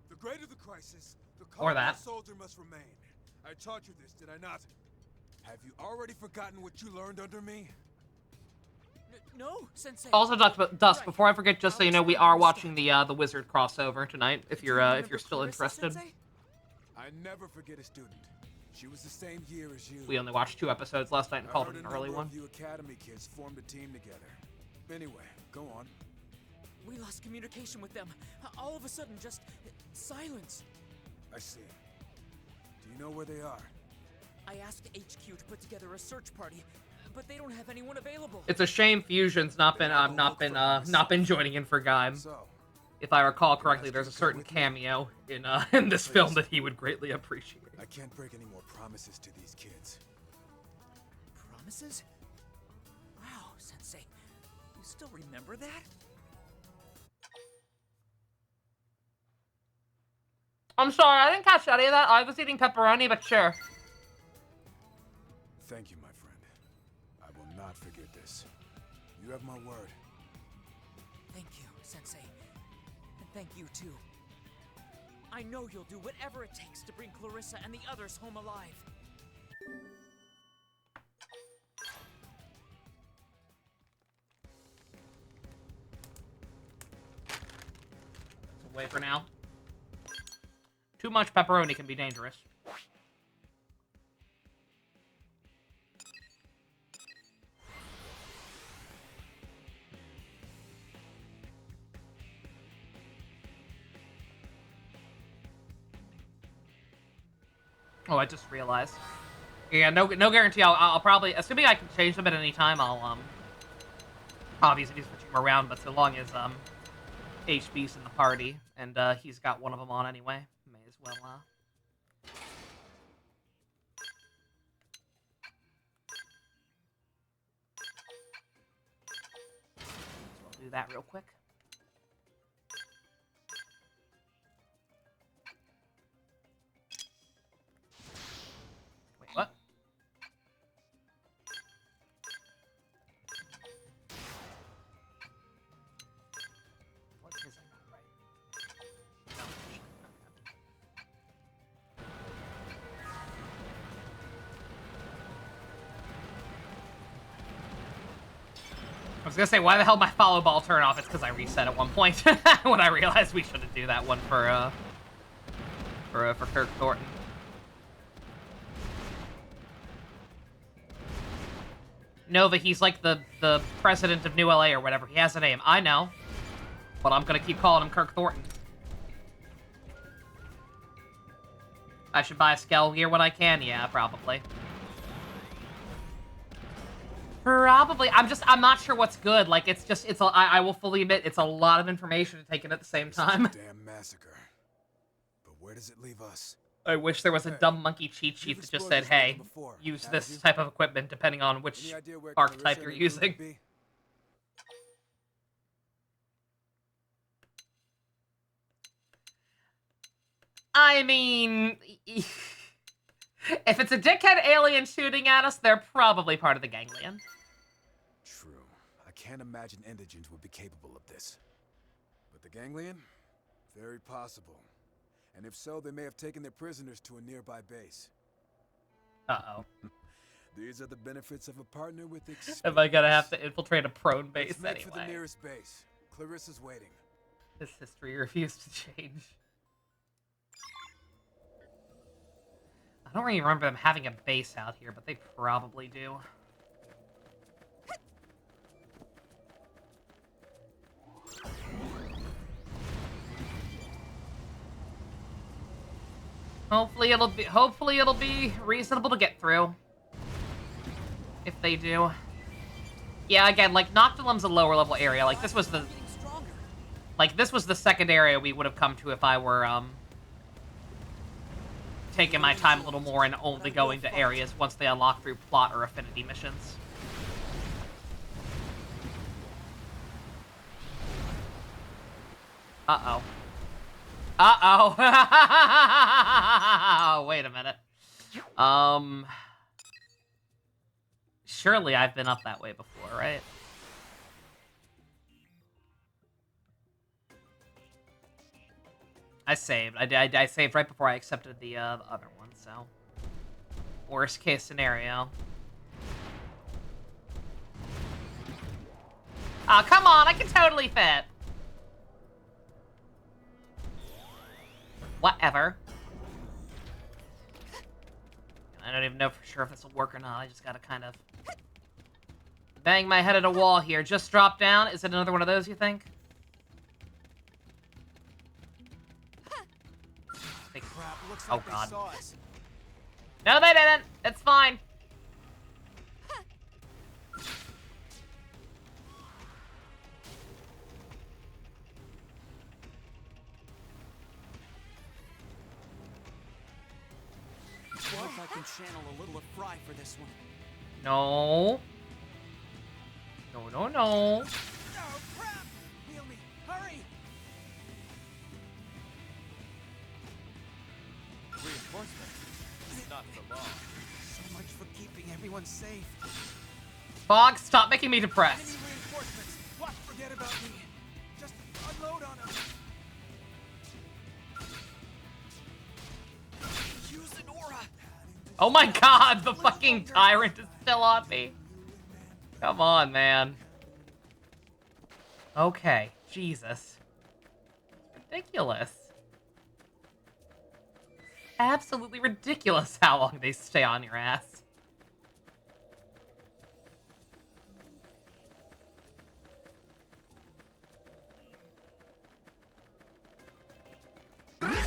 The greater the crisis, the Or calmer that. the soldier must remain. I taught you this, did I not? Have you already forgotten what you learned under me? No, Sensei. Also, Dusk, before I forget, just so you know, we are watching the Wizard crossover tonight. If you're still interested. I never forget a student. She was the same year as you. We only watched 2 episodes last night and I called heard it a an early number one. of you Academy kids formed a team together. Anyway, go on. We lost communication with them. All of a sudden, just silence. I see. Do you know where they are? I asked HQ to put together a search party, but they don't have anyone available. It's a shame Fusion's not been joining in for Gaim. So, If I recall correctly, there's a certain cameo in this film that he would greatly appreciate. I I can't break any more promises to these kids. Promises? Wow, Sensei. You still remember that? I'm sorry, I didn't catch any of that. I was eating pepperoni, but sure. Thank you, my friend. I will not forget this. You have my word. Thank you, Sensei. And thank you, too. I know you'll do whatever it takes to bring Clarissa and the others home alive. That's away for now. Too much pepperoni can be dangerous. Oh, I just realized. Yeah, no guarantee. I'll probably, assuming I can change them at any time, I'll obviously be switching them around. But so long as HB's in the party and he's got one of them on anyway, may as well. So I'll do that real quick. Wait, what? What is I not right? No. I was gonna say, why the hell my follow ball turn off? It's because I reset at one point when I realized we shouldn't do that one for Kirk Thornton. Nova, he's like the president of New LA or whatever. He has a name. I know. But I'm gonna keep calling him Kirk Thornton. I should buy Skell gear when I can? Yeah, probably. Probably. I'm not sure what's good. Like, I will fully admit, it's a lot of information to take in at the same time. Damn massacre. But where does it leave us? I wish there was a dumb monkey cheat sheet that just said, hey, use this type of equipment depending on which archetype you're using. I mean, if it's a dickhead alien shooting at us, they're probably part of the ganglion. True. I can't imagine indigents would be capable of this. But the ganglion? Very possible. And if so, they may have taken their prisoners to a nearby base. Uh-oh. These are the benefits of a partner with experience. Am I gonna have to infiltrate a prone base Let's make anyway? for the nearest base. Clarissa's waiting. This history refused to change. I don't really remember them having a base out here, but they probably do. Hopefully it'll be reasonable to get through. If they do. Yeah, again, like Noctilum's a lower level area. Like this was the second area we would have come to if I were taking my time a little more and only going to areas once they unlock through plot or affinity missions. Uh-oh. Uh-oh. Wait a minute. Surely I've been up that way before, right? I saved. I saved right before I accepted the other one, so... Worst case scenario. Aw, come on, I can totally fit! Whatever. I don't even know for sure if this will work or not. I just gotta kind of... bang my head at a wall here. Just drop down. Is it another one of those, you think? Crap, looks Oh, like God. they saw us. No, they didn't. It's fine. can channel a little of Fry for this one. No. No, no, no. Oh, crap! Heal me! Hurry! Reinforcements? Not for long. So much for keeping everyone safe. Bog, stop making me depressed. Enemy reinforcements! What? Forget about me. Just unload on them. Use an aura. Oh my god, the fucking tyrant is still on me. Come on, man. Okay, Jesus. Ridiculous. Absolutely ridiculous how long they stay on your ass.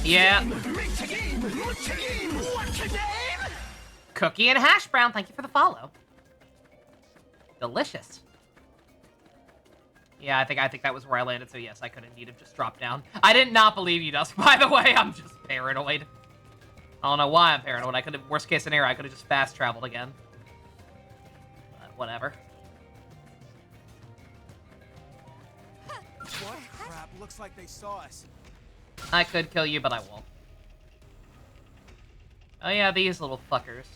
Yeah. Cookie and hash brown, thank you for the follow. Delicious. Yeah, I think that was where I landed, so yes, I could indeed have just dropped down. I did not believe you, Dusk, by the way. I'm just paranoid. I don't know why I'm paranoid. I could have, worst case scenario, I could have just fast traveled again. But whatever. What crap? Looks like they saw us. I could kill you, but I won't. Oh yeah, these little fuckers.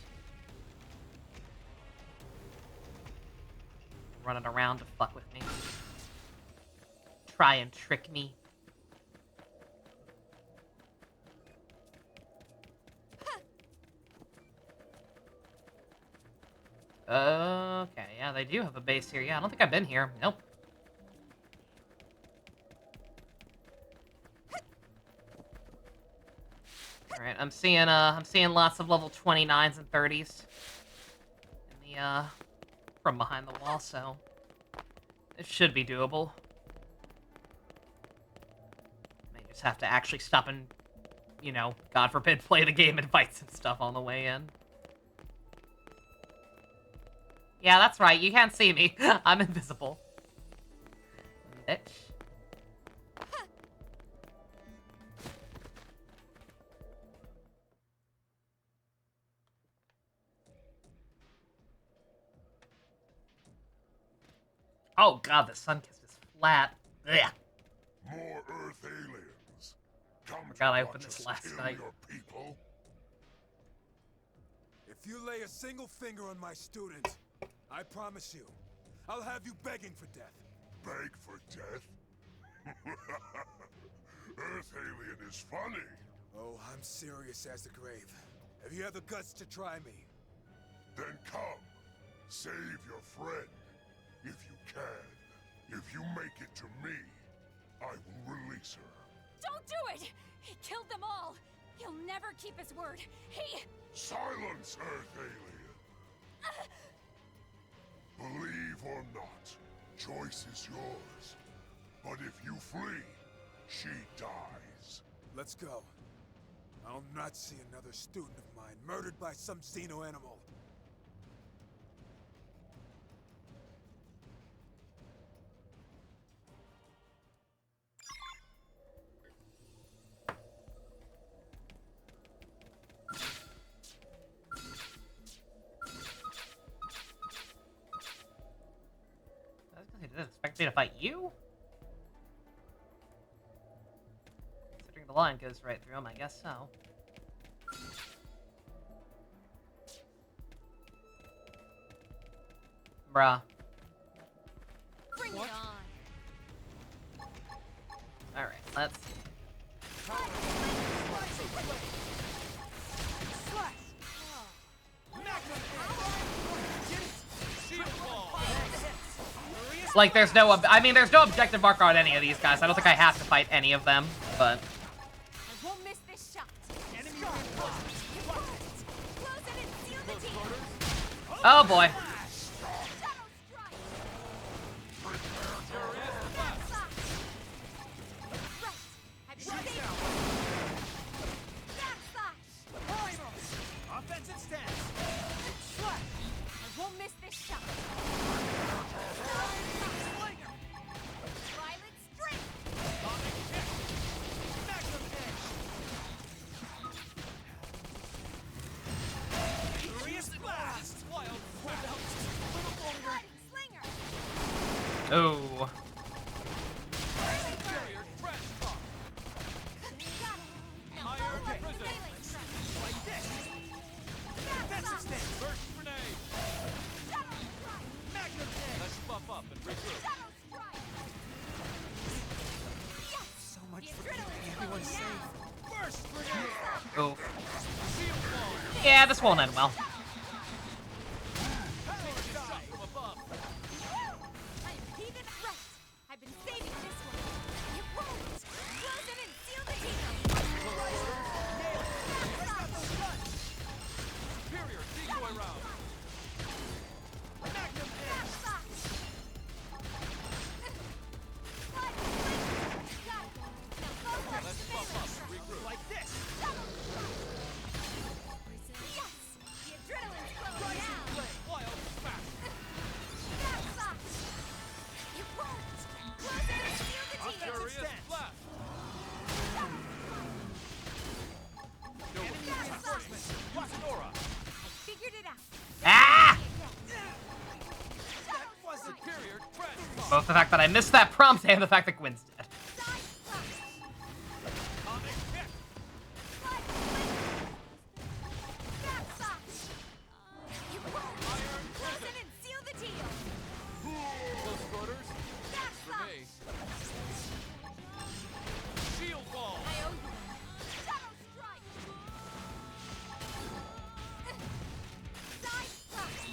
Running around to fuck with me. Try and trick me. Okay, yeah, they do have a base here. Yeah, I don't think I've been here. Nope. All right, I'm seeing lots of level 29s and 30s in the from behind the wall, so it should be doable. May just have to actually stop and, you know, God forbid, play the game invites and stuff on the way in. Yeah, that's right. You can't see me. I'm invisible. Bitch. Oh god, the sun kissed is flat. Ugh. More Earth aliens. Come God, I to opened watch this us last kill night. your people. If you lay a single finger on my student, I promise you, I'll have you begging for death. Beg for death? Earth alien is funny. Oh, I'm serious as the grave. Have you had the guts to try me? Then come, save your friend, if you can. If you make it to me, I will release her. Don't do it! He killed them all! He'll never keep his word. He... Silence, Earth alien. Believe or not, choice is yours. But if you flee, she dies. Let's go. I'll not see another student of mine murdered by some xeno animal. He didn't expect me to fight you? Considering the line goes right through him, I guess so. Bruh. Bring it on! Alright, let's... Like, there's no... I mean, there's no objective marker on any of these guys. I don't think I have to fight any of them, but... I won't miss this shot! Enemy reinforcements! Close in and seal the team! Oh, boy. Offensive stance. I won't miss this shot! Violet strength! Magnum edge. Oh. Let's buff up and regroup. So much for keeping everyone safe. First grenade! Oh. Shield wall! Yeah, this won't end well. Shot from above! I am heaving right. I've been saving this one. You won't. Close it and seal the deal. Superior decoy round! Magnum edge! Let's buff up and regroup. Like this! Yes! The adrenaline's flowing now. Wild smash! You won't. Close it and seal the deal. Furious blast! Enemy reinforcements. Wasnora! Figured it out. Ah! Superior transfer! Both the fact that I missed that prompt and the fact that Gwen's dead. Atomic kick! You won't. Close it and seal the deal. Close quarters? For me. Shield wall! I owe you. Shadow strike. Side thrust.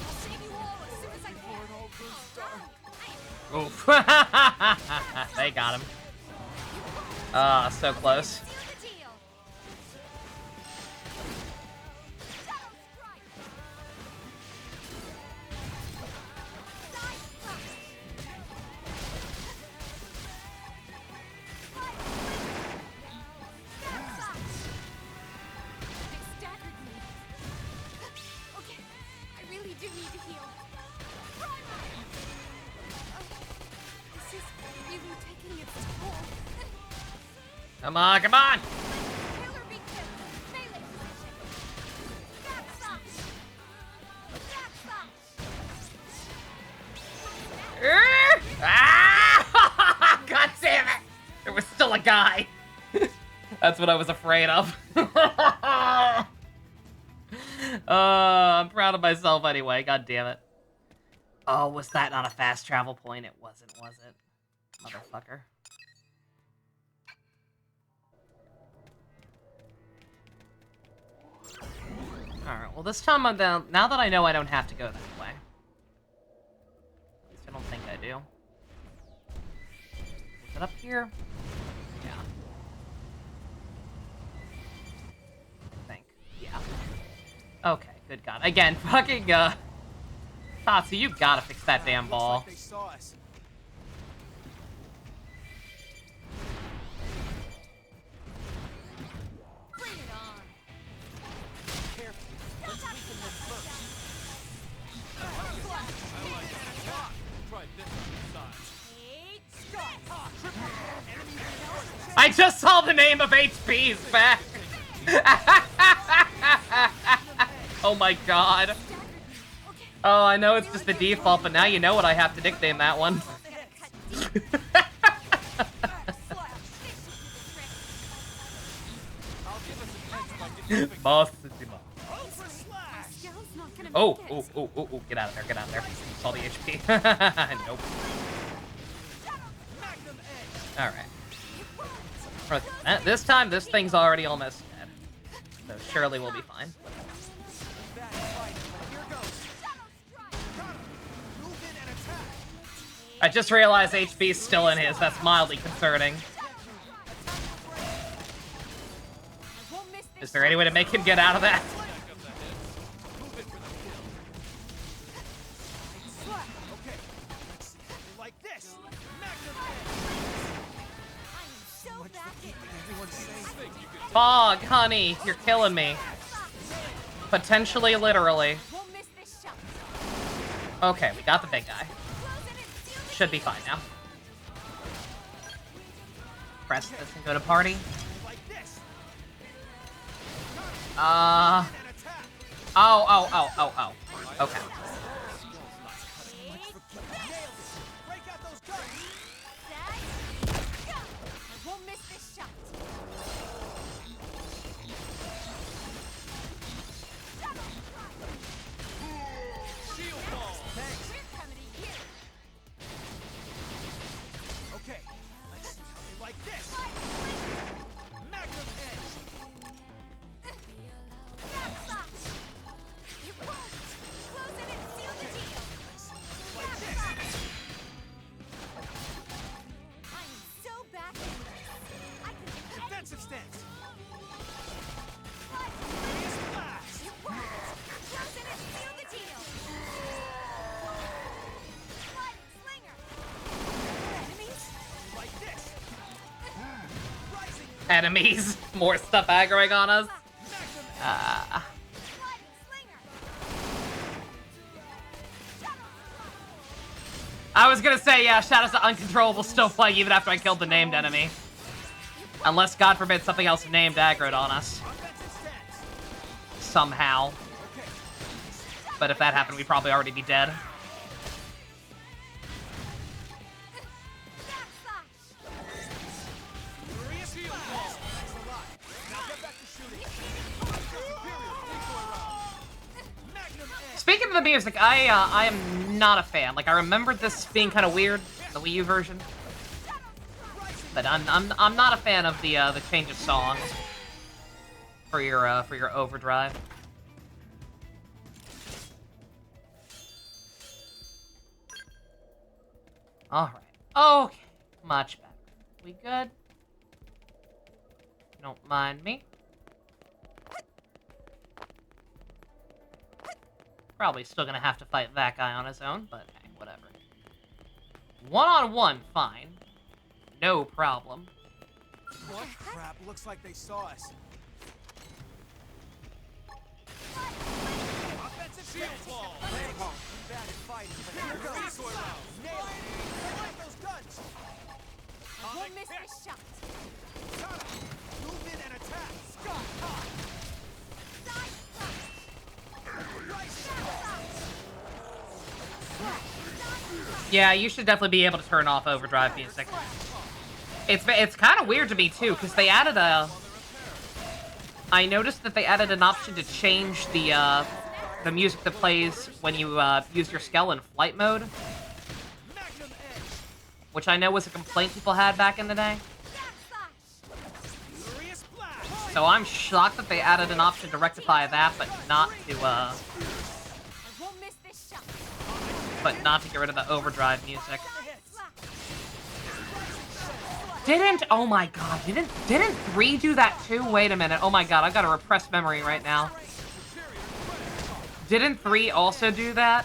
I'll save you all as soon as I can. Oof. They got him. So close. Seal the deal. Shadow strike. Side thrust. They staggered me. Okay, I really do need to heal. This is really taking its toll. Come on, come on! Killer be killed. Melee position. Backstop. Backstop. Ah! God damn it! There was still a guy. That's what I was afraid of. I'm proud of myself anyway. God damn it. Oh, was that not a fast travel point? It wasn't, was it? Motherfucker. Alright, well this time I'm down. Now that I know I don't have to go that way. At least I don't think I do. Is it up here? Yeah. I think. Yeah. Okay, good God. Again, fucking, Tatsu, you gotta fix that damn ball. They saw us. Bring it on. Careful. Let's weaken them first. Try this on your side. I just saw the name of HP's back. Oh my God. Oh, I know it's just the default, but now you know what I have to nickname that one. Boss. Oh, get out of there, get out of there. Saw the HP. Nope. Alright. This time, this thing's already almost dead. So surely we'll be fine. I just realized HP's still in his. That's mildly concerning. Is there any way to make him get out of that? Fog, honey, you're killing me. Potentially, literally. Okay, we got the big guy. Should be fine now. Press this and go to party. Oh. Okay. enemies, more stuff aggroing on us. I was gonna say, yeah, Shadows of Uncontrollable still playing even after I killed the named enemy. Unless, God forbid, something else named aggroed on us. Somehow. But if that happened, we'd probably already be dead. Speaking of the music, I am not a fan. Like, I remembered this being kind of weird, the Wii U version, but I'm not a fan of the change of song for your overdrive. All right. Okay. Much better. We good? Don't mind me. Probably still gonna have to fight that guy on his own, but hey, whatever. One-on-one, fine. No problem. What crap? Looks like they saw us. Offensive shield wall. Bad at fighting, but here goes. Nail it. I like those guns. Won't miss this shot. Got him. Move in and attack. Scott, hot. Yeah, you should definitely be able to turn off overdrive music. It's kind of weird to me too, because they added a. I noticed that they added an option to change the music that plays when you use your Skell in flight mode, which I know was a complaint people had back in the day. So I'm shocked that they added an option to rectify that, but not to get rid of the overdrive music. Oh my god, didn't 3 do that too? Wait a minute. Oh my god, I've got a repressed memory right now. Didn't 3 also do that?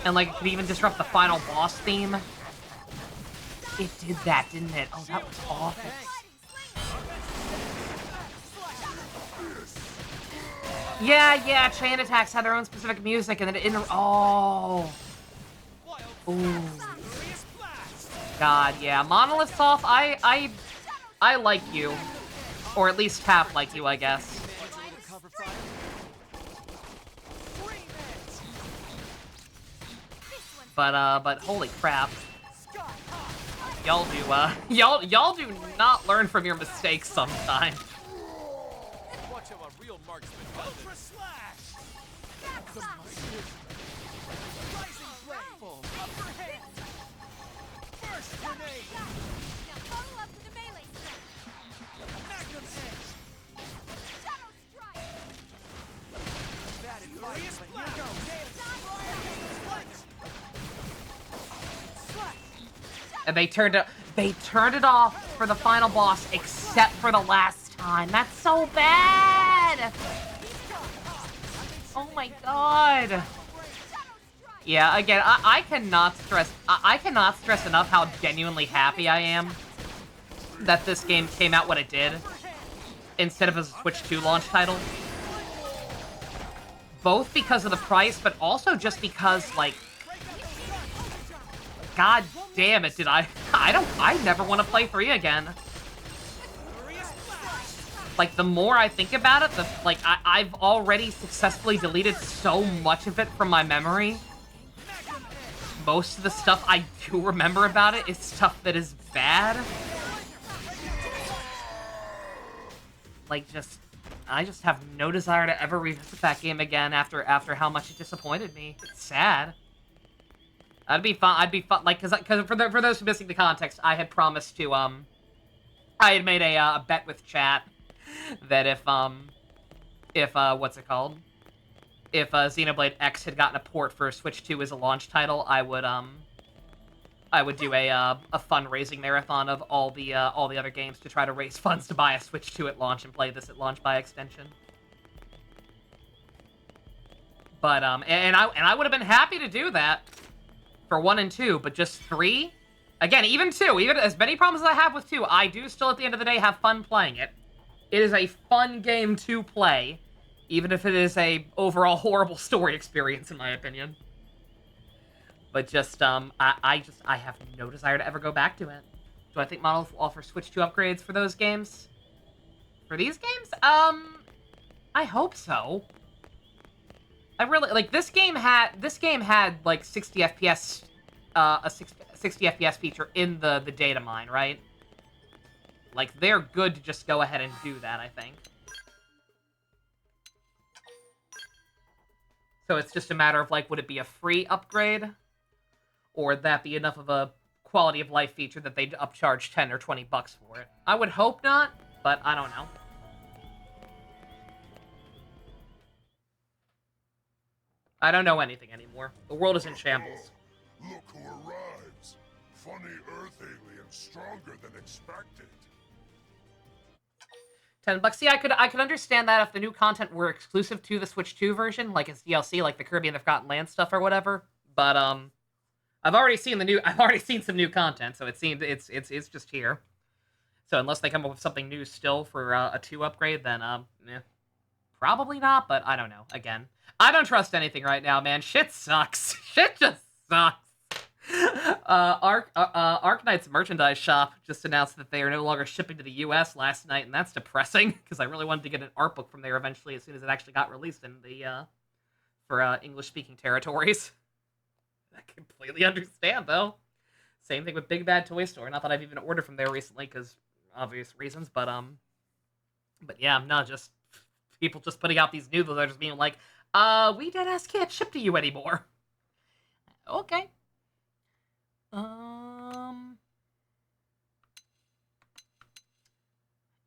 And like, it could even disrupt the final boss theme? It did that, didn't it? Oh, that was awful. Yeah, chain attacks had their own specific music, and then it oh. Ooh. God, yeah. Monolith Soft, I like you. Or at least half like you, I guess. But holy crap. Y'all do not learn from your mistakes sometimes. Watch how a real marksman does it. Ultra slash. The mighty rising flame. Upper hand. First grenade. Now follow up with the melee strike. Magnum edge. Shadow strike. Bad at fighting, but here goes. And they turned it off for the final boss, except for the last time. That's so bad. Oh my god. Yeah, again, I cannot stress enough how genuinely happy I am that this game came out when it did, instead of a Switch 2 launch title. Both because of the price, but also just because, like, god damn it, I never want to play 3 again. Like, the more I think about it, I've already successfully deleted so much of it from my memory. Most of the stuff I do remember about it is stuff that is bad. Like, I just have no desire to ever revisit that game again after how much it disappointed me. It's sad. I'd be fun, like, cause for those who missing the context, I had promised to, I had made a bet with chat that if what's it called? If Xenoblade X had gotten a port for Switch 2 as a launch title, I would do a fundraising marathon of all the other games to try to raise funds to buy a Switch 2 at launch and play this at launch by extension. But and I would have been happy to do that for 1 and 2, but just 3? Again, even 2, even as many problems as I have with 2, I do still, at the end of the day, have fun playing it. It is a fun game to play, even if it is a overall horrible story experience, in my opinion. But just, I have no desire to ever go back to it. Do I think Monolith will offer Switch 2 upgrades for those games? For these games? I hope so. I really, like, this game had, like, 60 FPS, a 60 FPS feature in the data mine, right? Like, they're good to just go ahead and do that, I think. So it's just a matter of, like, would it be a free upgrade? Or would that be enough of a quality of life feature that they'd upcharge 10 or 20 bucks for it? I would hope not, but I don't know. I don't know anything anymore. The world is in shambles. Look who arrives. Funny Earth alien stronger than expected. $10. See, I could understand that if the new content were exclusive to the Switch 2 version, like as DLC, like the Kirby and the Forgotten Land stuff or whatever. But I've already seen some new content, so it seems it's just here. So unless they come up with something new still for a 2 upgrade, then probably not. But I don't know. Again, I don't trust anything right now, man. Shit sucks. Shit just sucks. Arknight's merchandise shop just announced that they are no longer shipping to the U.S. last night, and that's depressing because I really wanted to get an art book from there eventually as soon as it actually got released in the for English-speaking territories. I completely understand, though. Same thing with Big Bad Toy Store. Not that I've even ordered from there recently because obvious reasons, but yeah, no, just people just putting out these noodles are just being like, we deadass can't ship to you anymore. Okay.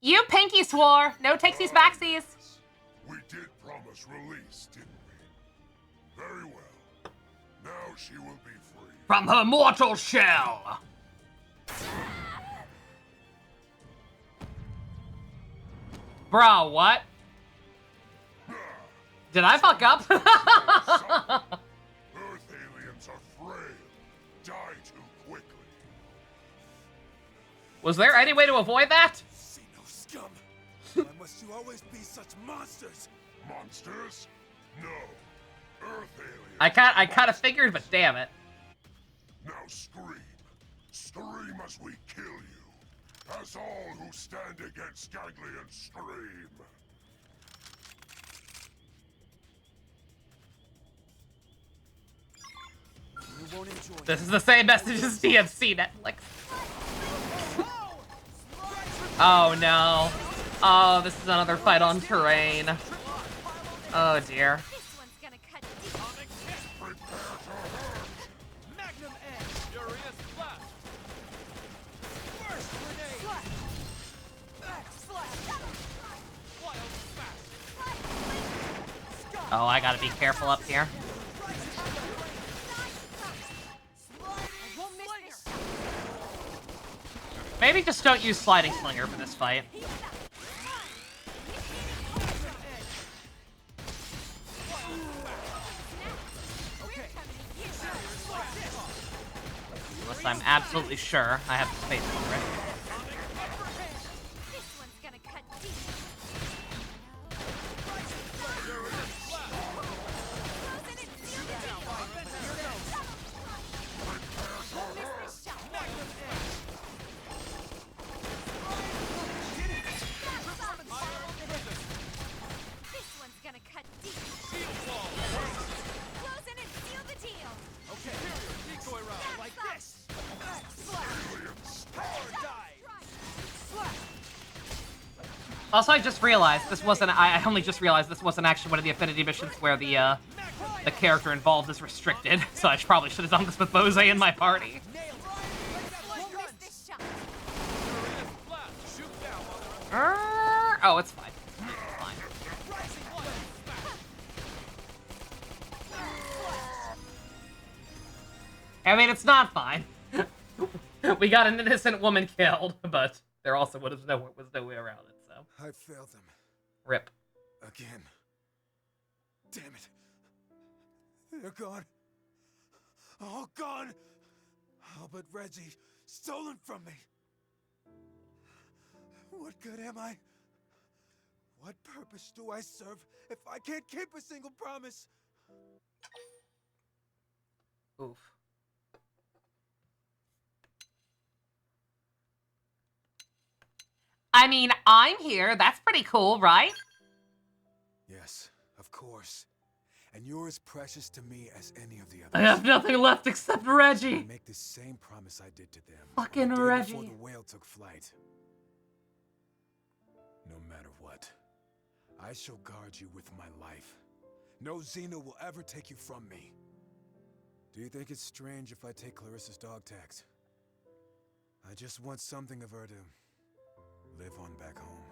You pinky swore. No takesies backsies. We did promise release, didn't we? Very well. Now she will be free. From her mortal shell. Bro, what? Did I fuck up? Earth aliens are frail. Die too quickly. Was there any way to avoid that? See no scum. Why must you always be such monsters? Monsters? No. Earth aliens. I kind of figured, but damn it. Now scream. Scream as we kill you. As all who stand against Ganglion scream. You won't enjoy This is the same message as DMC Netflix. Oh no. Oh, this is another fight on terrain. Oh dear. This one's gonna cut deep. Magnum Edge. Furious Blast. Burst Grenade. Wild Smash. Oh, I gotta be careful up here. I won't miss this shot. Maybe just don't use Sliding Slinger for this fight. Unless I'm absolutely sure I have the space for it. This one's gonna cut deep. Frozen and sealed the deal. Won't miss this shot. This one's gonna cut deep. Frozen and seal the deal. Okay, decoy round like this. Also, I just realized this wasn't. I only just realized this wasn't actually one of the Affinity missions where the character involved is restricted. So I probably should have done this with Bose in my party. Won't miss this shot. Furious Blast. Shoot down while they're Oh, it's fine. It's fine. I mean, it's not fine. We got an innocent woman killed, but there also was no way around it. So I failed them. rip. Again. Damn it. They're gone. All gone. All but Reggie, stolen from me. What good am I? What purpose do I serve if I can't keep a single promise? Oof. I mean, I'm here. That's pretty cool, right? Yes, of course. And you're as precious to me as any of the others. I have nothing left except Reggie. I make the same promise I did to them. Fucking the day Reggie. Before the whale took flight. No matter what, I shall guard you with my life. No Xeno will ever take you from me. Do you think it's strange if I take Clarissa's dog tags? I just want something of her to live on back home.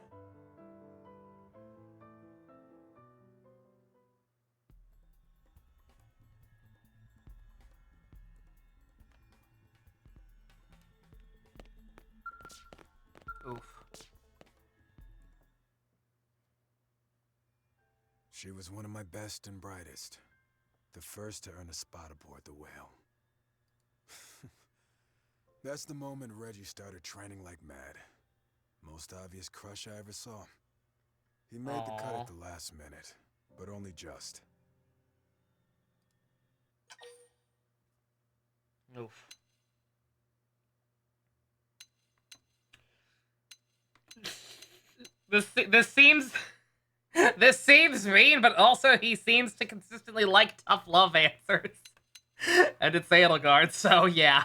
Oof. She was one of my best and brightest. The first to earn a spot aboard the whale. That's the moment Reggie started training like mad. Most obvious crush I ever saw. He made the cut at the last minute, but only just. Oof. This seems this seems mean, but also he seems to consistently like tough love answers. And it's Edelgard, so yeah.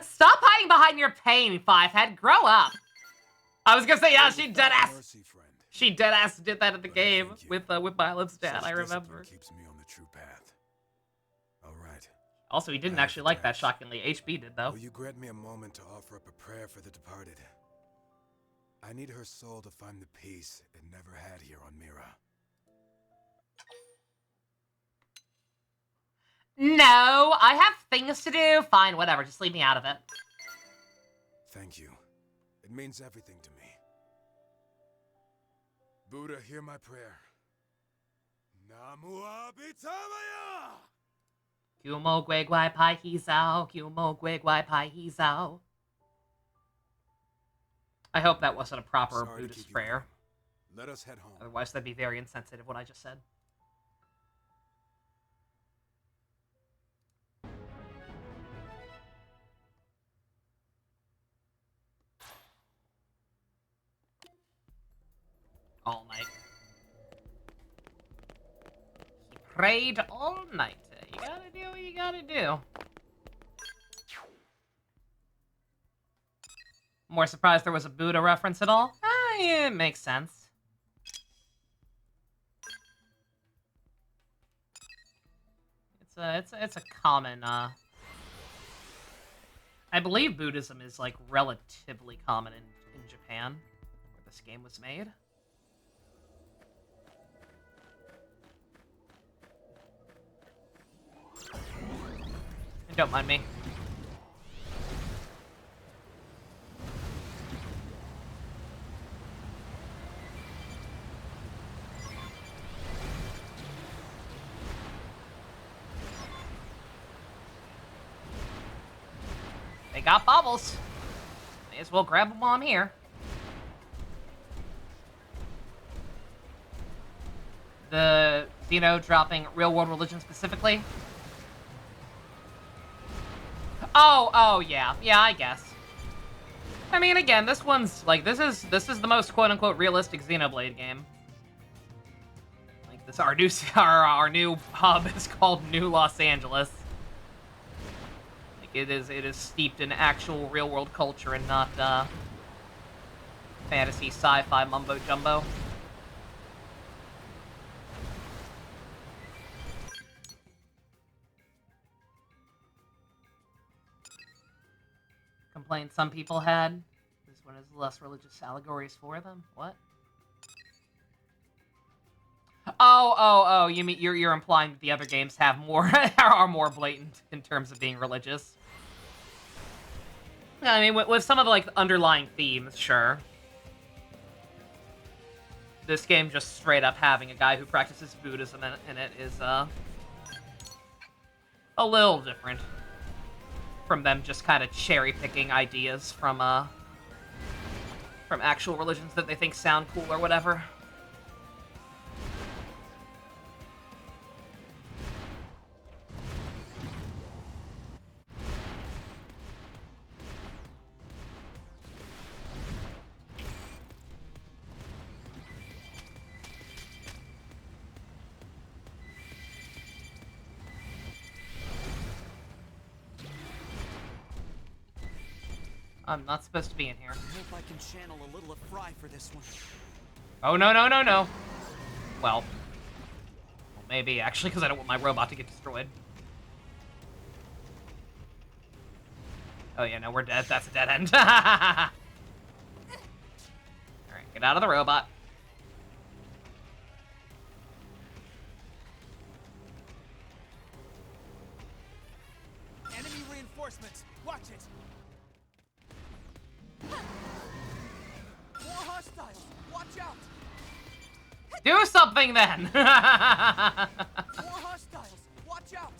Stop hiding behind your pain, Fivehead. Grow up. I was gonna say, yeah, she deadass. She deadass did that in the game with Violet's dad. I remember. Keeps me on the true path. All right. Also, he didn't actually like that, shockingly. HB did, though. Will you grant me a moment to offer up a prayer for the departed? I need her soul to find the peace it never had here on Mira. No, I have things to do. Fine, whatever. Just leave me out of it. Thank you. It means everything to me. Buddha, hear my prayer. Namu Abitamaya! Kumo gwe guai pai hi zao. Kumo gwe guai pai hi zao. I hope that wasn't a proper Sorry to Buddhist keep you prayer. waiting. Let us head home. Otherwise, that'd be very insensitive, what I just said. All night. He prayed all night. You gotta do what you gotta do. More surprised there was a Buddha reference at all? Yeah, it makes sense. It's a common, I believe Buddhism is, like, relatively common in Japan, where this game was made. And don't mind me. They got bubbles. May as well grab them while I'm here. The Xeno dropping real-world religion specifically. Oh, yeah. Yeah, I guess. I mean, again, this one's, like, this is the most quote-unquote realistic Xenoblade game. Like, this, our new hub is called New Los Angeles. Like, it is steeped in actual real-world culture and not, fantasy, sci-fi, mumbo-jumbo. Complaints some people had. This one is less religious allegories for them. What? Oh! You mean you're implying that the other games have more are more blatant in terms of being religious? Yeah, I mean, with some of the like underlying themes, sure. This game just straight up having a guy who practices Buddhism in it is a little different from them just kind of cherry-picking ideas from actual religions that they think sound cool or whatever. I'm not supposed to be in here. I hope I can channel a little of Fry for this one. Oh, no, no, no, no. Well, maybe, actually, because I don't want my robot to get destroyed. Oh, yeah, no, we're dead. That's a dead end. Alright, get out of the robot. Enemy reinforcements! Watch it! More hostiles! Watch out! Do something, then! More hostiles! Watch out!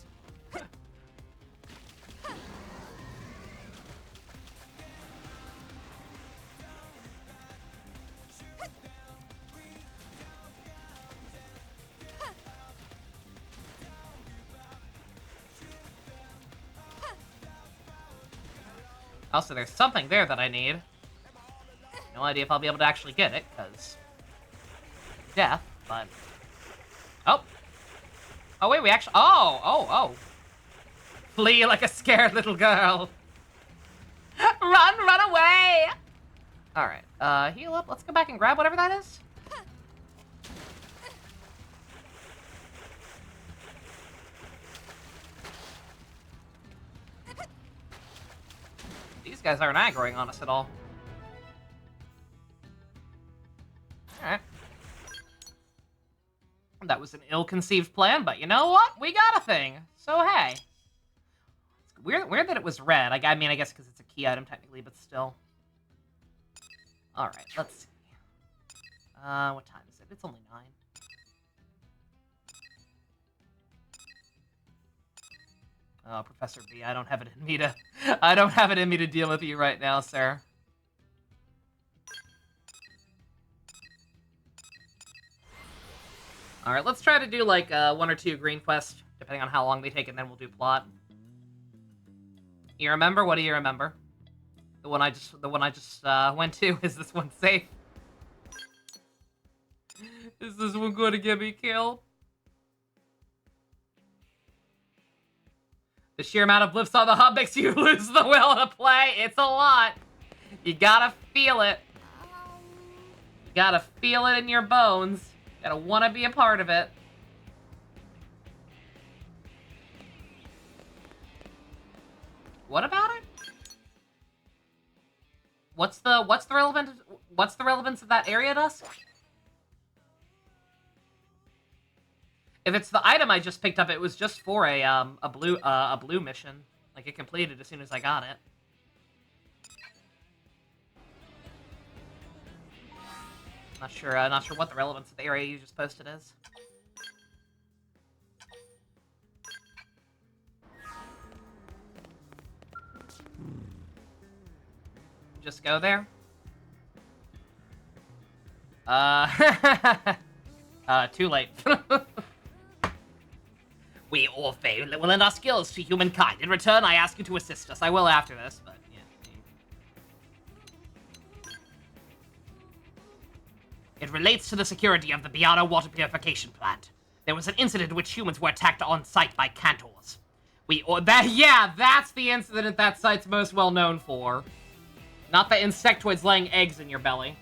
Also, there's something there that I need. No idea if I'll be able to actually get it, because... death, but... Oh! Oh, wait, we actually... Oh! Flee like a scared little girl! Run away! Alright, heal up. Let's go back and grab whatever that is. These guys aren't aggroing on us at all. Alright. That was an ill-conceived plan, but you know what? We got a thing. So, hey. It's weird that it was red. I mean, I guess because it's a key item, technically, but still. Alright, let's see. What time is it? It's only 9. Oh, Professor B, I don't have it in me to deal with you right now, sir. Alright, let's try to do like 1 or 2 green quests, depending on how long they take, and then we'll do plot. You remember? What do you remember? The one I just went to. Is this one safe? Is this one going to get me killed? The sheer amount of blips on the hub makes you lose the will to play. It's a lot. You gotta feel it. You gotta feel it in your bones. You gotta want to be a part of it. What about it? What's the relevance of that area to us? If it's the item I just picked up, it was just for a blue mission. Like, it completed as soon as I got it. Not sure what the relevance of the area you just posted is. Just go there? Too late. We all fail. We'll lend our skills to humankind. In return, I ask you to assist us. I will after this, but yeah. It relates to the security of the Biana water purification plant. There was an incident in which humans were attacked on site by Cantors. That's the incident that site's most well known for. Not the insectoids laying eggs in your belly.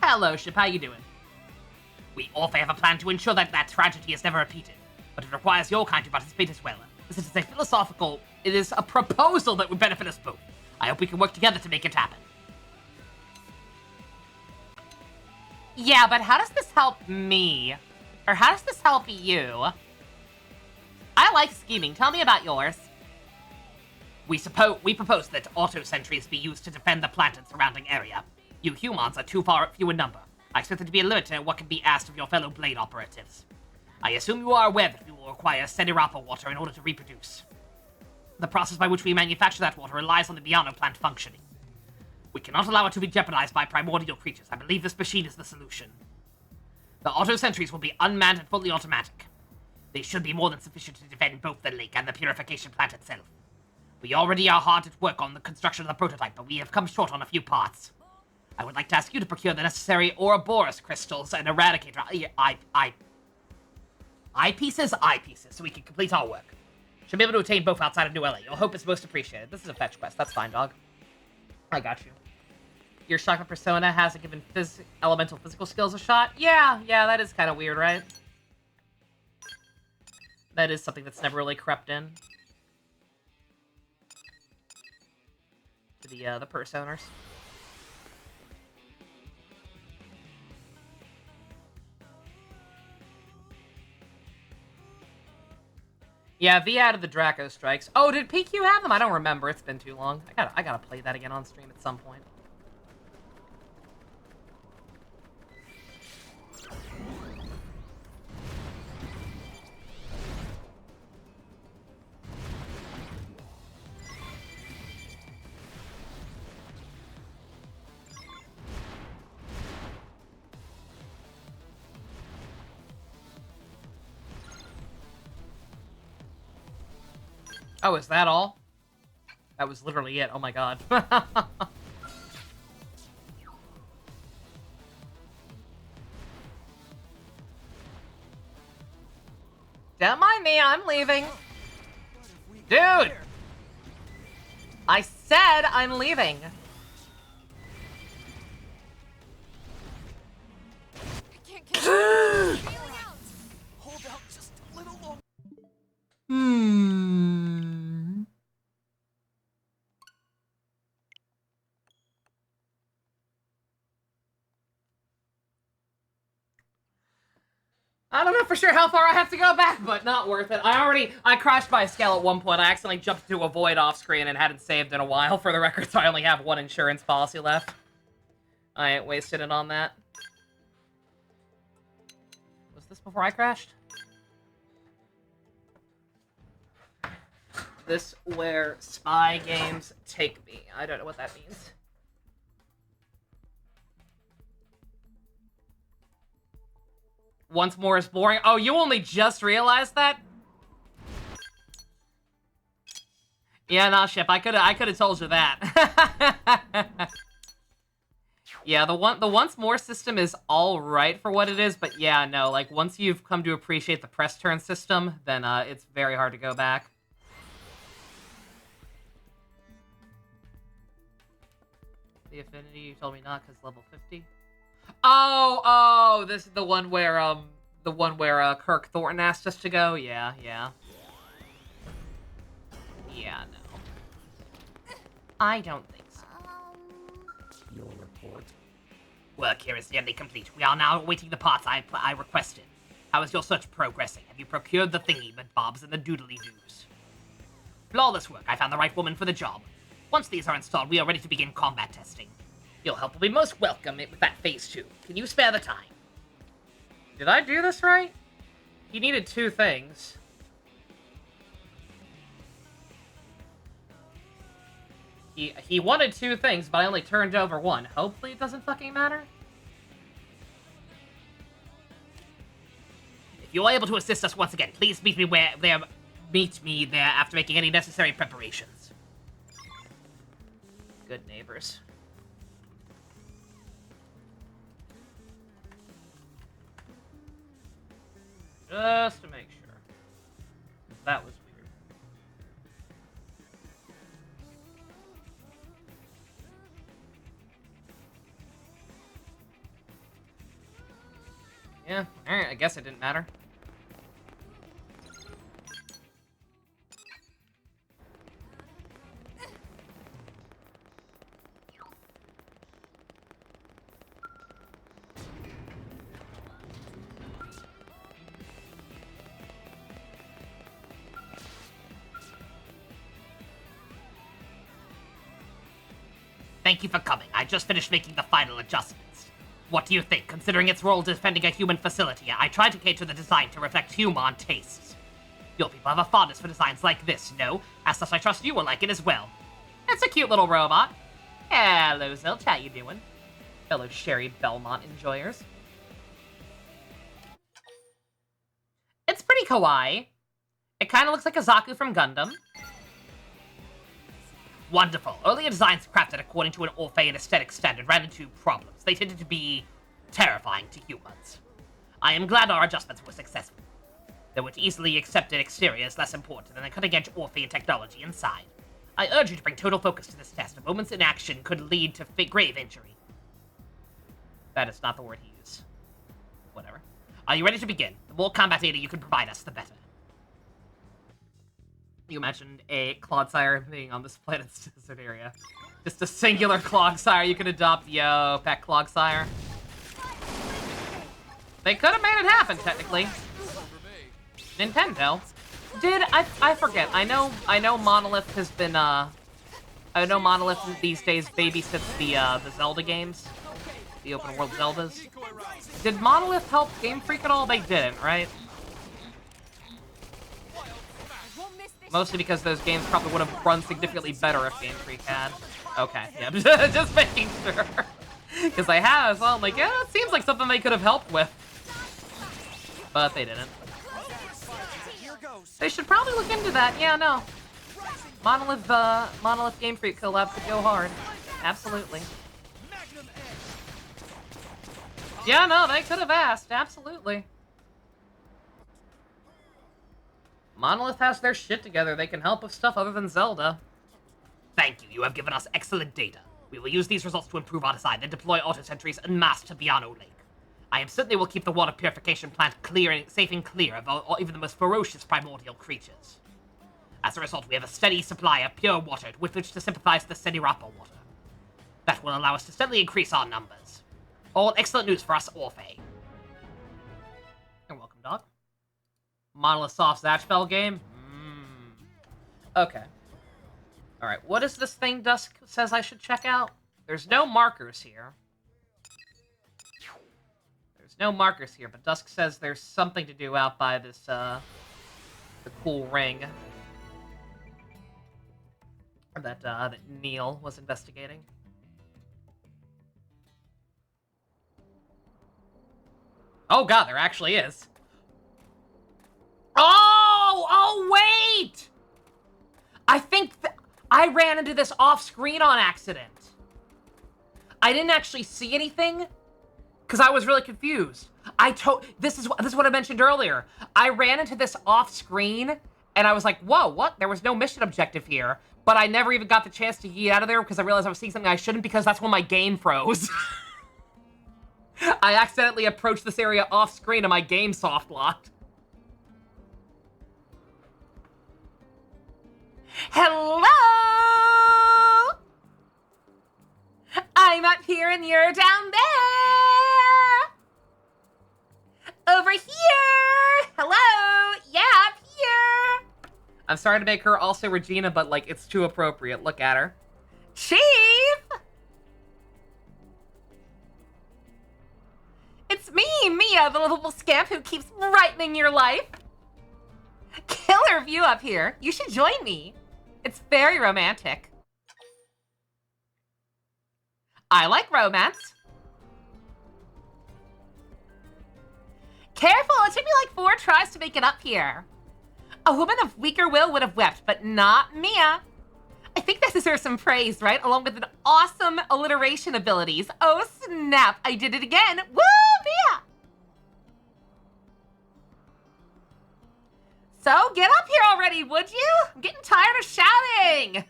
Hello, ship. How you doing? We also have a plan to ensure that that tragedy is never repeated, but it requires your kind to participate as well. This is it is a proposal that would benefit us both. I hope we can work together to make it happen. Yeah, but how does this help me? Or how does this help you? I like scheming. Tell me about yours. We propose that auto sentries be used to defend the plant and surrounding area. You humans are few in number. I expect there to be a limit to what can be asked of your fellow Blade operatives. I assume you are aware that we will require Xenoblade water in order to reproduce. The process by which we manufacture that water relies on the Biano plant functioning. We cannot allow it to be jeopardized by primordial creatures. I believe this machine is the solution. The auto sentries will be unmanned and fully automatic. They should be more than sufficient to defend both the lake and the purification plant itself. We already are hard at work on the construction of the prototype, but we have come short on a few parts. I would like to ask you to procure the necessary Ouroboros crystals and eradicator eyepieces, so we can complete our work. Should be able to attain both outside of New LA. Your hope is most appreciated. This is a fetch quest. That's fine, dog. I got you. Your Chakra Persona hasn't given elemental physical skills a shot? Yeah, that is kind of weird, right? That is something that's never really crept in. To the personas. Yeah, V added the Draco Strikes. Oh, did PQ have them? I don't remember. It's been too long. I gotta play that again on stream at some point. Oh, is that all? That was literally it. Oh my god. Don't mind me, I'm leaving. Dude! I said I'm leaving. Hold out just a little longer. I don't know for sure how far I have to go back, but not worth it. I crashed by a scale at one point. I accidentally jumped to a void off screen and hadn't saved in a while for the record, so I only have one insurance policy left. I ain't wasted it on that. Was this before I crashed? This where spy games take me. I don't know what that means. Once more is boring. Oh, you only just realized that? Yeah, nah, Ship. I could have told you that. Yeah, the once more system is all right for what it is, but yeah, no. Like once you've come to appreciate the press turn system, then it's very hard to go back. The affinity you told me not because level 50. Oh, this is the one where Kirk Thornton asked us to go. Yeah, no. I don't think so. Your report? Work here is nearly complete. We are now awaiting the parts I requested. How is your search progressing? Have you procured the thingy-bobs and the doodly-doos? Flawless work. I found the right woman for the job. Once these are installed, we are ready to begin combat testing. Your help will be most welcome with that phase 2. Can you spare the time? Did I do this right? He needed 2 things. He wanted 2 things, but I only turned over 1. Hopefully it doesn't fucking matter. If you are able to assist us once again, please meet me there after making any necessary preparations. Good neighbors. Just to make sure. That was weird. Yeah, alright, I guess it didn't matter. Thank you for coming. I just finished making the final adjustments. What do you think, considering its role defending a human facility? I tried to cater the design to reflect human tastes. Your people have a fondness for designs like this, no? As such, I trust you will like it as well. It's a cute little robot. Hello, Zilch, how you doing? Fellow Sherry Belmont enjoyers. It's pretty kawaii. It kind of looks like a Zaku from Gundam. Wonderful. Earlier designs crafted according to an Orphean aesthetic standard ran into problems. They tended to be terrifying to humans. I am glad our adjustments were successful. Though its easily accepted exterior is less important than the cutting-edge Orphean technology inside. I urge you to bring total focus to this test. A moment's inaction could lead to grave injury. That is not the word he used. Whatever. Are you ready to begin? The more combat data you can provide us, the better. You imagine a Clodsire being on this planet's desert area. Just a singular Clodsire you can adopt. Yo, pet Clodsire. They could have made it happen, technically. Nintendo. I forget. I know Monolith has been, I know Monolith these days babysits the Zelda games. The open world Zeldas. Did Monolith help Game Freak at all? They didn't, right? Mostly because those games probably would have run significantly better if Game Freak had. Okay, yeah, just making sure. Because I have, so I'm like, yeah, it seems like something they could have helped with. But they didn't. They should probably look into that. Yeah, no. Monolith Game Freak collab could go hard. Absolutely. Yeah, no, they could have asked. Absolutely. Monolith has their shit together. They can help with stuff other than Zelda. Thank you. You have given us excellent data. We will use these results to improve our design and deploy auto-sentries en masse to Biano Lake. I am certain they will keep the water purification plant safe and clear of even the most ferocious primordial creatures. As a result, we have a steady supply of pure water with which to sympathize the Senirapa water. That will allow us to steadily increase our numbers. All excellent news for us, Orphe. You're welcome, dog. Monolith Soft Zatchbell game? Okay. Alright, what is this thing Dusk says I should check out? There's no markers here. There's no markers here, but Dusk says there's something to do out by this, the cool ring. That Neil was investigating. Oh god, there actually is. Oh, wait! I think I ran into this off-screen on accident. I didn't actually see anything, because I was really confused. This is what I mentioned earlier. I ran into this off-screen, and I was like, whoa, what? There was no mission objective here. But I never even got the chance to get out of there, because I realized I was seeing something I shouldn't, because that's when my game froze. I accidentally approached this area off-screen, and my game soft-locked. Hello! I'm up here and you're down there! Over here! Hello! Yeah, up here! I'm sorry to make her also Regina, but, like, it's too appropriate. Look at her. Chief! It's me, Mia, the little scamp who keeps brightening your life. Killer view up here. You should join me. It's very romantic. I like romance. Careful, it took me like 4 tries to make it up here. A woman of weaker will would have wept, but not Mia. I think that deserves some praise, right? Along with an awesome alliteration abilities. Oh snap, I did it again. Woo, Mia! So, get up here already, would you? I'm getting tired of shouting!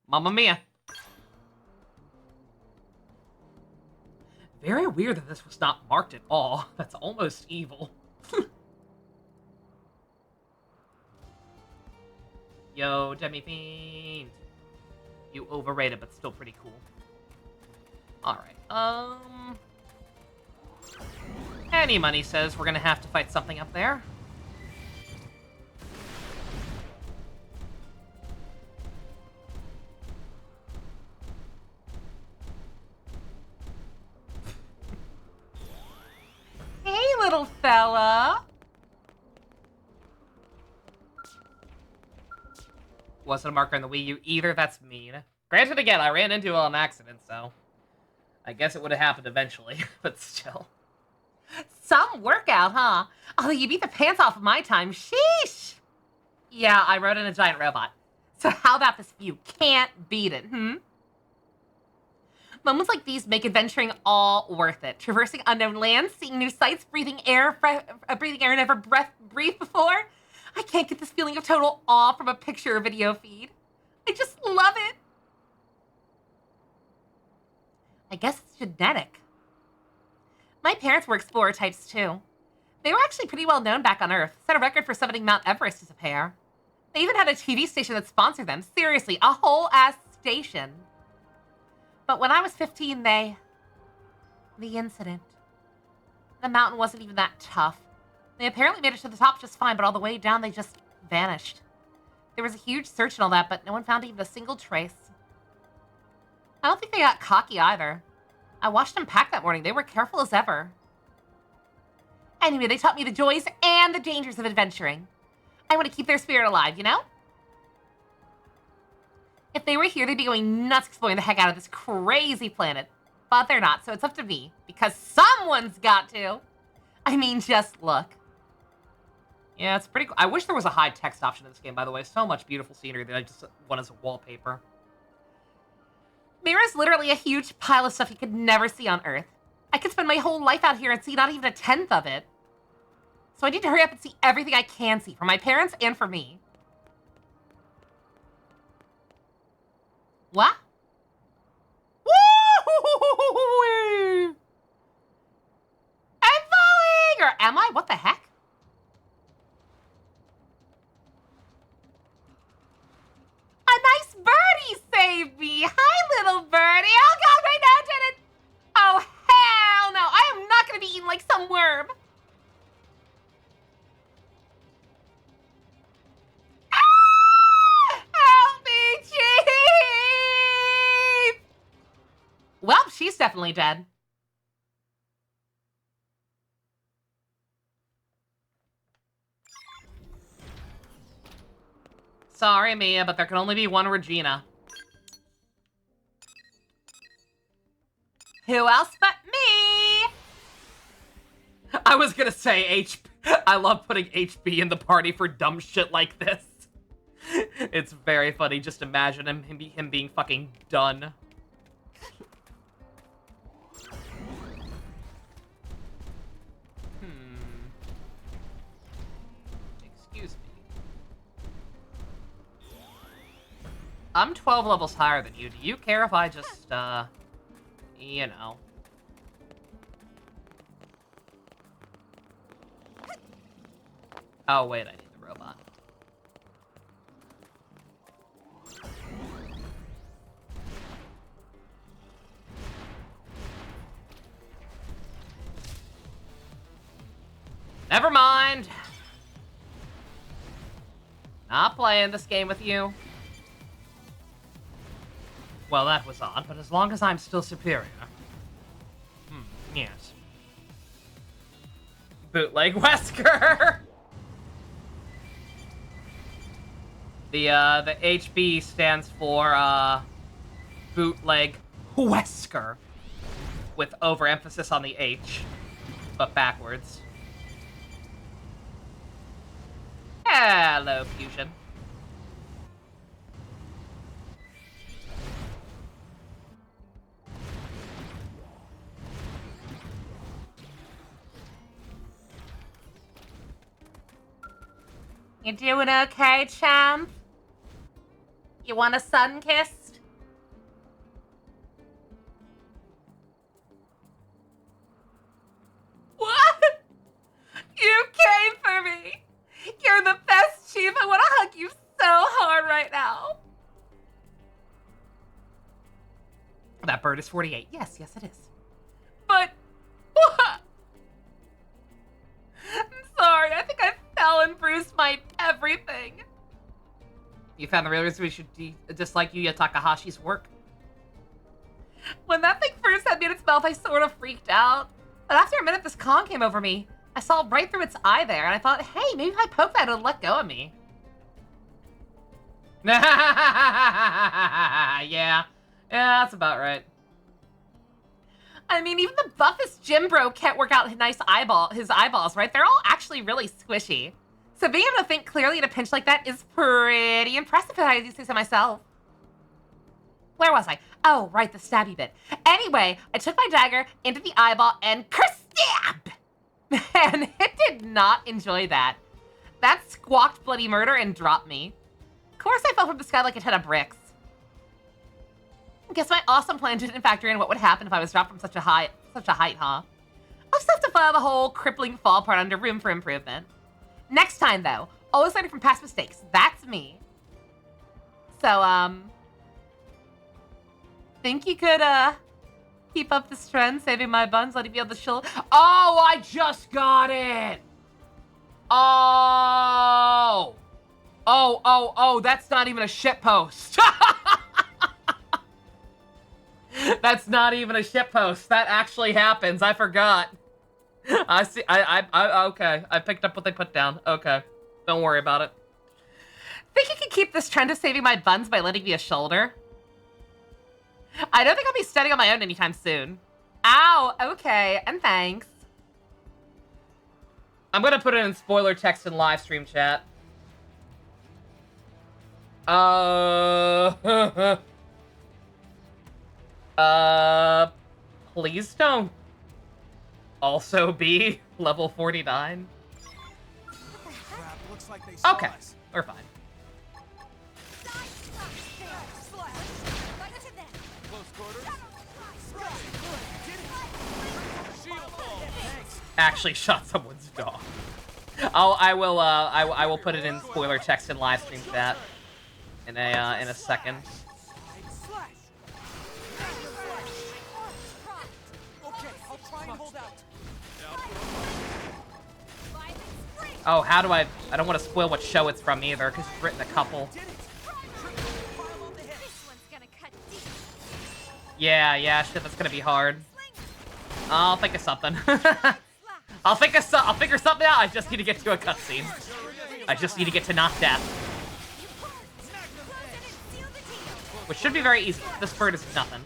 Mamma mia. Very weird that this was not marked at all. That's almost evil. Yo, Demi Fiend. You overrated, but still pretty cool. Alright, Any money says we're gonna have to fight something up there. Hey, little fella. Wasn't a marker on the Wii U either. That's mean. Granted, again, I ran into it on accident, so I guess it would have happened eventually, but still. Some workout, huh? Although you beat the pants off of my time. Sheesh! Yeah, I rode in a giant robot. So how about this view? Can't beat it, Moments like these make adventuring all worth it. Traversing unknown lands, seeing new sights, breathing air never breathed before. I can't get this feeling of total awe from a picture or video feed. I just love it. I guess it's genetic. My parents were explorer types too. They were actually pretty well known back on Earth. Set a record for summiting Mount Everest as a pair. They even had a TV station that sponsored them. Seriously, a whole ass station. But when I was 15, the incident. The mountain wasn't even that tough. They apparently made it to the top just fine, but all the way down they just vanished. There was a huge search and all that, but no one found even a single trace. I don't think they got cocky either. I watched them pack that morning. They were careful as ever. Anyway, they taught me the joys and the dangers of adventuring. I want to keep their spirit alive, you know? If they were here, they'd be going nuts exploring the heck out of this crazy planet. But they're not, so it's up to me. Because someone's got to. I mean, just look. Yeah, it's pretty cool. I wish there was a high text option in this game, by the way. So much beautiful scenery that I just want as a wallpaper. Mira's literally a huge pile of stuff you could never see on Earth. I could spend my whole life out here and see not even a tenth of it. So I need to hurry up and see everything I can see, for my parents and for me. What? Woo! I'm falling! Or am I? What the heck? A nice birdie saved me! Hi, little birdie! Oh god, right now, did it! Oh, hell no! I am not gonna be eaten like some worm! Ah! Help me, Chief! Well, she's definitely dead. Sorry, Mia, but there can only be one Regina. Who else but me? I was gonna say I love putting HB in the party for dumb shit like this. It's very funny. Just imagine him being fucking done. Excuse me. I'm 12 levels higher than you. Do you care if I just, you know. Oh, wait, I need the robot. Never mind. Not playing this game with you. Well, that was odd, but as long as I'm still superior. Yes. Bootleg Wesker! The HB stands for, Bootleg Wesker. With overemphasis on the H, but backwards. Hello, Fusion. You doing okay, champ? You want a sun-kissed? What? You came for me! You're the best, Chief! I want to hug you so hard right now! That bird is 48. Yes, yes it is. But... what? I'm sorry, I think I fell and bruised my everything. You found the real reason we should dislike Yuya Takahashi's work? When that thing first had me in its mouth, I sort of freaked out. But after a minute, this calm came over me. I saw right through its eye there, and I thought, hey, maybe if I poke that, it'll let go of me. Yeah. Yeah, that's about right. I mean, even the buffest gym bro can't work out his eyeballs, right? They're all actually really squishy. So being able to think clearly in a pinch like that is pretty impressive, if I do say so myself. Where was I? Oh, right, the stabby bit. Anyway, I took my dagger into the eyeball and kerstab! And it did not enjoy that. That squawked bloody murder and dropped me. Of course I fell from the sky like a ton of bricks. Guess my awesome plan didn't factor in what would happen if I was dropped from such a height, huh? I'll just have to file the whole crippling fall part under room for improvement. Next time, though, always learning from past mistakes. That's me. So, think you could, keep up this trend, saving my buns, letting me on the shoulder? Oh, I just got it! Oh! Oh, that's not even a shitpost. That's not even a shitpost. That actually happens. I forgot. I see. Okay. I picked up what they put down. Okay. Don't worry about it. Think you can keep this trend of saving my buns by lending me a shoulder? I don't think I'll be studying on my own anytime soon. Ow, okay, and thanks. I'm gonna put it in spoiler text in live stream chat. Please don't also be level 49. Crap, looks like they Okay, us. we're fine. Close quarters. Shield ball. Actually shot someone's dog. I will put it in spoiler text in live stream chat in a second. Okay, I'll try and hold out. Oh, how do I don't want to spoil what show it's from either, because it's written a couple. Yeah, shit, that's gonna be hard. I'll think of something. I'll figure something out. I just need to get to a cutscene. I just need to get to not death. Which should be very easy. This bird is nothing.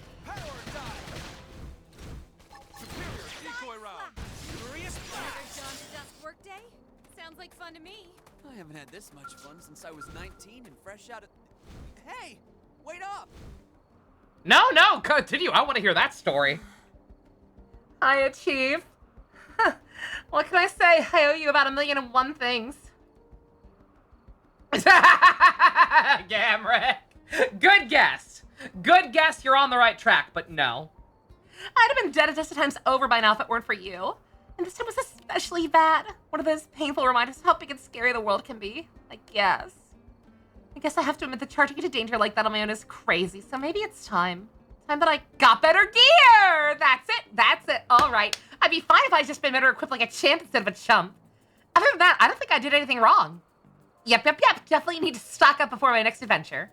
Sounds like fun to me. I haven't had this much fun since I was 19 and fresh out of... Hey! Wait up! No, continue. I want to hear that story. Hiya, Chief. What can I say? I owe you about 1,000,001 things. Gamrick. Good guess. Good guess. You're on the right track, but no. I'd have been dead a dozen times over by now if it weren't for you. And this time was especially bad. One of those painful reminders of how big and scary the world can be, I guess. I guess I have to admit that charging into danger like that on my own is crazy, so maybe it's time. Time that I got better gear! That's it, all right. I'd be fine if I just been better equipped like a champ instead of a chump. Other than that, I don't think I did anything wrong. Yep, definitely need to stock up before my next adventure.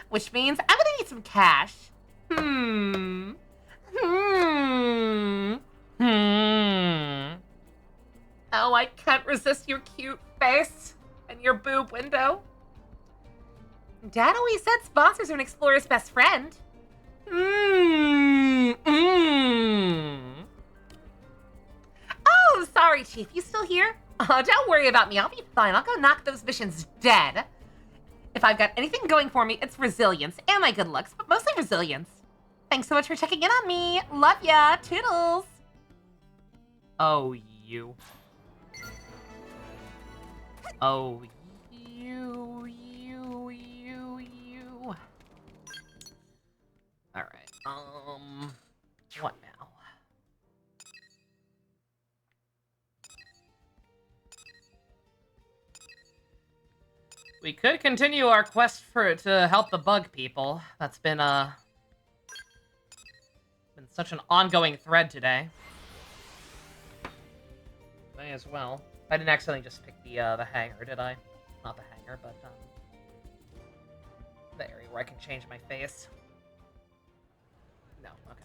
Which means I'm gonna need some cash. Oh, I can't resist your cute face and your boob window. Dad always said sponsors are an explorer's best friend. Oh, sorry, Chief. You still here? Don't worry about me. I'll be fine. I'll go knock those missions dead. If I've got anything going for me, it's resilience and my good looks, but mostly resilience. Thanks so much for checking in on me. Love ya. Toodles. Oh, you. Oh, you. Alright, what now? We could continue our quest to help the bug people. That's been such an ongoing thread today. May as well. I didn't accidentally just pick the hangar, did I? Not the hangar, but the area where I can change my face. No, okay.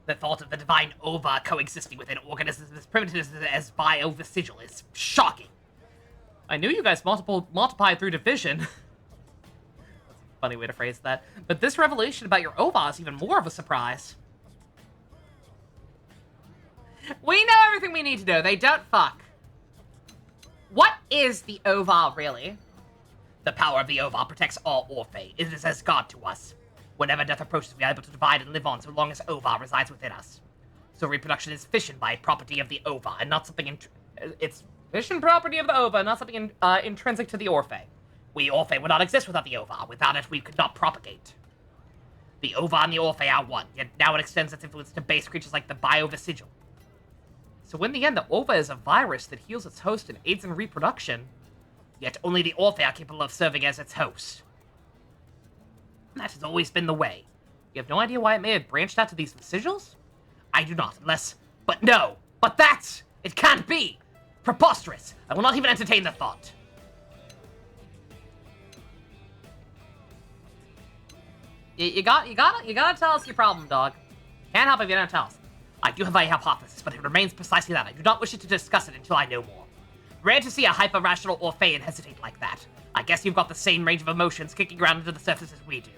The thought of the divine ova coexisting within organisms as primitive as bio-vestigial is shocking. I knew you guys multiplied through division. That's a funny way to phrase that. But this revelation about your ova is even more of a surprise. We know everything we need to know. They don't fuck. What is the ova, really? The power of the ova protects all Orphe. It is as God to us. Whenever death approaches, we are able to divide and live on so long as ova resides within us. So reproduction is fission by property of the ova, and not something it's fission property of the ova, not something intrinsic to the Orphe. We Orphe would not exist without the ova. Without it, we could not propagate. The ova and the Orphe are one, yet now it extends its influence to base creatures like the bio-vestigial. So in the end, the ova is a virus that heals its host and aids in reproduction. Yet only the Orphe are capable of serving as its host. That has always been the way. You have no idea why it may have branched out to these vestigials? I do not, unless... But no! But that's... It can't be! Preposterous! I will not even entertain the thought. You gotta tell us your problem, dog. Can't help if you don't tell us. I do have a hypothesis, but it remains precisely that. I do not wish to discuss it until I know more. Rare to see a hyper-rational Orphean hesitate like that. I guess you've got the same range of emotions kicking around under the surface as we do.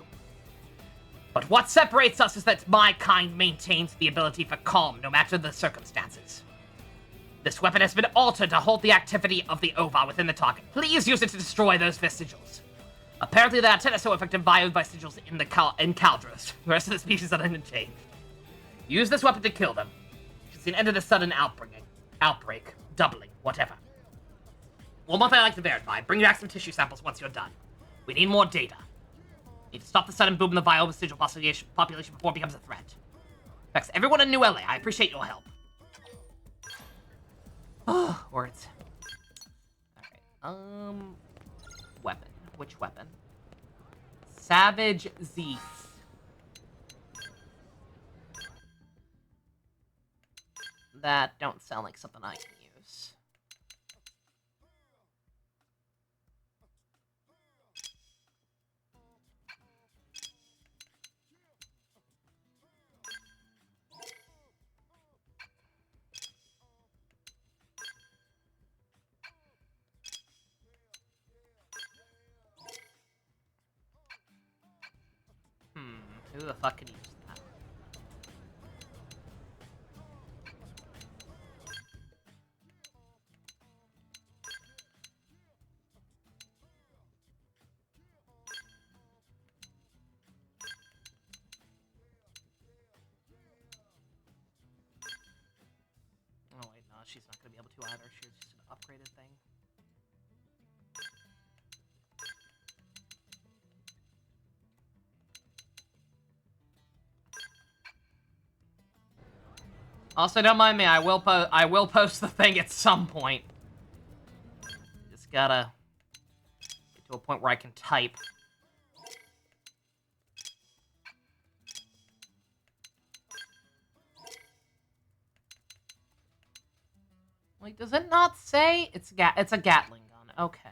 But what separates us is that my kind maintains the ability for calm no matter the circumstances. This weapon has been altered to halt the activity of the ova within the target. Please use it to destroy those vestigials. Apparently there are 10 or so effective bio-vestigials in Caldros. The rest of the species are unchanged. Use this weapon to kill them. You should see an end to the sudden outbreak, doubling, whatever. One more thing I like to verify. Bring back some tissue samples once you're done. We need more data. Need to stop the sudden boom in the bio-vestigial population before it becomes a threat. Thanks everyone in New LA. I appreciate your help. Oh, words. Alright, weapon. Which weapon? Savage Zeus. That don't sound like something I can use. Who the fuck can use that? Oh wait, no, she's not gonna be able to either. She's just an upgraded thing. Also, don't mind me. I will post the thing at some point. Just gotta get to a point where I can type. Like, does it not say it's a Gatling gun? Okay.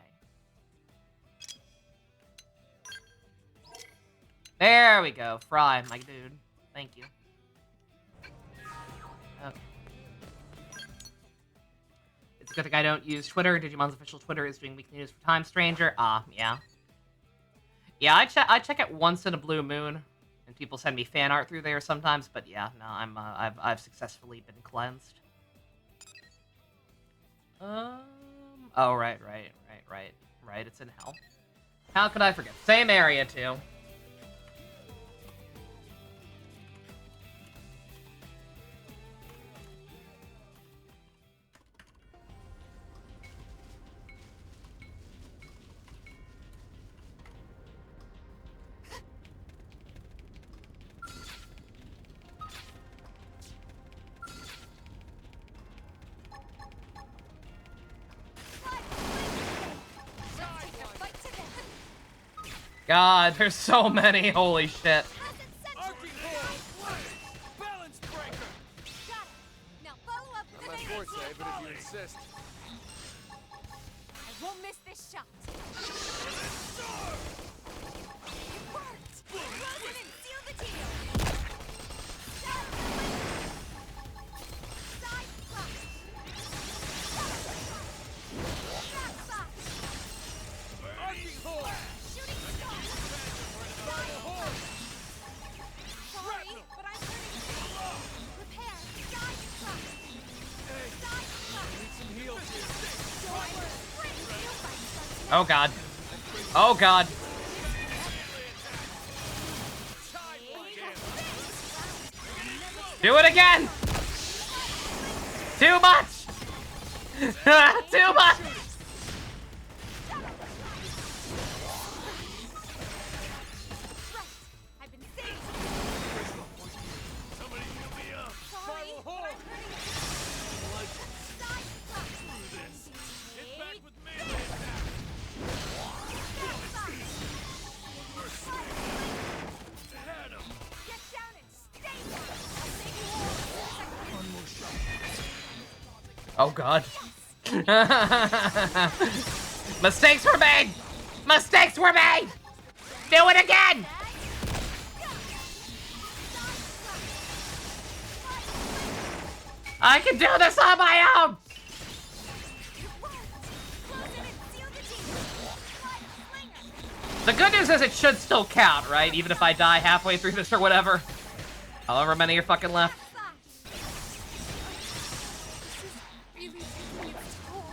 There we go. Fry, my dude. Thank you. Okay. It's a good thing I don't use Twitter. Digimon's official Twitter is doing weekly news for Time Stranger. Yeah. Yeah, I check it once in a blue moon, and people send me fan art through there sometimes. But yeah, no, I've successfully been cleansed. Oh right. It's in hell. How could I forget? Same area too. God, there's so many. Holy shit. Balance breaker. Got it. Now follow up with Not an my forte, but if you insist. I won't miss this shot. It worked. Close it and seal the deal. Oh god. Oh god. Do it again! Too much! Too much! I've been saved. Somebody heal me up. Sorry, but I'm hurting. Side fuck. Get back with melee attack. Had him. Get down and stay down. I'll save you all. One more shot. Oh god. Mistakes were made! Mistakes were made! Do it again! I can do this on my own! The good news is it should still count, right? Even if I die halfway through this or whatever. However many are fucking left. Really taking its toll.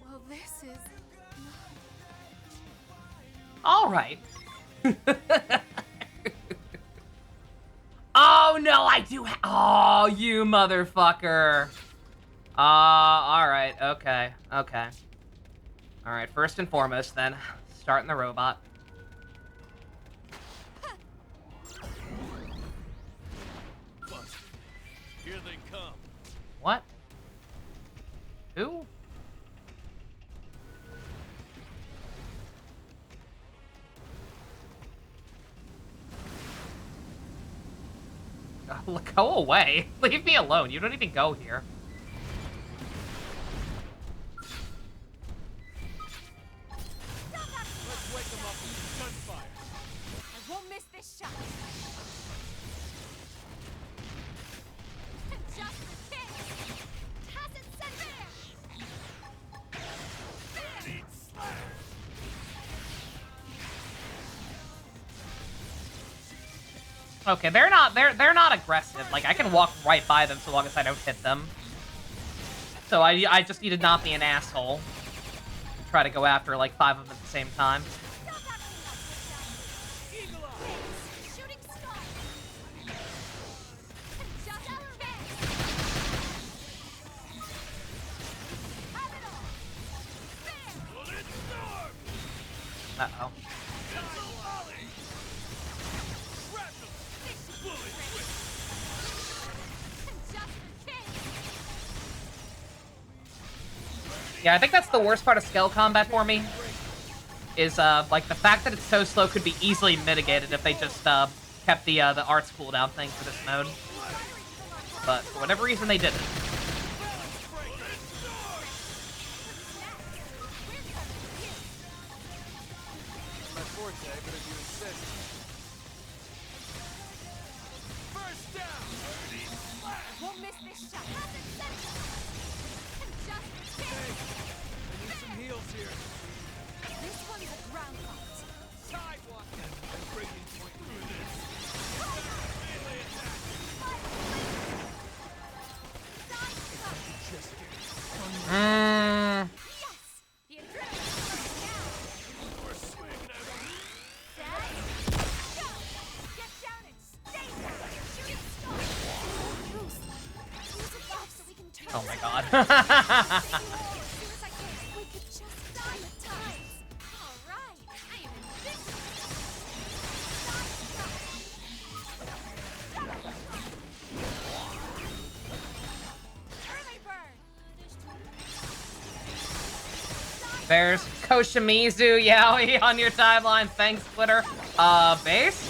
Well, this is Alright. Oh no, I do oh, you motherfucker. Alright, okay, okay. Alright, first and foremost then, starting the robot. Busted. Here they come. What? Who? Go away. Leave me alone. You don't even go here. Let's wake them up with some gunfire. I won't miss this shot. Just the kick. Hasn't said there. Eat slash. Okay, they're not aggressive. Like I can walk right by them so long as I don't hit them. So I just need to not be an asshole. Try to go after like 5 of them at the same time. Eagle eye. Shooting star. Just our best. Have it all. Bam. Bullet storm. Uh-oh. Missile volley. Shrapnel. Bullet twist. Just the kick. Yeah, I think that's the worst part of scale combat for me. Is like the fact that it's so slow could be easily mitigated if they just kept the arts cooldown thing for this mode. But for whatever reason they didn't. My forte, but if you insist. First down. Eat slash. Won't miss this shot. Hasn't said it. Just the kick. I need some heals here. This one's a ground fight. Sidewalk. That's breaking point through this. Melee attack. Side fuck. Just get Mm. Yes. The adrenaline's flowing now. more swing now. Set. Go. Get down and stay down. Shooting star. Bruce, use it off so we can turn. Oh my god. Save you all as soon as I can. We could just die with times. All right. I am invincible. Side fuck. Early bird. There's Koshimizu Yaoi on your timeline. Thanks, Twitter. Base?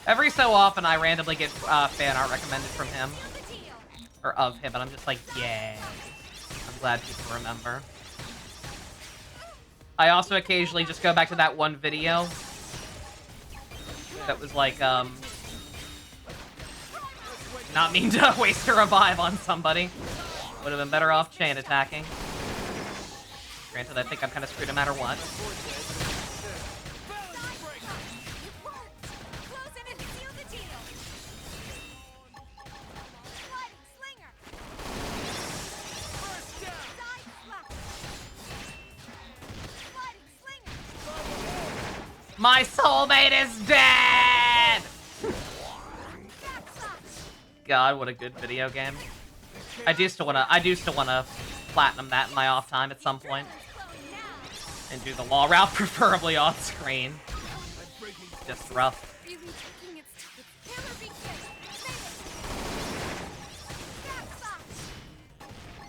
Every so often, I randomly get fan art recommended from him. Or of him, and I'm just like, yeah. I'm glad people remember. I also occasionally just go back to that one video that was like, not mean to waste a revive on somebody. Would have been better off chain attacking. Granted, I think I'm kind of screwed no matter what. It worked. Close in and seal the My soulmate is dead! God, what a good video game. I do still wanna platinum that in my off time at some point. And do the law route, preferably on screen. Just rough. Really taking its killer beak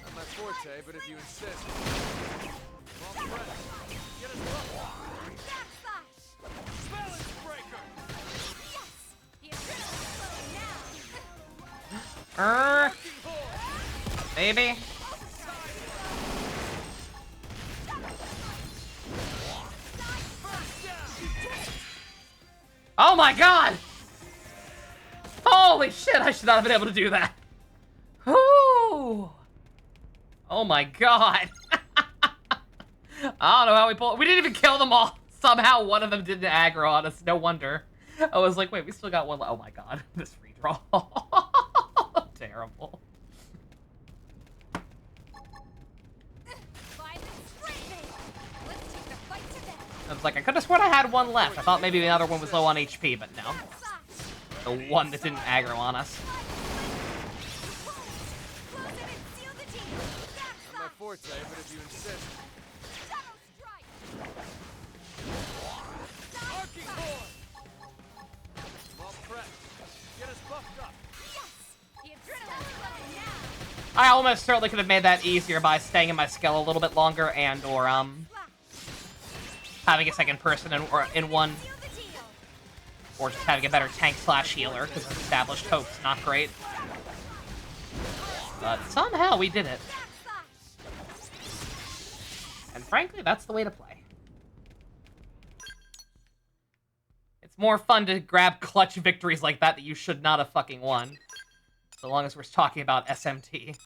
Not my forte, but if you insist. Well, press. Get us up. Balance breaker. Yes! The adrenaline's flowing now. Maybe. Oh my god! Holy shit, I should not have been able to do that. Ooh. Oh my god. I don't know how we pulled. We didn't even kill them all. Somehow one of them didn't aggro on us. No wonder. I was like, wait, we still got one. Oh my god. This redraw. Terrible. I was like, I could have sworn I had one left. I thought maybe the other one was low on HP, but no. The one that didn't aggro on us. Not my forte, but if you insist. Arcing horn. Well, press. Get us buffed up. I almost certainly could have made that easier by staying in my skill a little bit longer and or having a second person in one, or just having a better tank slash healer, because established hope's not great. But somehow we did it. And frankly, that's the way to play. It's more fun to grab clutch victories like that you should not have fucking won. So long as we're talking about SMT.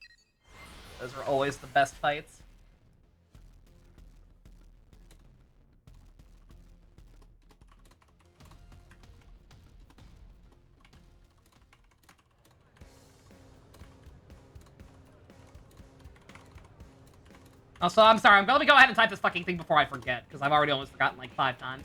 Those are always the best fights. Also, I'm sorry, I'm gonna go ahead and type this fucking thing before I forget, because I've already almost forgotten like 5 times.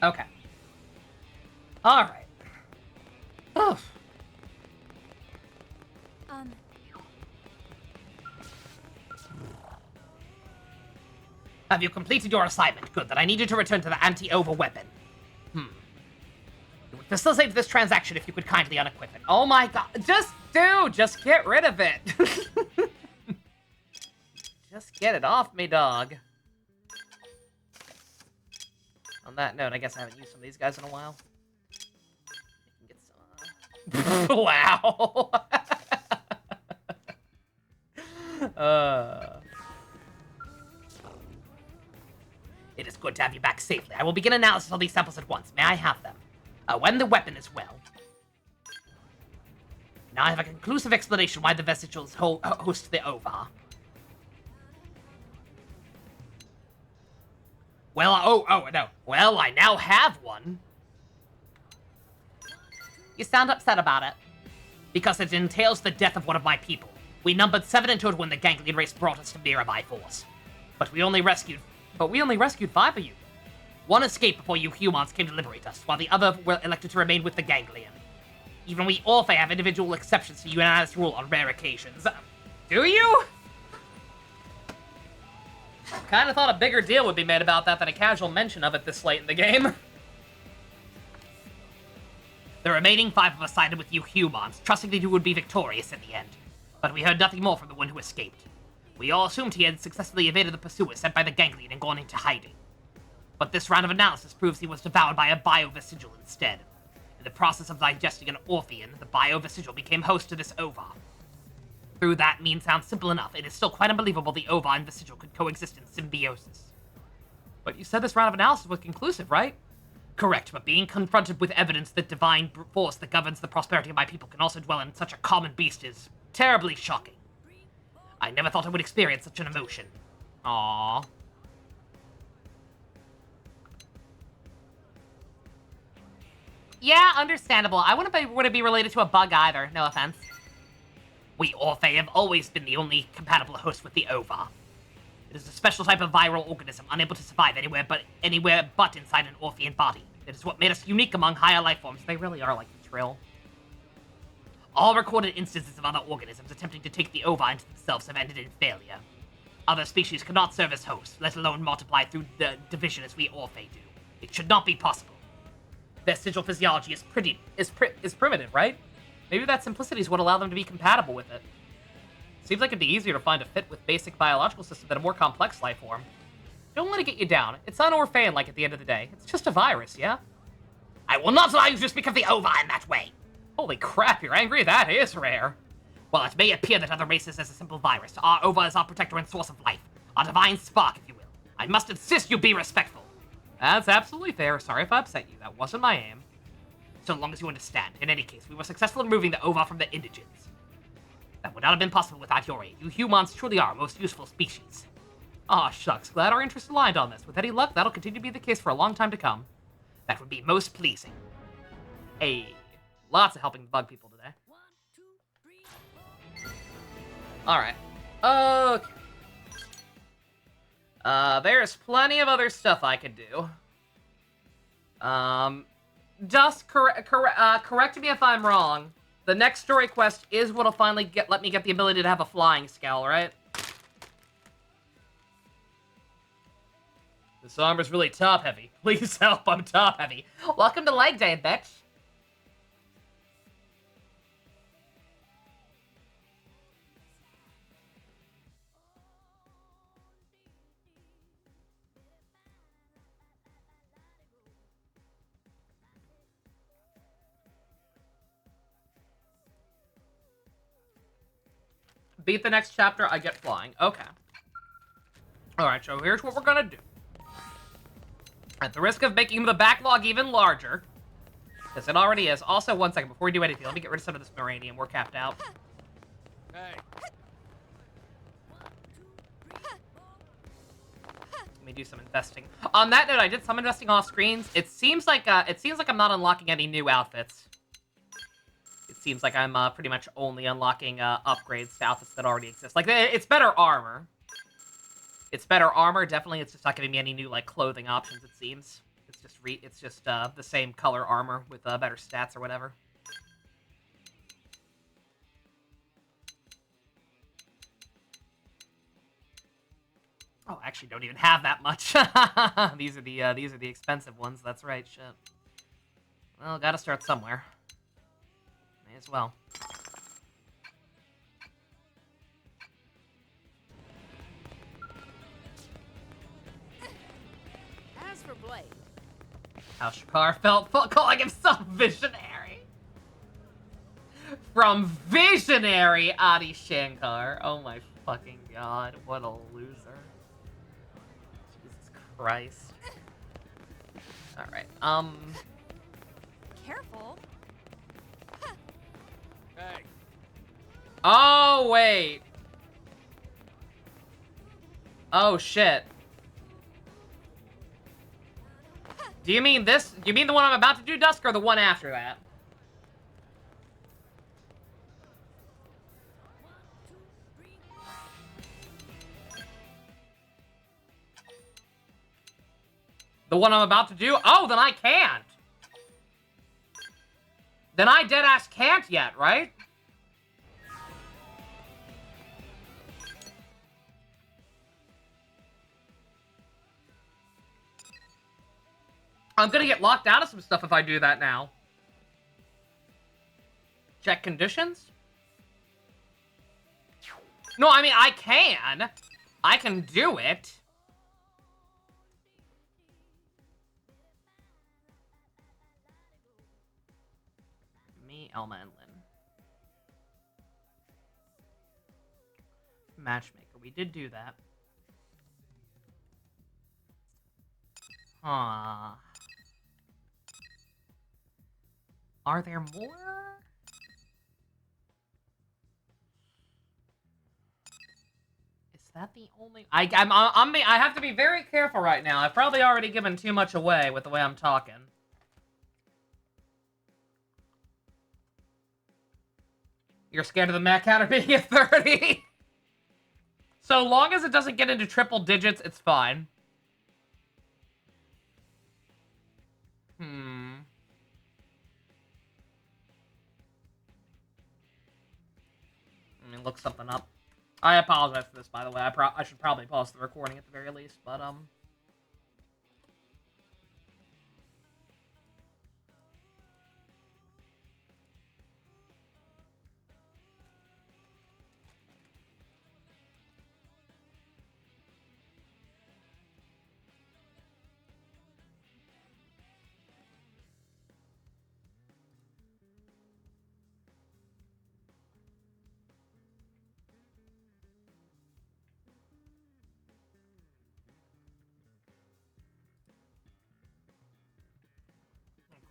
Okay. Alright. Oof. Have you completed your assignment? Good, then I need you to return to the anti-over weapon. It would facilitate this transaction if you could kindly unequip it. Oh my god. Just get rid of it. Just get it off me, dog. On that note, I guess I haven't used some of these guys in a while. Get some, wow. It is good to have you back safely. I will begin analysis of these samples at once. May I have them? When the weapon is well. Now I have a conclusive explanation why the vestigials host the Ovar. Well, no. Well, I now have one. You sound upset about it. Because it entails the death of one of my people. We numbered 7 in total when the Ganglion race brought us to Mira by force. But we only rescued 5 of you. One escaped before you humans came to liberate us, while the other were elected to remain with the Ganglion. Even we Orphe have individual exceptions to unanimous rule on rare occasions. Do you? Kinda thought a bigger deal would be made about that than a casual mention of it this late in the game. The remaining 5 of us sided with you humans, trusting that you would be victorious in the end. But we heard nothing more from the one who escaped. We all assumed he had successfully evaded the pursuers sent by the Ganglion and gone into hiding. But this round of analysis proves he was devoured by a bio-vestigial instead. In the process of digesting an Orphean, the bio-vestigial became host to this Ovar. Through that means sounds simple enough, it is still quite unbelievable the Ovar and Vestigial could coexist in symbiosis. But you said this round of analysis was conclusive, right? Correct, but being confronted with evidence that divine force that governs the prosperity of my people can also dwell in such a common beast is terribly shocking. I never thought I would experience such an emotion. Aww. Yeah, understandable. I wouldn't be related to a bug either. No offense. We Orphe have always been the only compatible host with the Ova. It is a special type of viral organism, unable to survive anywhere but inside an Orphean body. It is what made us unique among higher life forms. They really are like the Trill. All recorded instances of other organisms attempting to take the Ova into themselves have ended in failure. Other species cannot serve as hosts, let alone multiply through the division as we Orphe do. It should not be possible. Their sigil physiology is primitive, right? Maybe that simplicity is what allowed them to be compatible with it. Seems like it'd be easier to find a fit with basic biological system than a more complex life form. Don't let it get you down. It's un-Orphean like at the end of the day. It's just a virus, yeah? I will not allow you to speak of the Ova in that way. Holy crap, you're angry? That is rare. While it may appear that other races as a simple virus, our Ova is our protector and source of life. Our divine spark, if you will. I must insist you be respectful. That's absolutely fair. Sorry if I upset you. That wasn't my aim. So long as you understand. In any case, we were successful in removing the Ova from the indigents. That would not have been possible without your aid. You humans truly are our most useful species. Aw, shucks. Glad our interests aligned on this. With any luck, that'll continue to be the case for a long time to come. That would be most pleasing. Hey, lots of helping the bug people today. 1, 2, 3, 4. Alright. Okay. There's plenty of other stuff I could do. Dust, correct me if I'm wrong. The next story quest is what'll finally let me get the ability to have a flying scowl, right? This armor's really top-heavy. Please help, I'm top-heavy. Welcome to leg day, bitch. Beat the next chapter, I get flying. Okay. Alright, so here's what we're gonna do. At the risk of making the backlog even larger, because it already is. Also, one second, before we do anything, let me get rid of some of this uranium. We're capped out. Hey. Let me do some investing. On that note, I did some investing off screens. It seems like I'm not unlocking any new outfits. It seems like I'm pretty much only unlocking upgrades to outfits that already exist. Like, it's better armor. It's better armor, definitely. It's just not giving me any new, like, clothing options, it seems. It's just the same color armor with better stats or whatever. Oh, I actually don't even have that much. These are the expensive ones. That's right, shit. Well, gotta start somewhere. May as well. As for Blade, How Shakar felt calling himself visionary. From visionary Adi Shankar. Oh my fucking god, what a loser. Jesus Christ. Alright, careful. Hey. Oh, wait. Oh, shit. Do you mean this? Do you mean the one I'm about to do, Dusk, or the one after that? The one I'm about to do? Oh, then I can't. Then I deadass can't yet, right? I'm gonna get locked out of some stuff if I do that now. Check conditions? No, I mean, I can. I can do it. Me, Elma, and Lynn. Matchmaker. We did do that. Huh. Are there more? Is that the only? I have to be very careful right now. I've probably already given too much away with the way I'm talking. You're scared of the Mac counter being at 30? So long as it doesn't get into triple digits, it's fine. Let me look something up. I apologize for this, by the way. I should probably pause the recording at the very least, but, of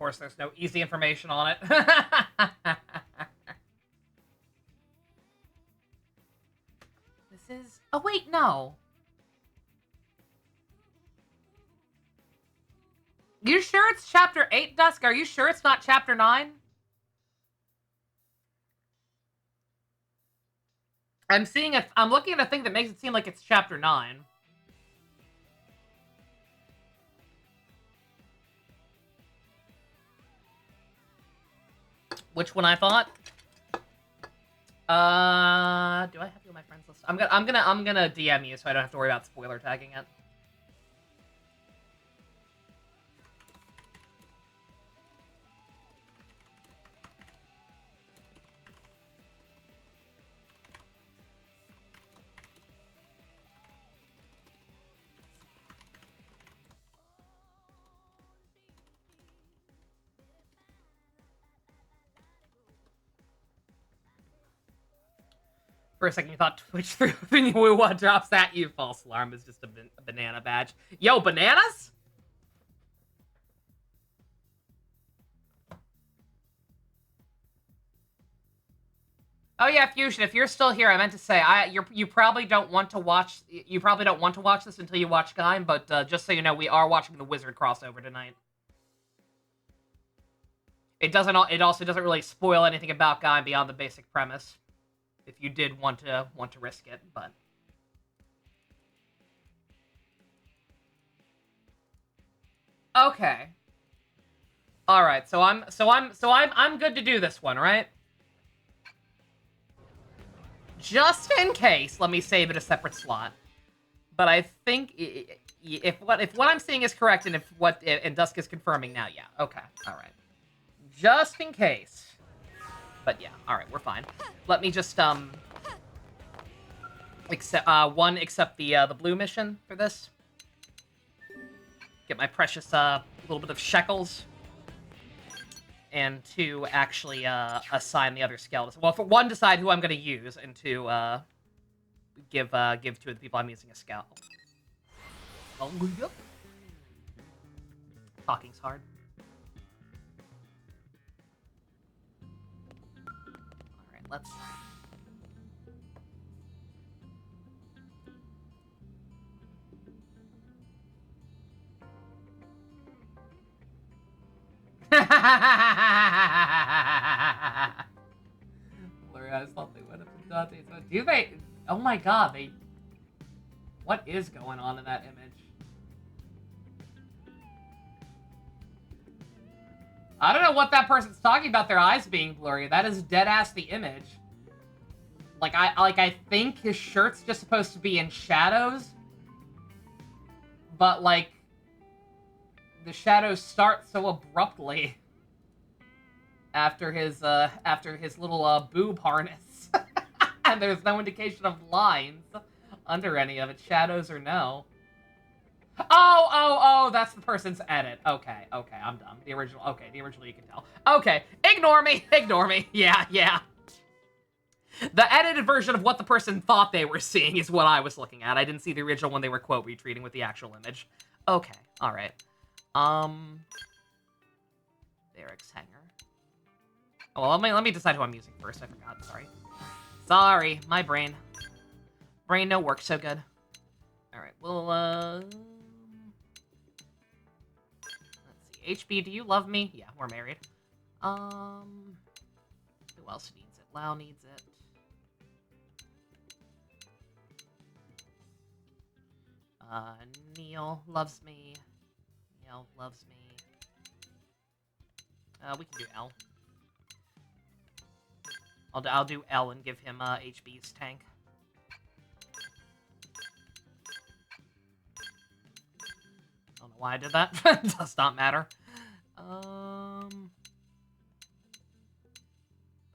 course, there's no easy information on it. This is... Oh, wait, no. You sure it's chapter 8, Dusk? Are you sure it's not chapter 9? I'm looking at a thing that makes it seem like it's chapter 9. Which one I thought? Do I have you on my friends list? I'm gonna DM you so I don't have to worry about spoiler tagging it. For a second, you thought Twitch 3 what drops at you. False alarm is just a banana badge. Yo, bananas? Oh yeah, Fusion. If you're still here, I meant to say you probably don't want to watch. You probably don't want to watch this until you watch Gaim. But just so you know, we are watching the Wizard crossover tonight. It also doesn't really spoil anything about Gaim beyond the basic premise. If you did want to risk it, but okay. All right, so I'm good to do this one, right? Just in case, let me save it a separate slot. But I think if what I'm seeing is correct, and and Dusk is confirming now, yeah, okay, all right. Just in case. But yeah, all right, we're fine. Let me just accept the blue mission for this. Get my precious little bit of shekels, and to actually assign the other skeletons. Well, for one, decide who I'm going to use, and to give two of the people I'm using a scout. Oh, yep. Talking's hard. Let's... Blurry eyes thought they went up to Dante. So do they? Oh my god, they... What is going on in that image? I don't know what that person's talking about, their eyes being blurry. That is dead-ass the image. I think his shirt's just supposed to be in shadows. But, like, the shadows start so abruptly after his little, boob harness. And there's no indication of lines under any of it, shadows or no. Oh, that's the person's edit. Okay, I'm dumb. The original you can tell. Okay, ignore me. Yeah. The edited version of what the person thought they were seeing is what I was looking at. I didn't see the original one they were quote retweeting with the actual image. Okay, all right. Eric's hanger. Oh, well, let me decide who I'm using first. I forgot. Sorry, my brain don't work so good. All right, well, let's see. HB, do you love me? Yeah, we're married. Who else needs it? Lau needs it. Neil loves me. Neil loves me. We can do L. I'll do L and give him HB's tank. Don't know why I did that. Does not matter.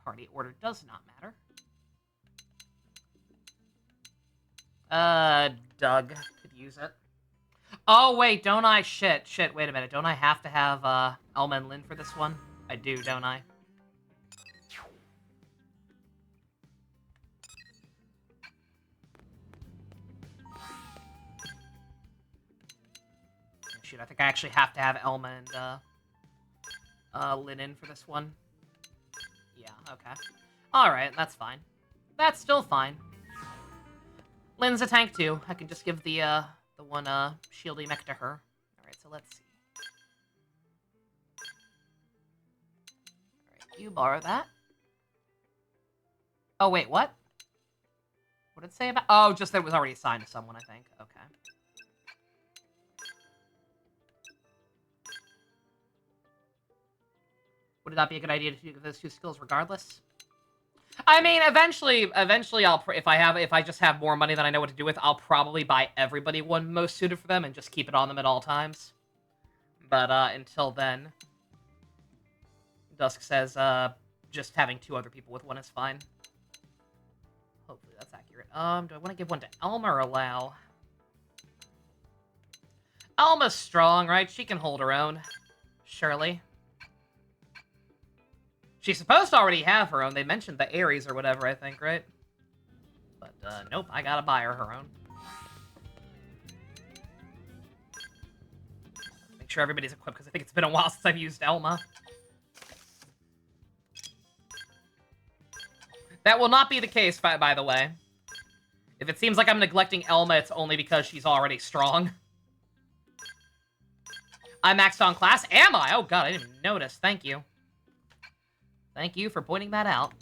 Party order does not matter. Doug could use it. Oh, wait, don't I? Shit, wait a minute. Don't I have to have, Elma and Lynn for this one? I do, don't I? Shoot, I think I actually have to have Elma and, Lynn in for this one. Yeah, okay. Alright, that's fine. That's still fine. Lynn's a tank, too. I can just give the one, shieldy mech to her. Alright, so let's see. Alright, you borrow that. Oh, wait, what? What did it say about... Oh, just that it was already assigned to someone, I think. Okay. Would it not be a good idea to do those two skills regardless? I mean, eventually I'll, if I just have more money than I know what to do with, I'll probably buy everybody one most suited for them and just keep it on them at all times. But, until then, Dusk says, just having 2 other people with one is fine. Hopefully that's accurate. Do I want to give one to Elma or Lau? Elma's strong, right? She can hold her own. Surely. She's supposed to already have her own. They mentioned the Ares or whatever, I think, right? But, nope, I gotta buy her own. Make sure everybody's equipped, because I think it's been a while since I've used Elma. That will not be the case, by the way. If it seems like I'm neglecting Elma, it's only because she's already strong. I'm maxed on class? Am I? Oh god, I didn't even notice. Thank you. Thank you for pointing that out.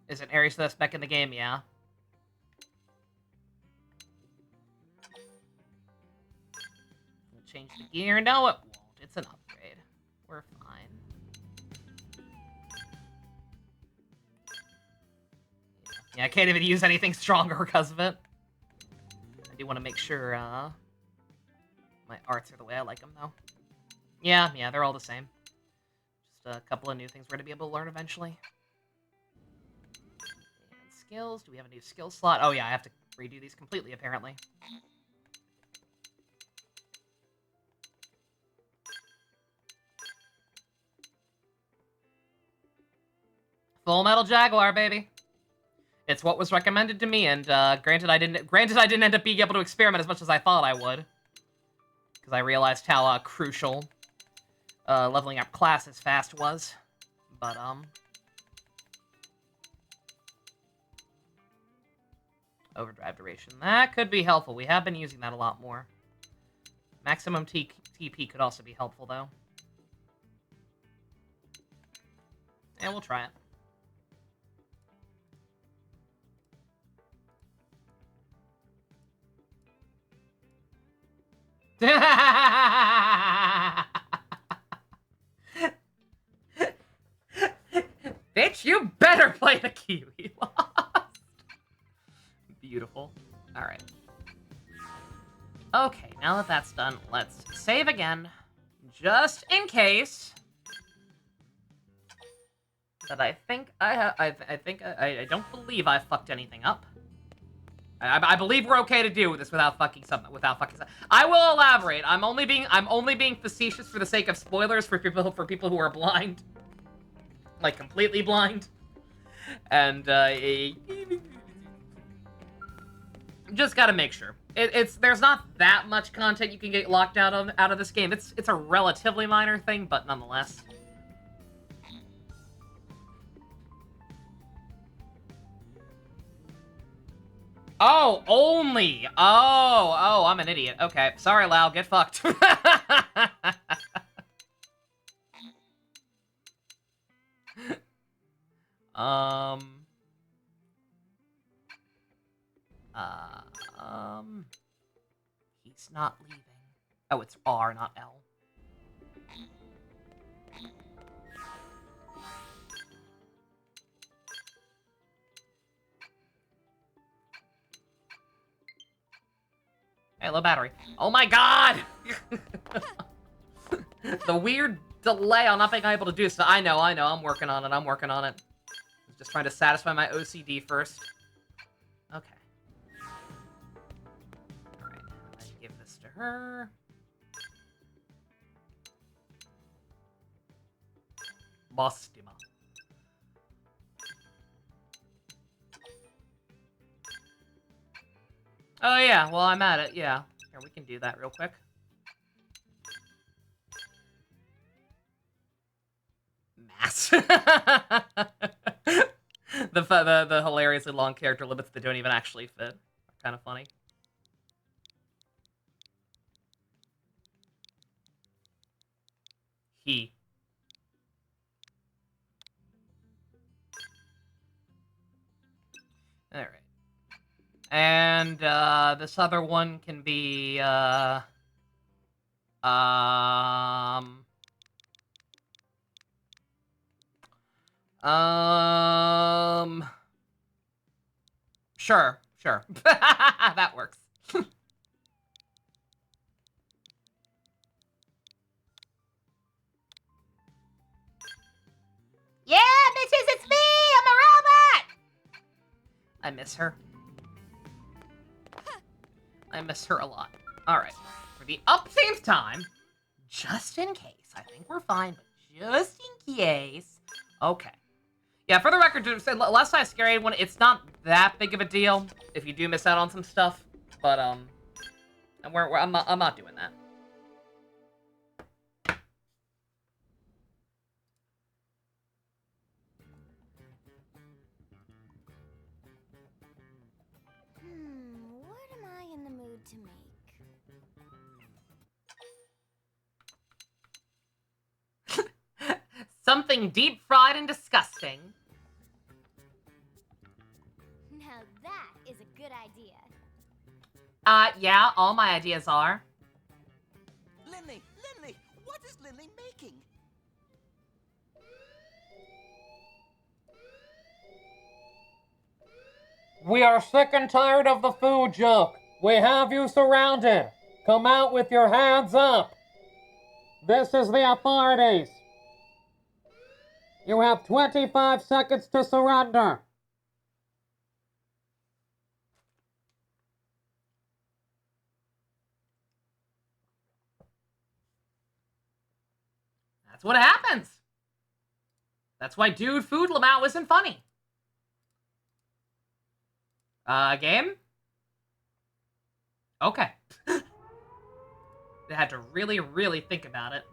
Is it Ares the best mech in the game? Yeah. We'll change the gear. No, it won't. It's an upgrade. We're fine. Yeah, I can't even use anything stronger because of it. I do want to make sure, my arts are the way I like them, though. Yeah, they're all the same. Just a couple of new things we're going to be able to learn eventually. And skills. Do we have a new skill slot? Oh, yeah, I have to redo these completely, apparently. Full Metal Jaguar, baby. It's what was recommended to me, and granted I didn't end up being able to experiment as much as I thought I would. Because I realized how crucial leveling up classes fast was. But, overdrive duration. That could be helpful. We have been using that a lot more. Maximum TP could also be helpful, though. And we'll try it. Bitch, you better play the Kiwi Lost. Beautiful. Alright. Okay, now that that's done, let's save again. Just in case. That I think I have. I don't believe I fucked anything up. I believe we're okay to do this without fucking something. I will elaborate. I'm only being facetious for the sake of spoilers for people who are blind, like completely blind, and just gotta make sure. There's not that much content you can get locked out of this game. It's a relatively minor thing, but nonetheless. Oh, only! Oh, I'm an idiot. Okay, sorry, Lau, get fucked. He's not leaving. Oh, it's R, not L. Hey, low battery. Oh my god! The weird delay on not being able to do so. I know. I'm working on it. I'm just trying to satisfy my OCD first. Okay. Alright, let's give this to her. Bostima. Oh yeah, well I'm at it, yeah. Here, we can do that real quick. Mass. the hilariously long character limits that don't even actually fit are kind of funny. He. Alright. And, this other one can be, sure. That works. Yeah, bitches, it's me! I'm a robot! I miss her. I miss her a lot. Alright. For the upteenth time, just in case. I think we're fine, but just in case. Okay. Yeah, for the record, to say Last Night Scary one, it's not that big of a deal if you do miss out on some stuff. But, I'm not doing that. What am I in the mood to make? Something deep fried and disgusting. Now that is a good idea. Yeah, all my ideas are. Lindley, what is Lindley making? We are sick and tired of the food junk. We have you surrounded. Come out with your hands up. This is the authorities. You have 25 seconds to surrender. That's what happens. That's why Dude Food Lamau isn't funny. Game? Okay. They had to really, really think about it.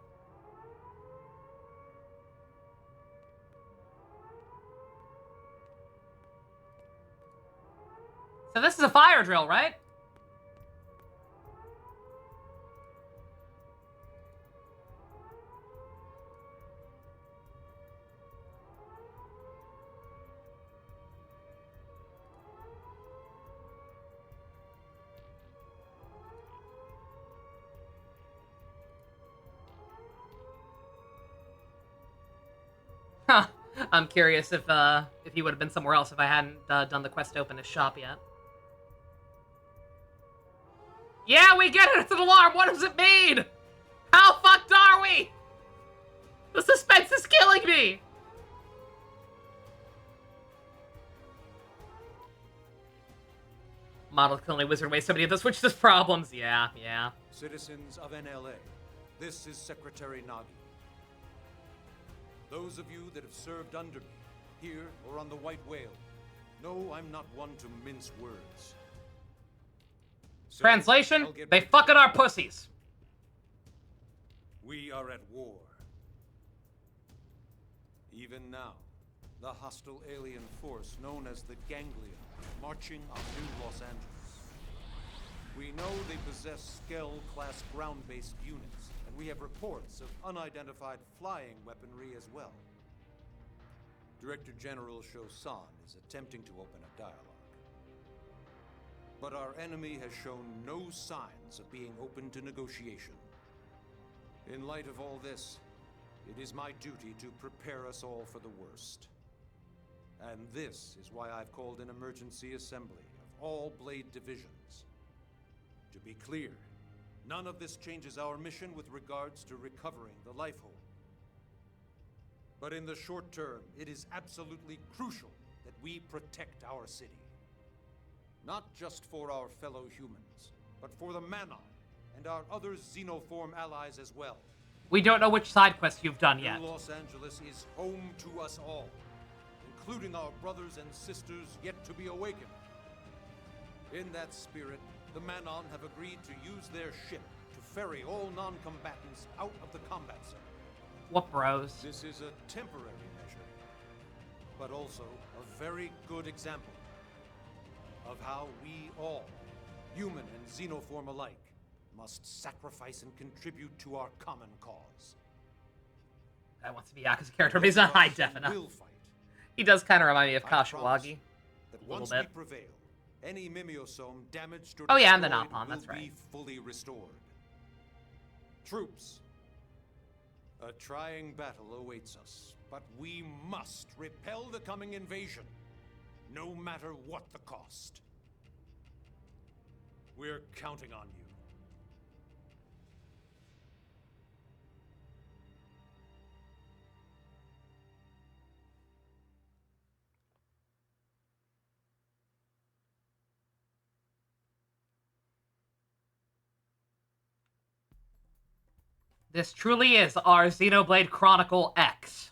So this is a fire drill, right? Huh. I'm curious if he would have been somewhere else if I hadn't done the quest to open his shop yet. Yeah, we get it! It's an alarm! What does it mean? How fucked are we? The suspense is killing me! Model can only wizard away so many of those, which is problems. Yeah. Citizens of NLA, this is Secretary Nagi. Those of you that have served under me, here or on the White Whale, know I'm not one to mince words. So Translation, I'll get they right fucking to are it. pussies. We are at war. Even now, the hostile alien force known as the Ganglia, marching on New Los Angeles. We know they possess Skell-class ground-based units, and we have reports of unidentified flying weaponry as well. Director General Shosan is attempting to open a dialogue. But our enemy has shown no signs of being open to negotiation. In light of all this, it is my duty to prepare us all for the worst. And this is why I've called an emergency assembly of all Blade divisions. To be clear, none of this changes our mission with regards to recovering the Lifehold. But in the short term, it is absolutely crucial that we protect our city. Not just for our fellow humans, but for the Manon and our other Xenoform allies as well. We don't know which side quest you've done yet. New Los Angeles is home to us all, including our brothers and sisters yet to be awakened. In that spirit, the Manon have agreed to use their ship to ferry all non-combatants out of the combat zone. What bros? This is a temporary measure, but also a very good example of how we all, human and Xenoform alike, must sacrifice and contribute to our common cause. That wants to be Yaku's character, but he's not high def enough. He does kind of remind me of Kashiwagi. That A little once bit. we prevail, any Mimiosome damaged or Oh yeah, and the destroyed Napalm, that's will right. be fully restored. Troops, a trying battle awaits us, but we must repel the coming invasion, no matter what the cost. We're counting on you. This truly is our Xenoblade Chronicle X.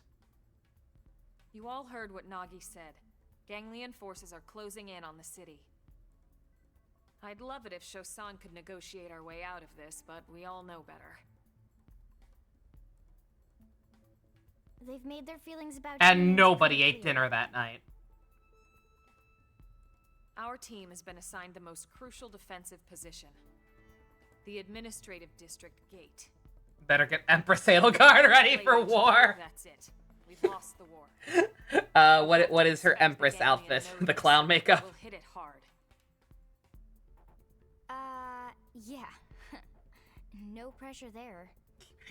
You all heard what Nagi said. Ganglion forces are closing in on the city. I'd love it if Shosan could negotiate our way out of this, but we all know better. They've made their feelings about And humans nobody pretty ate clear. dinner that night. Our team has been assigned the most crucial defensive position. The administrative district gate. Better get Empress Edelgard ready for Blade war. That's it. We've lost the war. What is her Empress outfit? The clown makeup. We'll hit it hard. Yeah. No pressure there.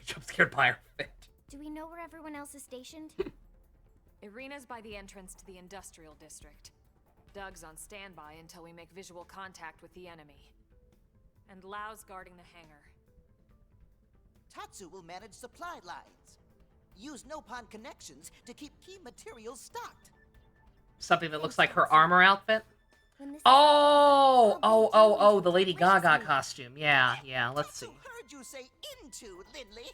Jump scared by her fit. Do we know where everyone else is stationed? Irina's by the entrance to the industrial district. Doug's on standby until we make visual contact with the enemy. And Lau's guarding the hangar. Tatsu will manage supply lines. Use Nopon connections to keep key materials stocked. Something that looks like her armor outfit. When this Oh, the Lady Gaga costume. Yeah, let's see. Heard you say into, Lindley.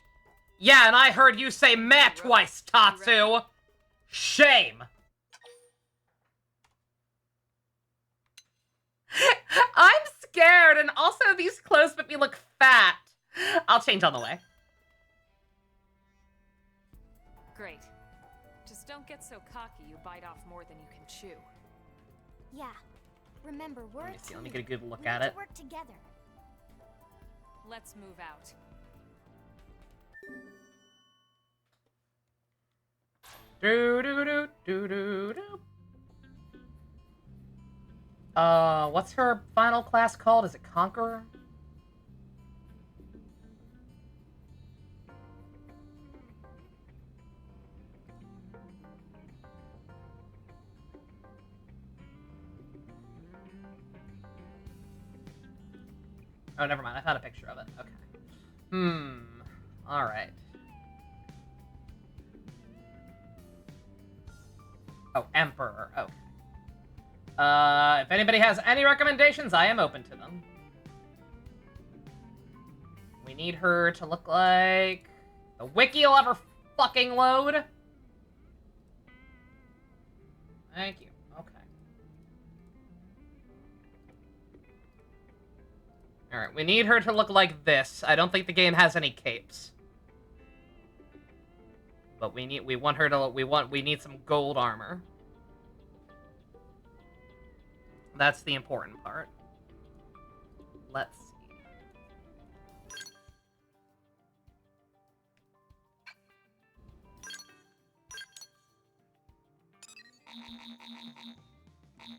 Yeah, and I heard you say meh twice, Tatsu. Shame. I'm scared, and also these clothes make me look fat. I'll change on the way. Great. Just don't get so cocky you bite off more than you can chew. Yeah. Remember, we're Let me a see, let me team. get a good look We at need it. to work together. Let's move out. Do. What's her final class called? Is it Conqueror? Oh, never mind. I found a picture of it. Okay. Alright. Oh, Emperor. Okay. If anybody has any recommendations, I am open to them. We need her to look like... The wiki will ever fucking load. Thank you. Okay. Alright, we need her to look like this. I don't think the game has any capes. But we need some gold armor. That's the important part. Let's see.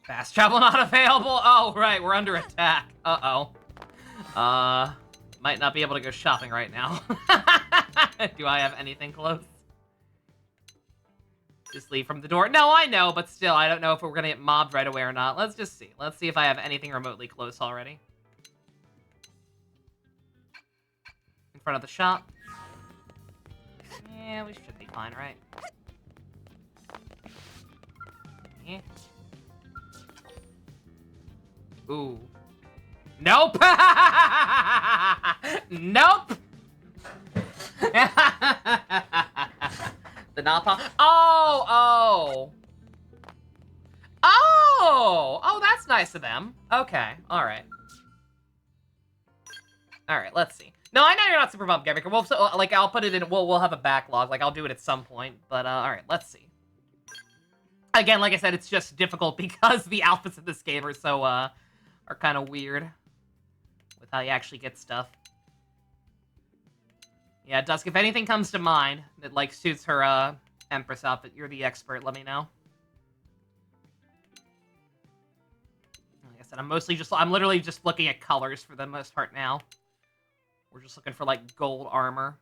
Fast travel not available. Oh, right, we're under attack. Uh-oh. Might not be able to go shopping right now. Do I have anything close? Just leave from the door. No, I know, but still, I don't know if we're gonna get mobbed right away or not. Let's just see. Let's see if I have anything remotely close already. In front of the shop. Yeah, we should be fine, right? Yeah. Ooh. Nope! Nope! The not pop. Oh! Oh, that's nice of them. Okay, alright. Alright, let's see. No, I know you're not super bummed, Gavricker. We'll, like, I'll put it in, we'll have a backlog. Like, I'll do it at some point. But, alright, let's see. Again, like I said, it's just difficult because the outfits in this game are so, are kind of weird. With how you actually get stuff. Yeah, Dusk, if anything comes to mind that, like, suits her, Empress outfit, you're the expert, let me know. Like I said, I'm literally just looking at colors for the most part now. We're just looking for, like, gold armor.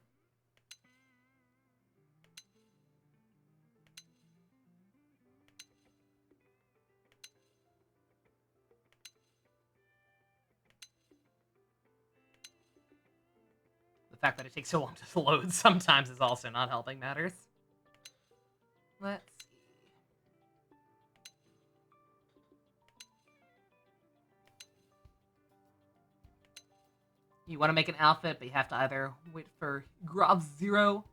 The fact that it takes so long to load sometimes is also not helping matters. Let's see. You want to make an outfit, but you have to either wait for Grov Zero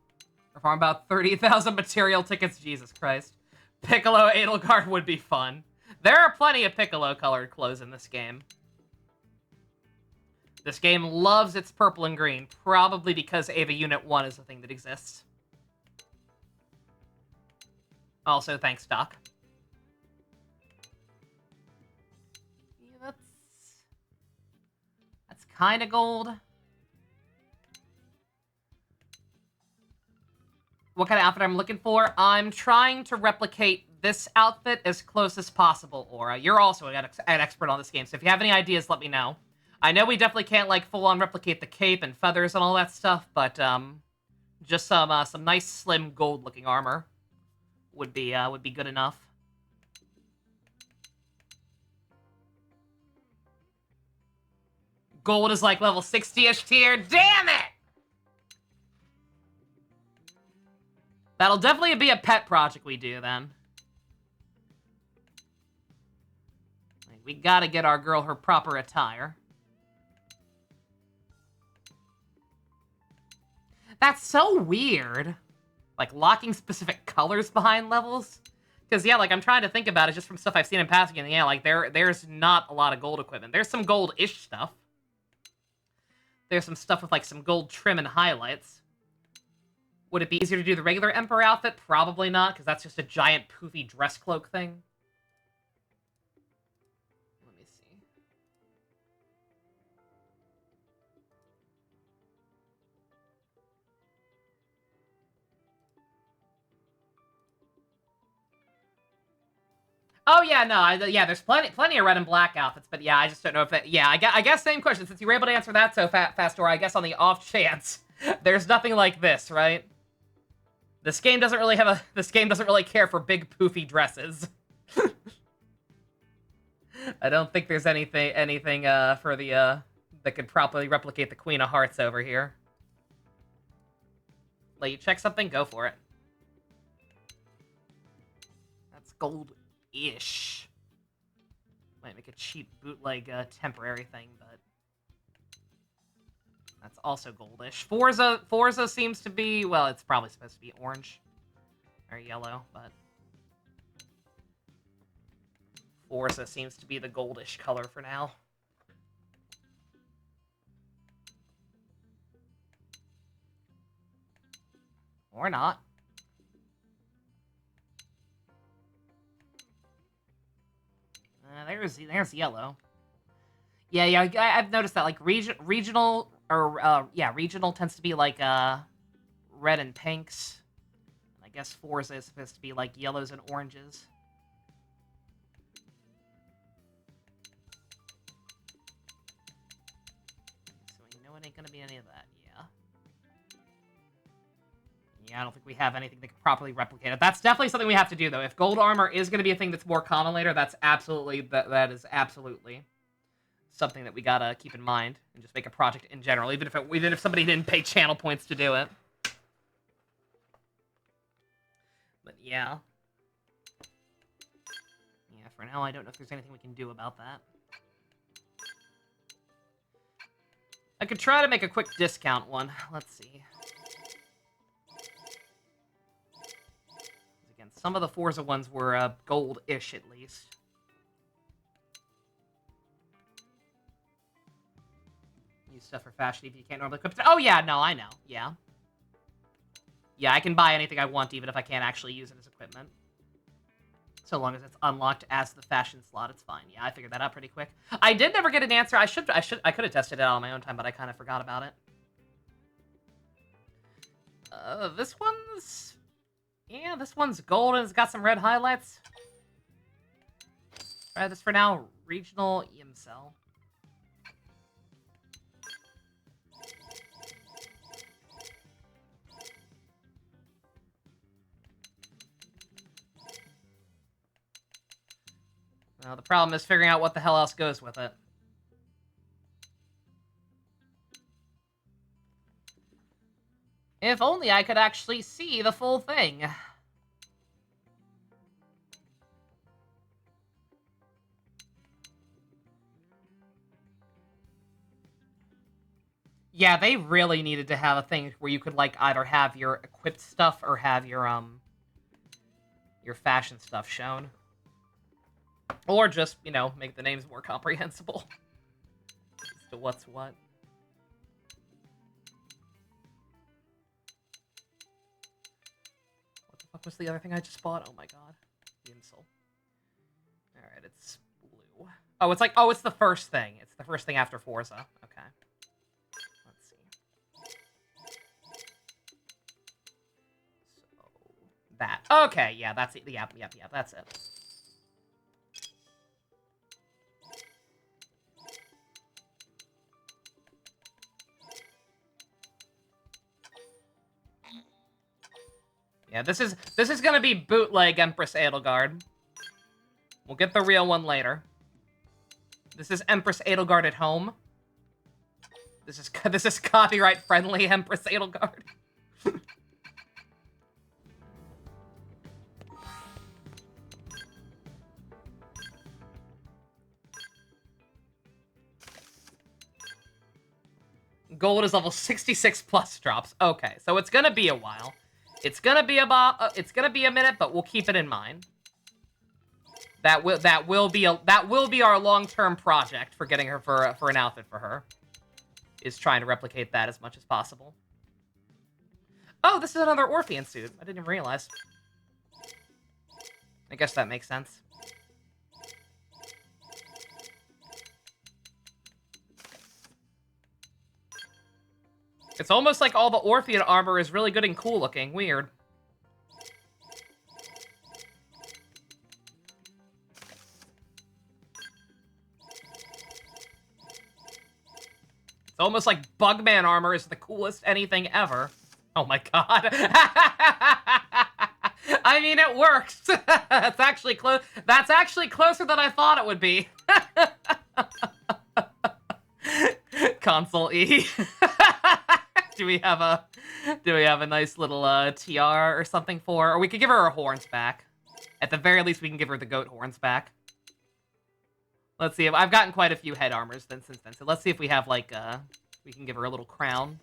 or farm about 30,000 material tickets. Jesus Christ. Piccolo Edelgard would be fun. There are plenty of Piccolo-colored clothes in this game. This game loves its purple and green, probably because Ava Unit 1 is a thing that exists. Also, thanks, Doc. Yeah, that's kind of gold. What kind of outfit I'm looking for? I'm trying to replicate this outfit as close as possible, Aura. You're also an expert on this game, so if you have any ideas, let me know. I know we definitely can't, like, full-on replicate the cape and feathers and all that stuff, but, just some nice, slim, gold-looking armor would be good enough. Gold is, like, level 60-ish tier. Damn it! That'll definitely be a pet project we do, then. Like, we gotta get our girl her proper attire. That's so weird. Like, locking specific colors behind levels. Because, yeah, like, I'm trying to think about it just from stuff I've seen in passing, and yeah, like, there's not a lot of gold equipment. There's some gold-ish stuff. There's some stuff with, like, some gold trim and highlights. Would it be easier to do the regular Emperor outfit? Probably not, because that's just a giant poofy dress cloak thing. Let me see. Oh, yeah, no, yeah, there's plenty of red and black outfits, but yeah, I just don't know if that, yeah, I guess same question, since you were able to answer that so fast, or I guess on the off chance, there's nothing like this, right? This game doesn't really care for big poofy dresses. I don't think there's anything for the, that could properly replicate the Queen of Hearts over here. Let you check something? Go for it. That's gold-ish. Might make a cheap bootleg temporary thing, but that's also goldish. Forza seems to be, well, it's probably supposed to be orange or yellow, but Forza seems to be the goldish color for now. Or not. There's yellow. Yeah, I've noticed that, like, regional tends to be, like, red and pinks. I guess Forza is supposed to be, like, yellows and oranges. ain't gonna be any of that. Yeah. Yeah, I don't think we have anything that can properly replicate it. That's definitely something we have to do, though. If gold armor is gonna be a thing that's more common later, that's absolutely that is absolutely something that we gotta keep in mind and just make a project in general, even if somebody didn't pay channel points to do it. But yeah. Yeah, for now, I don't know if there's anything we can do about that. I could try to make a quick discount one. Let's see. Again, some of the Forza ones were gold-ish, at least. Use stuff for fashion if you can't normally equip it. Oh, yeah, no, I know. Yeah. Yeah, I can buy anything I want, even if I can't actually use it as equipment. So long as it's unlocked as the fashion slot, it's fine. Yeah, I figured that out pretty quick. I did never get an answer. I could have tested it out on my own time, but I kind of forgot about it. This one's... Yeah, this one's gold and it's got some red highlights. Try this for now. Regional Yimcell. Now, the problem is figuring out what the hell else goes with it. If only I could actually see the full thing. Yeah, they really needed to have a thing where you could, like, either have your equipped stuff or have your fashion stuff shown. Or just, you know, make the names more comprehensible as to what's what. What the fuck was the other thing I just bought? Oh my god. The insult. Alright, it's blue. Oh, it's like, oh, it's the first thing. It's the first thing after Forza. Okay. Let's see. So, that. Okay, yeah, that's it. Yep, that's it. Yeah, this is gonna be bootleg Empress Edelgard. We'll get the real one later. This is Empress Edelgard at home. This is copyright friendly Empress Edelgard. Gold is level 66 plus drops. Okay, so it's gonna be a while. It's gonna be a minute, but we'll keep it in mind. That will be our long-term project for getting her for an outfit for her. Is trying to replicate that as much as possible. Oh, this is another Orphean suit. I didn't even realize. I guess that makes sense. It's almost like all the Orphean armor is really good and cool looking. Weird. It's almost like Bugman armor is the coolest anything ever. Oh my god. I mean, it works. That's actually close. That's actually closer than I thought it would be. Console E. Do we have a nice little tiara or something for her? Or we could give her horns back. At the very least, we can give her the goat horns back. Let's see if I've gotten quite a few head armors since then. So let's see if we have like we can give her a little crown.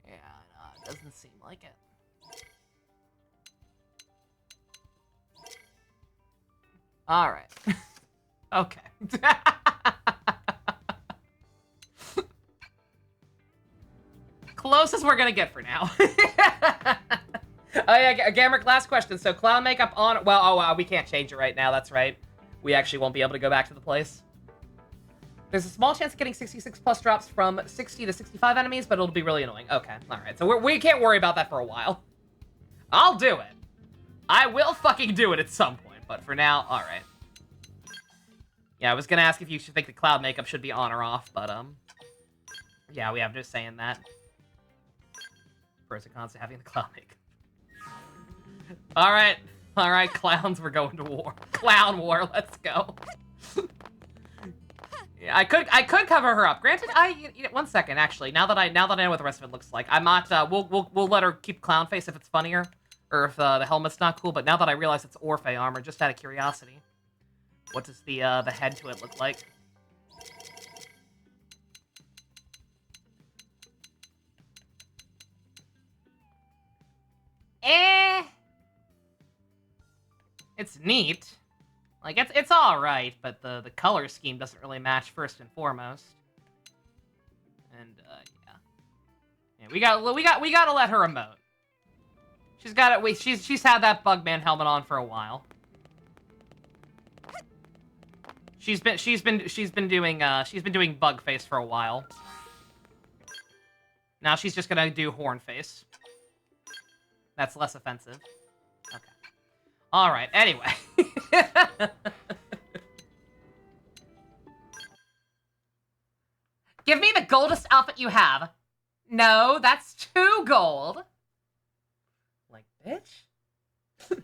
Yeah, no, it doesn't seem like it. All right. Okay. Closest we're gonna get for now. Oh yeah, Gameric, last question. So clown makeup on... Well, we can't change it right now. That's right. We actually won't be able to go back to the place. There's a small chance of getting 66 plus drops from 60 to 65 enemies, but it'll be really annoying. Okay, all right. So we can't worry about that for a while. I'll do it. I will fucking do it at some point, but for now, alright. Yeah, I was gonna ask if you should think the cloud makeup should be on or off, but, yeah, we have just saying that. Pros and cons to having the cloud makeup. Alright. Alright, clowns, we're going to war. Clown war, let's go. Yeah, I could cover her up. Granted, one second, actually. Now that I know what the rest of it looks like, I'm not, we'll let her keep clown face if it's funnier. Or if, the helmet's not cool, but now that I realize it's Orphe armor, just out of curiosity. What does the head to it look like? It's neat. Like, it's alright, but the color scheme doesn't really match first and foremost. And, yeah. Yeah, we gotta let her emote. She's got it, she's had that Bugman helmet on for a while. She's been doing bug face for a while. Now she's just gonna do horn face. That's less offensive. Okay. Alright, anyway. Give me the goldest outfit you have. No, that's 2 gold. Like, bitch? Bad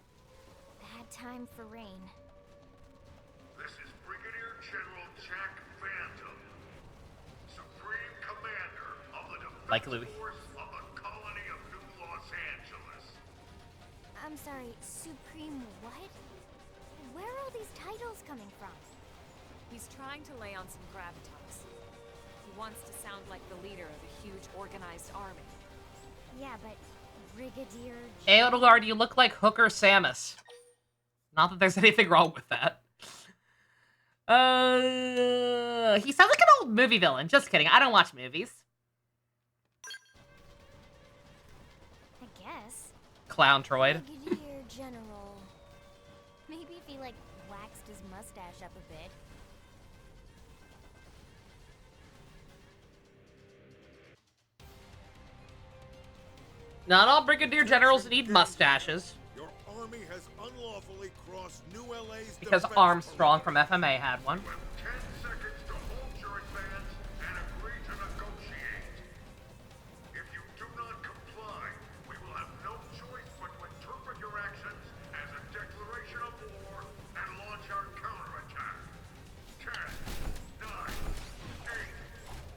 time for rain. This is Brigadier General Jack Phantom, Supreme Commander of the Like Defense Louis. Force of the Colony of New Los Angeles. I'm sorry, Supreme what? Where are all these titles coming from? He's trying to lay on some gravitas. He wants to sound like the leader of a huge organized army. Yeah, but Brigadier... Edelgard, you look like Hooker Samus. Not that there's anything wrong with that. He sounds like an old movie villain. Just kidding. I don't watch movies. I guess. Clown Troid. Brigadier General. Maybe if he, like, waxed his mustache up a bit. Not all Brigadier Generals need mustaches. Your army has unlawfully crossed New LA's Because defense Armstrong from FMA had one. You have 10 seconds to hold your advance and agree to negotiate. If you do not comply, we will have no choice but to interpret your actions as a declaration of war and launch our counterattack. 10, 9, 8,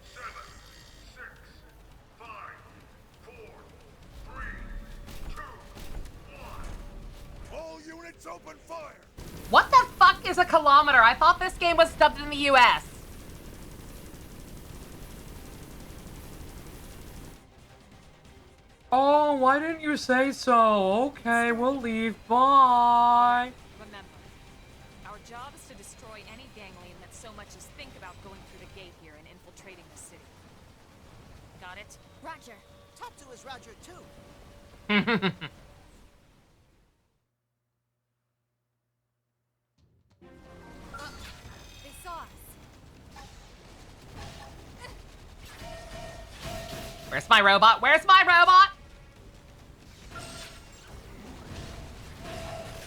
7, 6, 5, 4, 3, 2, 1. All units open fire! What the fuck is a kilometer? I thought this game was dubbed in the US. Oh, why didn't you say so? Okay, we'll leave. Bye. Remember, our job is to destroy any ganglion that so much as think about going through the gate here and infiltrating the city. Got it? Roger. Tatsu is Roger too. They saw us. Where's my robot? Where's my robot?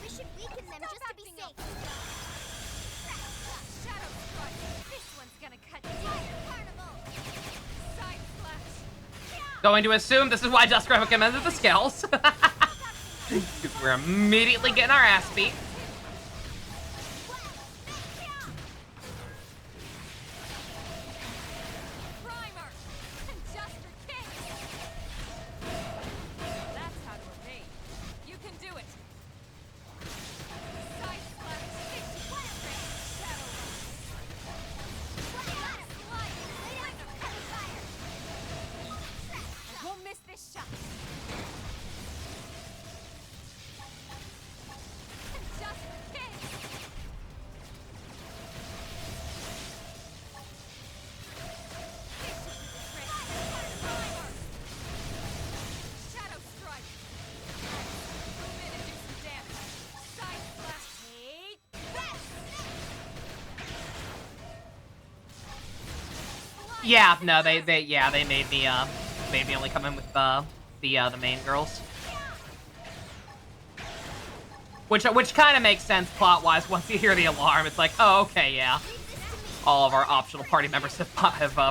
We should weaken them just to be safe. Shadow Strike! This one's gonna cut deep. Carnival. Side Slash! Going to assume this is why Duskra recommended the skills. Because we're immediately getting our ass beat. Primer! And just for kicks! That's how to evade. You can do it! Side Slash! Plant Ray! Shadow I won't miss this shot. And just for kicks! Primer! Shadow Strike! Move in and do some damage. Side Slash! Take that. Yeah, no, they made me only come in with the main girls. Which kind of makes sense plot-wise. Once you hear the alarm, it's like, oh, okay, yeah. All of our optional party members have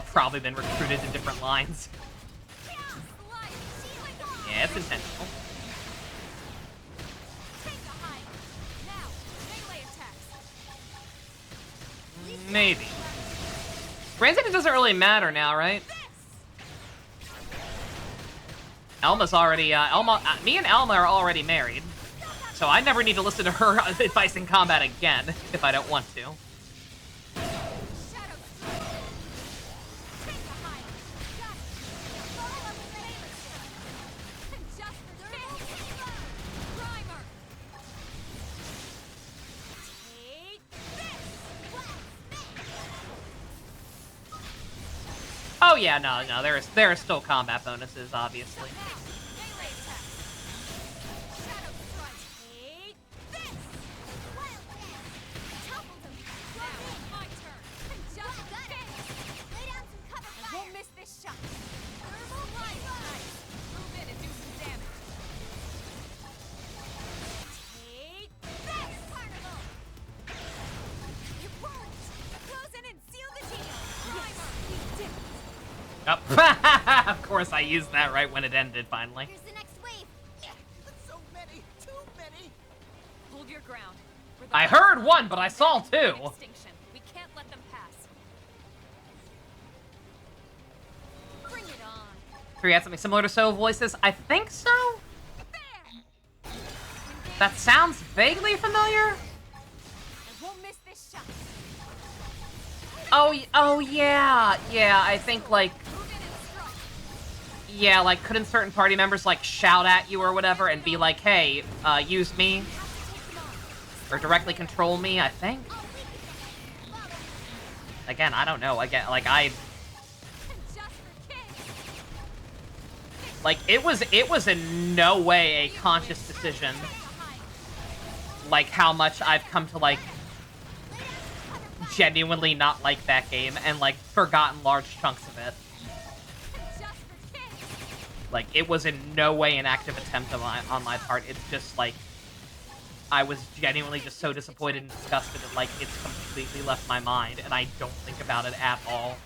probably been recruited to different lines. Yeah, it's intentional. Maybe. Granted, it doesn't really matter now, right? Elma's already, me and Elma are already married. So I never need to listen to her advice in combat again, if I don't want to. Oh yeah, no, there are still combat bonuses, obviously. Oh. Of course, I used that right when it ended, finally. Here's the next wave. So many, too many. Hold your ground. I heard one, but I saw two. Extinction. We can't let them pass. Bring it on. Three had something similar to So voices? I think so? That sounds vaguely familiar. I won't miss this shot. Oh yeah, I think, like... Yeah, like, couldn't certain party members, like, shout at you or whatever and be like, hey, use me? Or directly control me, I think? Again, I don't know. Again, like, Like, it was in no way a conscious decision. Like, how much I've come to, like, genuinely not like that game and, like, forgotten large chunks of it. Like, it was in no way an active attempt on my part. It's just, like, I was genuinely just so disappointed and disgusted that, like, it's completely left my mind, and I don't think about it at all.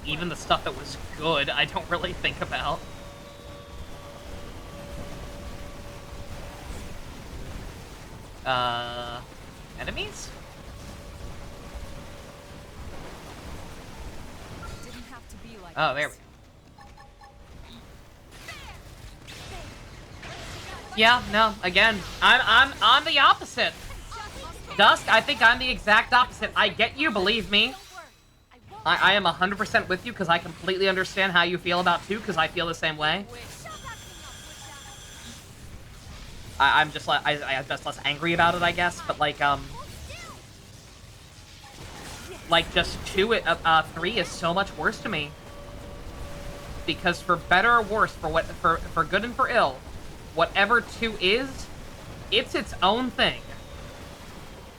Even the stuff that was good, I don't really think about. Enemies? Didn't have to be like Oh, there we go. Yeah, no, again, I'm the opposite. Dusk, I think I'm the exact opposite. I get you, believe me. I am 100% with you because I completely understand how you feel about 2 because I feel the same way. I'm just like, I'm just less angry about it, I guess, but like just 3 is so much worse to me. Because for better or worse, for good and for ill, whatever 2 is, it's its own thing.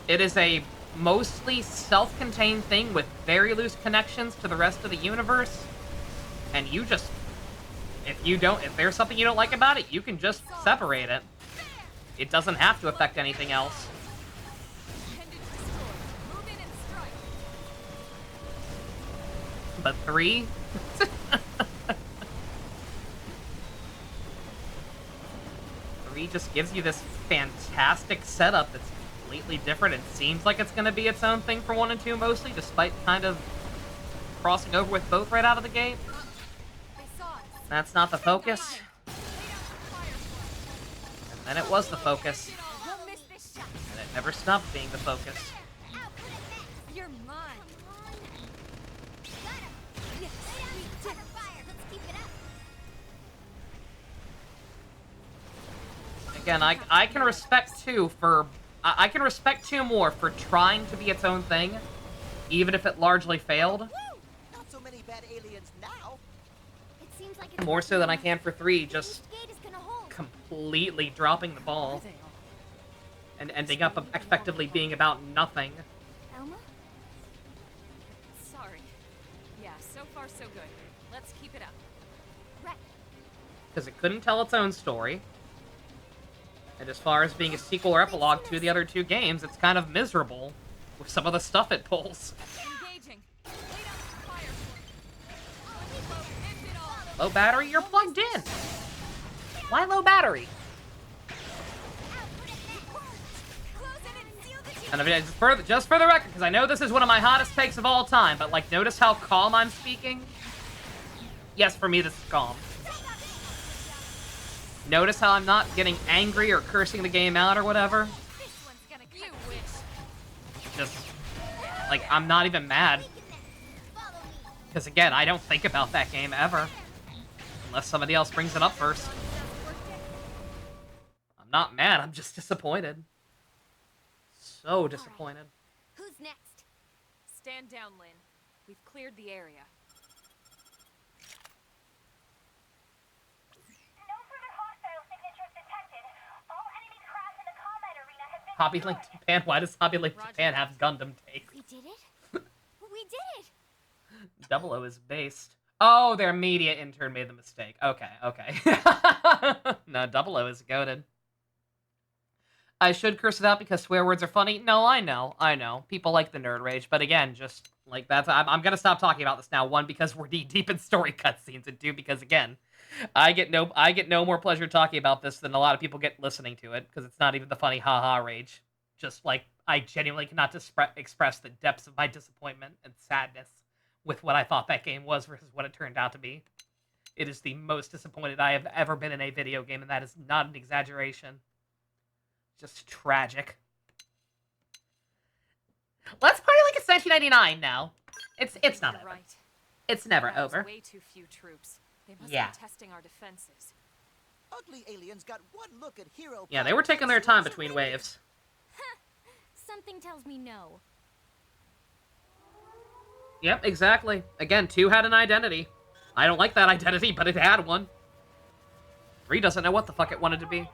It is a mostly self-contained thing with very loose connections to the rest of the universe. And you just, if there's something you don't like about it, you can just separate it. It doesn't have to affect anything else. But 3? 3 just gives you this fantastic setup that's completely different. It seems like it's going to be its own thing for 1 and 2 mostly, despite kind of crossing over with both right out of the gate. That's not the focus. And then it was the focus. And it never stopped being the focus. You're mine. Yes, we did. Let's keep it up. Again, I can respect 2 for... I can respect 2 more for trying to be its own thing, even if it largely failed. Not so many bad aliens now. It seems like it's More so than I can for 3, just Which gate is gonna hold? completely dropping the ball. And ending up effectively being about nothing. Elma? Sorry. Yeah, so far far, so good. Let's keep it up. Right. Because it couldn't tell its own story. And as far as being a sequel or epilogue to the other two games, it's kind of miserable with some of the stuff it pulls. Engaging. Lay down some fire for me. End it all. Low battery, you're plugged in. Why low battery? Close in and seal the And I mean, just for the record, because I know this is one of my hottest takes of all time, but like, notice how calm I'm speaking? Yes, for me, this is calm. Notice how I'm not getting angry or cursing the game out or whatever? This one's gonna You wish. Just, like, I'm not even mad. follow me. Because again, I don't think about that game ever. Unless somebody else brings it up first. I'm not mad, I'm just disappointed. So disappointed. Who's next? Stand down, Lynn. We've cleared the area. No further hostile signatures detected. All enemies crash in the combat arena have been Hobby Link Japan? Why does Hobby Link Roger. Japan have Gundam take? We did it? We did it! Double O is based. Oh, their media intern made the mistake. Okay, okay. No, Double O is goated. I should curse it out because swear words are funny. No, I know. People like the nerd rage, but again, just like that's. I'm gonna stop talking about this now. One, because we're deep in story cutscenes, and two, because again, I get no more pleasure talking about this than a lot of people get listening to it because it's not even the funny haha rage. Just like I genuinely cannot express the depths of my disappointment and sadness with what I thought that game was versus what it turned out to be. It is the most disappointed I have ever been in a video game, and that is not an exaggeration. Just tragic. Let's party like it's 1999 now. It's not You're over. right. It's never That was over. way too few troops. They must Yeah. be testing our defenses. Ugly aliens got one look at Hero. Yeah, they were taking their time between waves. Something tells me no. Yep, exactly. Again, 2 had an identity. I don't like that identity, but it had one. 3 doesn't know what the fuck it wanted to be.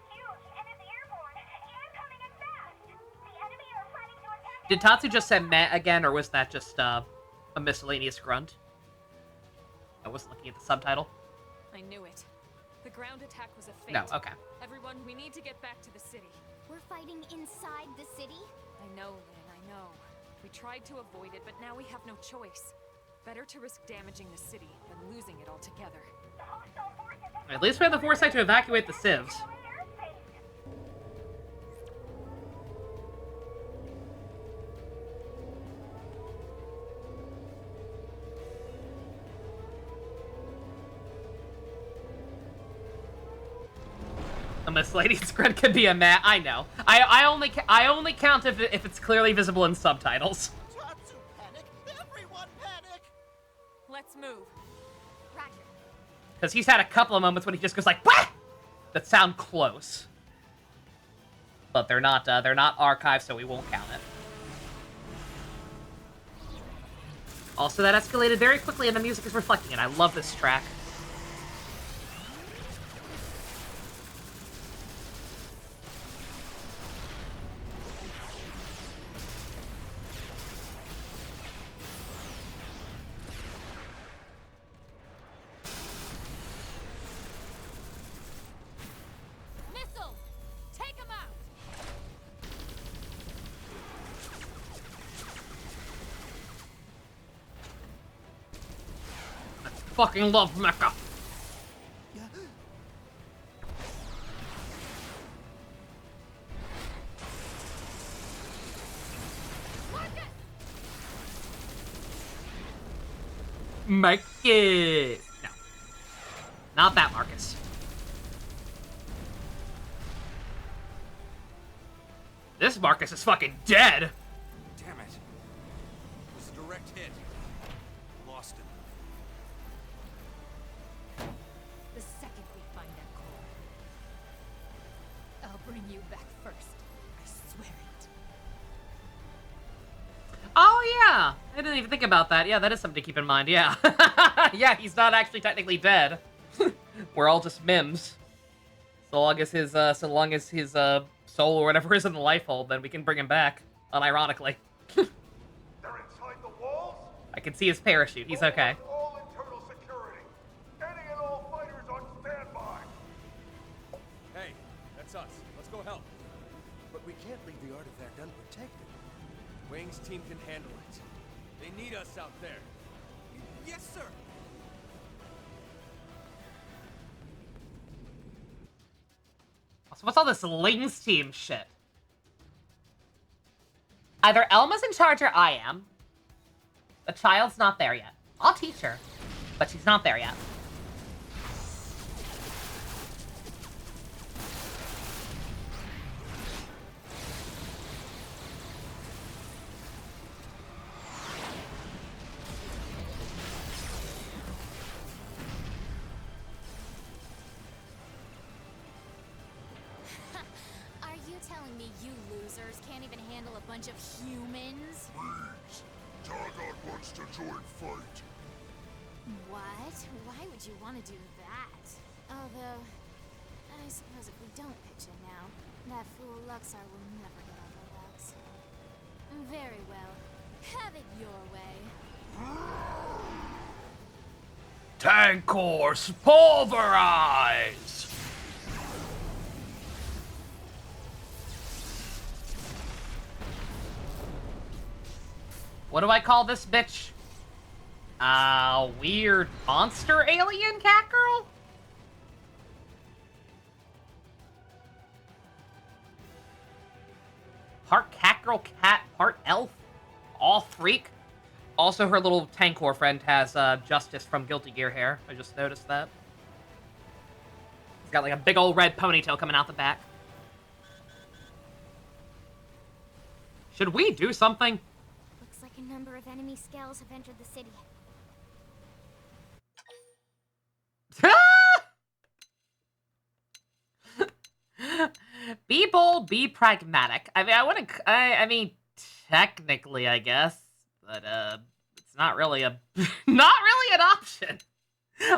Did Tatsu just say meh again, or was that just a miscellaneous grunt? I wasn't looking at the subtitle. I knew it. The ground attack was a fake. No, okay. Everyone, we need to get back to the city. We're fighting inside the city? I know, Lynn, I know. We tried to avoid it, but now we have no choice. Better to risk damaging the city than losing it altogether. At least we have the foresight to evacuate the civs. A miscellaneous grunt could be a mat. I know. I only count if it's clearly visible in subtitles. Tatsu panic! Everyone panic! Let's move. Roger. Because he's had a couple of moments when he just goes like, "What?" That sound close. But they're not archived, so we won't count it. Also, that escalated very quickly, and the music is reflecting it. I love this track. Missiles! Take them out! Fucking love Mecha. Make it. No. Not that, Marcus. This Marcus is fucking dead. Damn it. It was a direct hit. Lost him. The second we find that core, I'll bring you back first. I swear it. Oh, yeah. I didn't even think about that. Yeah, that is something to keep in mind, yeah. Yeah, he's not actually technically dead. We're all just mims. So long as his soul or whatever is in the life hold, then we can bring him back. Unironically. They're inside the walls? I can see his parachute. He's okay. All internal It's us. Let's go help. But we can't leave the artifact unprotected. Wang's team can handle it. They need us out there. Yes, sir. So what's all this Ling's team shit? Either Elma's in charge or I am. The child's not there yet. I'll teach her, but she's not there yet. Are you telling me you losers can't even handle a bunch of humans? Please, Targon wants to join fight. What? Why would you want to do that? Although, I suppose if we don't pitch in now, that fool Luxar will never get off our backs. Very well. Have it your way. Tank course, pulverize! What do I call this bitch? Weird monster alien cat girl? Part cat girl, cat, part elf, all freak. Also, her little Tankor friend has Justice from Guilty Gear hair. I just noticed that. He's got like a big old red ponytail coming out the back. Should we do something? Looks like a number of enemy scales have entered the city. Be bold, be pragmatic. I mean, I mean, technically, I guess, but it's not really a, not really an option.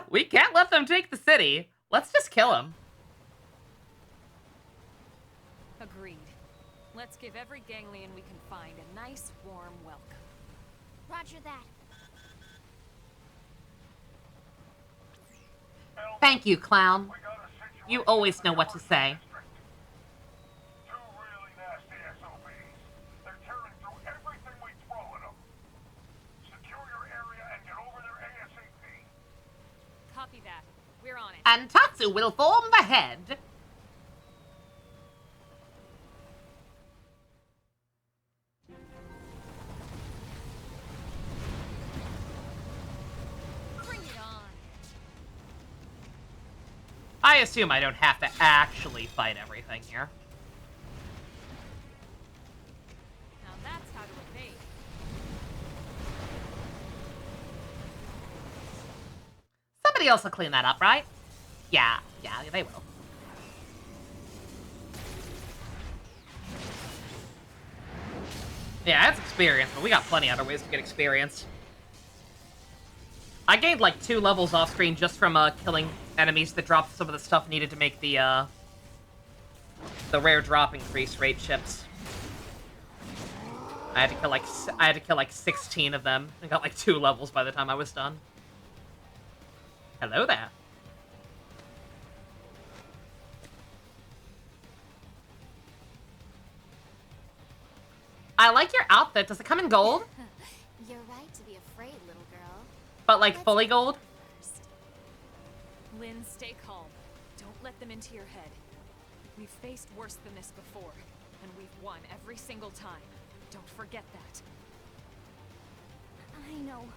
We can't let them take the city. Let's just kill them. Agreed. Let's give every Ganglion we can find a nice, warm welcome. Roger that. Thank you, clown. You always know what to say. Two really nasty SOBs. They're tearing through everything we throw at them. Secure your area and get over there ASAP. Copy that. We're on it. And Tatsu will form the head. Bring it on. I assume I don't have to actually fight everything here. Now that's how to evade. Somebody else will clean that up, right? Yeah, they will. Yeah, that's experience, but we got plenty other ways to get experience. I gained like 2 levels off screen just from killing enemies that dropped some of the stuff needed to make the rare drop increase rate chips. I had to kill like 16 of them. I got like 2 levels by the time I was done. Hello there. I like your outfit. Does it come in gold? You're right to be afraid, little girl. But like fully gold? First. Lynn, stay calm. Don't let them into your head. We've faced worse than this before, and we've won every single time. Don't forget that. I know.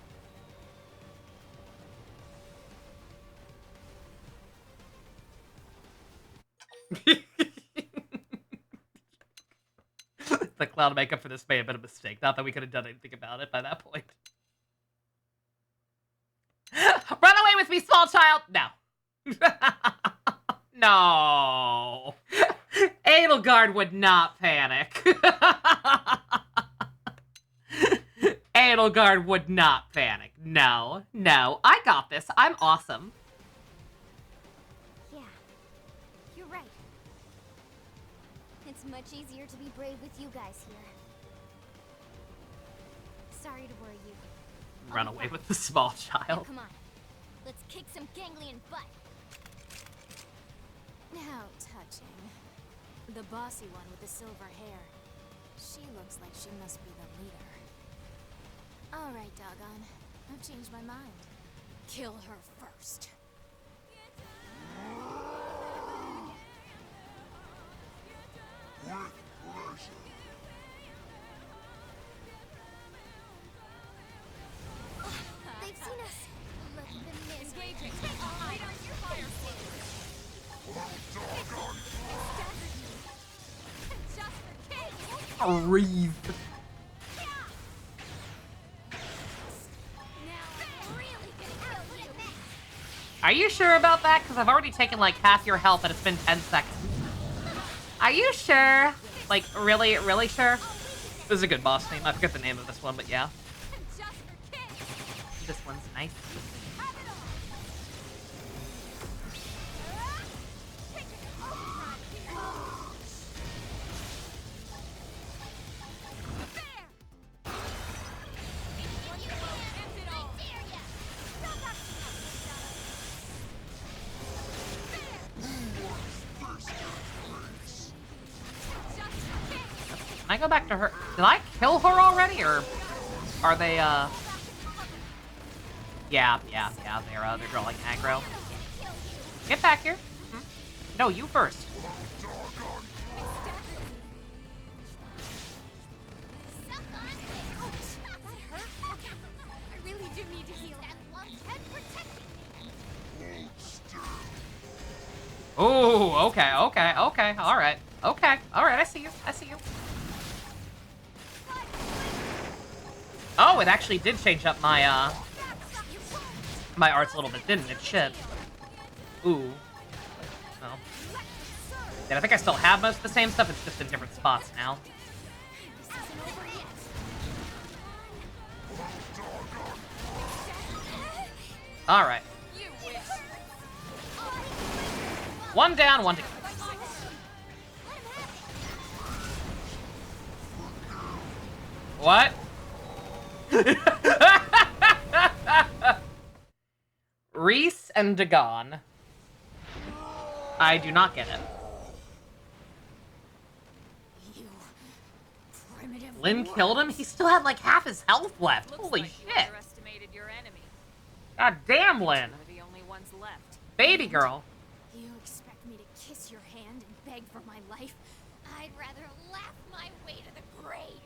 The cloud makeup for this may have been a mistake. Not that we could have done anything about it by that point. Run away with me, small child! No. No. Edelgard would not panic. Edelgard would not panic. No. I got this. I'm awesome. Yeah. You're right. It's much easier to be brave with you guys here. Sorry to worry you. Run away with the small Now, child. come on. Let's kick some ganglion butt. How touching. The bossy one with the silver hair. She looks like she must be the leader. Alright, doggone. I've changed my mind. Kill her first. They've seen us. Let them miss. Engaging. Light on your fire force. Just for kicks. Breathe. Are you sure about that? Because I've already taken like half your health and it's been 10 seconds. Are you sure? Like, really, really sure? This is a good boss name. I forget the name of this one, but yeah. This one's nice. Can I go back to her? Did I kill her already, or are they, Yeah, they're drawing aggro. Get back here. No, you first. I really do need to heal. Oh, okay, alright. Okay, alright, I see you. Oh, it actually did change up my, my arts a little bit, didn't it? Shit. Ooh. Oh. And I think I still have most of the same stuff, it's just in different spots now. Alright. One down, one to go. What? Reese and Dagon. I do not get it. Lynn killed him? He still had like half his health left. Holy shit. God damn, Lynn. We're the only ones left. Baby girl. You expect me to kiss your hand and beg for my life? I'd rather laugh my way to the grave.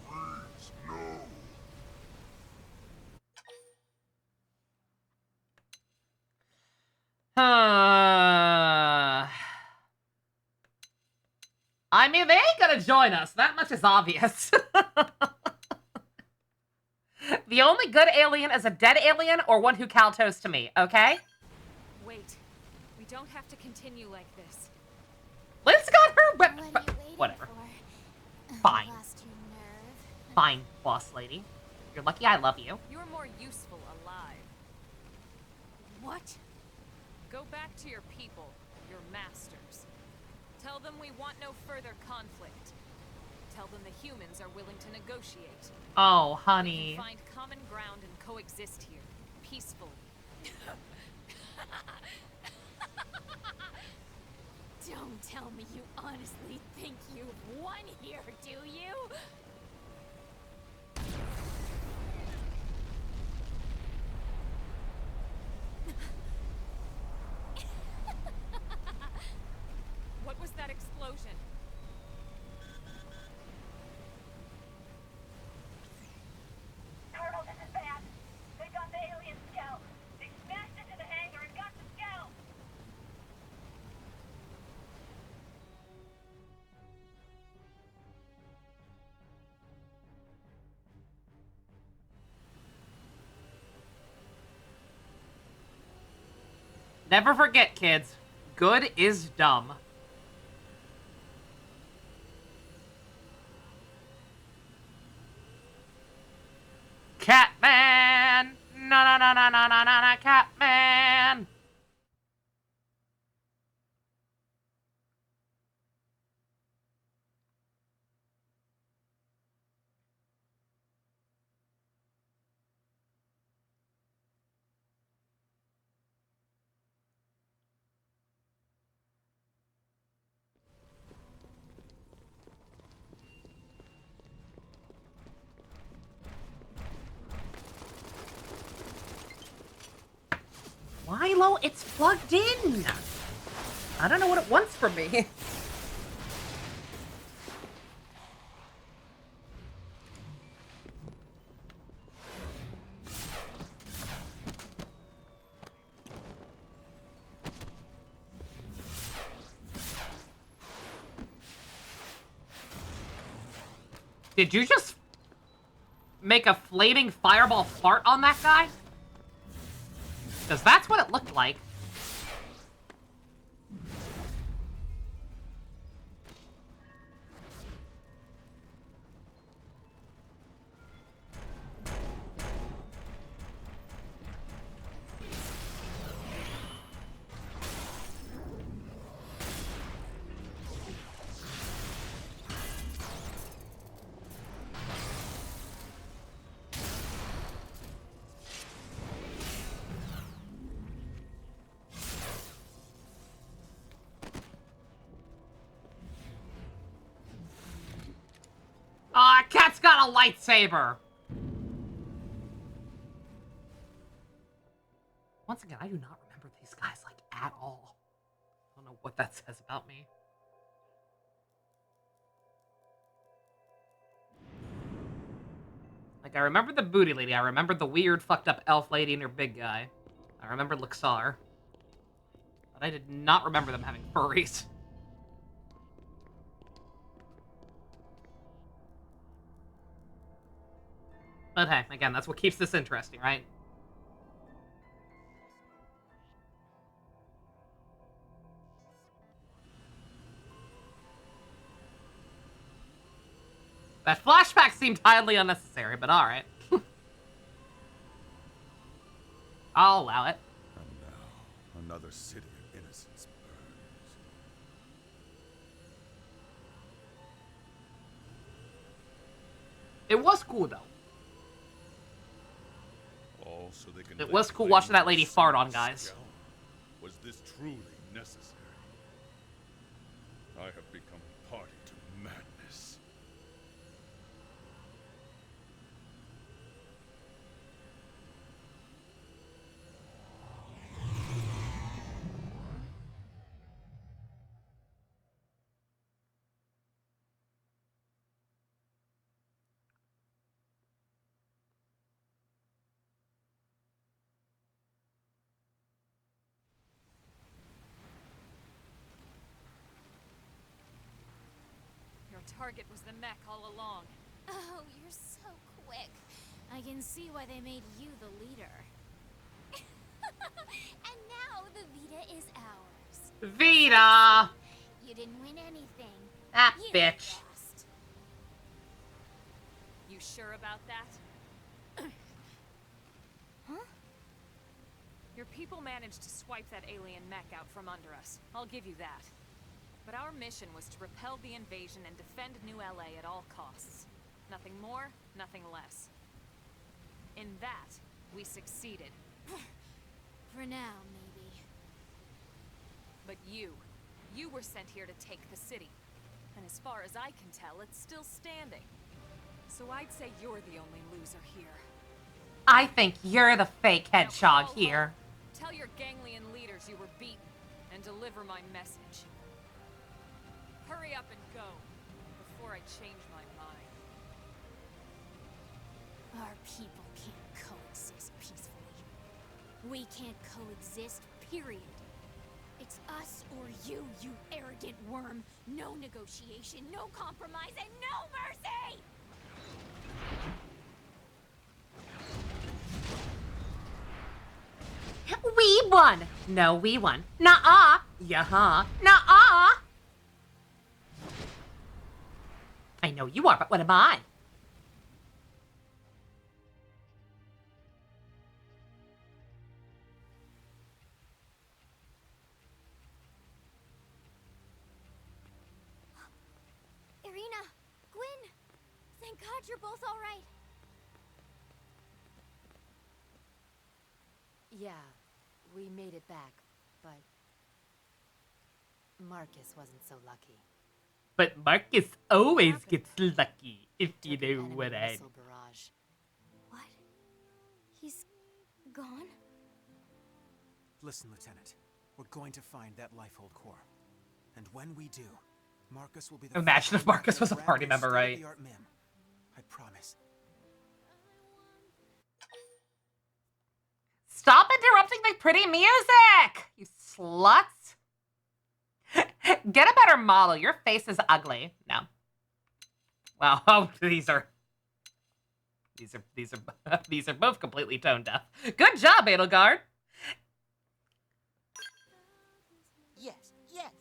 Please, no. I mean, they ain't gonna join us. That much is obvious. The only good alien is a dead alien or one who kowtows to me, okay? Wait. We don't have to continue like this. Lynn's got her whatever. Fine. Fine, boss lady. You're lucky I love you. You're more useful alive. What? Go back to your people, your masters. Tell them we want no further conflict. Tell them the humans are willing to negotiate. Oh, We honey. can find common ground and coexist here, peacefully. Don't tell me you honestly think you've won here, do you? What was that explosion? Colonel, this is bad. They got the alien scout. They smashed into the hangar and got the scout. Never forget, kids. Good is dumb. Catman! Na Catman! Milo, it's plugged in. I don't know what it wants from me. Did you just make a flaming fireball fart on that guy? Because that's what it looked like. Cat's got a lightsaber! Once again, I do not remember these guys, like, at all. I don't know what that says about me. Like, I remember the booty lady, I remember the weird, fucked up elf lady and her big guy. I remember Luxar. But I did not remember them having furries. But hey, again, that's what keeps this interesting, right? That flashback seemed highly unnecessary, but alright. I'll allow it. And now, another city of innocence burns. It was cool, though. All so they can It lay was cool claim watching to that lady the fart on city's guys. scalp. Was this truly necessary? I have become party to madness. Your target was the mech all along. Oh, you're so quick. I can see why they made you the leader. And now the Vita is ours. Vita! You didn't win anything. That You bitch. lost. You sure about that? Huh? Your people managed to swipe that alien mech out from under us. I'll give you that. But our mission was to repel the invasion and defend New LA at all costs. Nothing more, nothing less. In that, we succeeded. For now, maybe. But you were sent here to take the city. And as far as I can tell, it's still standing. So I'd say you're the only loser here. I think you're the fake hedgehog Now, here. Tell your ganglion leaders you were beaten, and deliver my message. Hurry up and go, before I change my mind. Our people can't coexist peacefully. We can't coexist, period. It's us or you arrogant worm. No negotiation, no compromise, and no mercy! We won. No, we won. Nuh-uh. Yeah-huh. Nuh-uh. I know you are, but what am I? Irina! Gwyn! Thank God you're both alright. Yeah, we made it back, but Marcus wasn't so lucky. But Marcus always gets lucky, if you Took an know enemy what I mean. missile barrage. What? He's gone? Listen, Lieutenant. We're going to find that Lifehold core. And when we do, Marcus will be the Imagine if Marcus was a party member, right? MIM. I promise. Stop interrupting my pretty music, you sluts. Get a better model. Your face is ugly. No. Wow. Oh, these are these are both completely tone deaf. Good job, Edelgard. Yes, yes.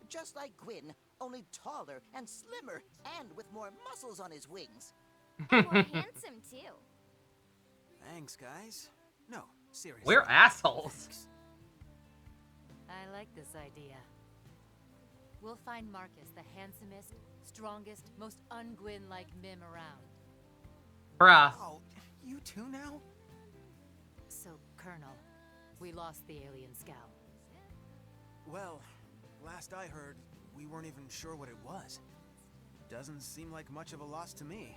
Just like Gwyn, only taller and slimmer, and with more muscles on his wings. And more handsome, too. Thanks, guys. No, seriously. We're assholes. Thanks. I like this idea. We'll find Marcus the handsomest, strongest, most un-Gwyn-like mim around. Bruh. Oh, you too now? So, Colonel, we lost the alien scout. Well, last I heard, we weren't even sure what it was. Doesn't seem like much of a loss to me.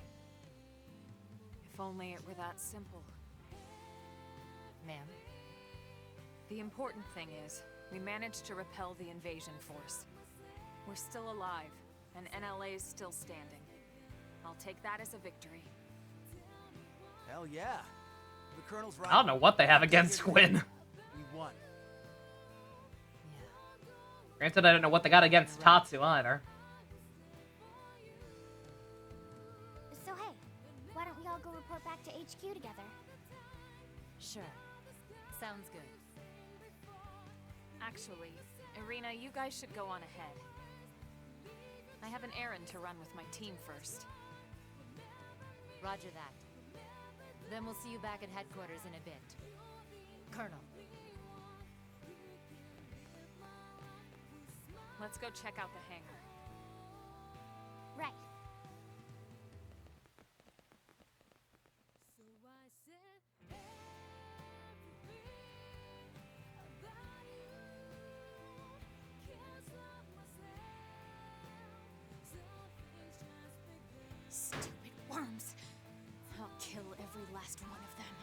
If only it were that simple. Ma'am? The important thing is, we managed to repel the invasion force. We're still alive, and NLA is still standing. I'll take that as a victory. Hell yeah. The Colonel's right. I don't know what they have against Gwyn. We won. Granted, I don't know what they got against Tatsu either. So hey, why don't we all go report back to HQ together? Sure. Sounds good. Actually, Irina, you guys should go on ahead. I have an errand to run with my team first. Roger that. Then we'll see you back at headquarters in a bit. Colonel. Let's go check out the hangar. Right. Stupid worms. I'll kill every last one of them.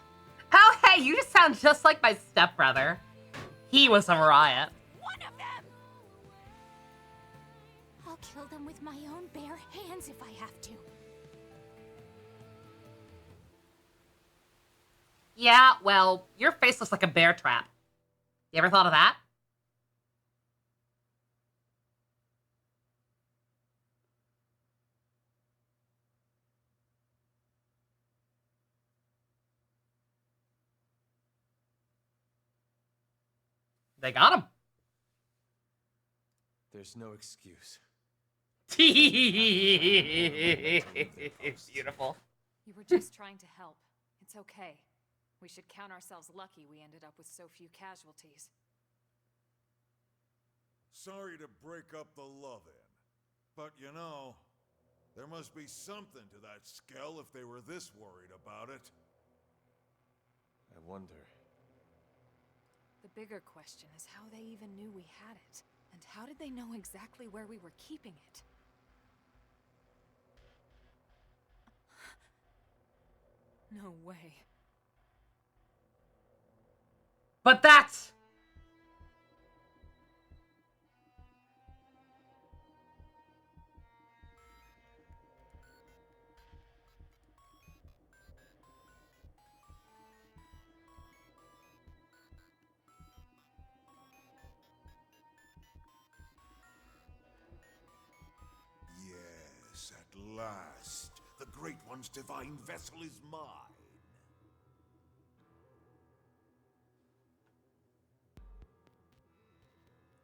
Oh, hey, you just sound just like my stepbrother. He was a riot. One of them! I'll kill them with my own bare hands if I have to. Yeah, well, your face looks like a bear trap. You ever thought of that? They got him. There's no excuse. Beautiful. You were just trying to help. It's okay. We should count ourselves lucky we ended up with so few casualties. Sorry to break up the love-in, but you know, there must be something to that skell if they were this worried about it. I wonder. The bigger question is how they even knew we had it. And how did they know exactly where we were keeping it? No way. But that's... Yes, at last. The Great One's divine vessel is mine.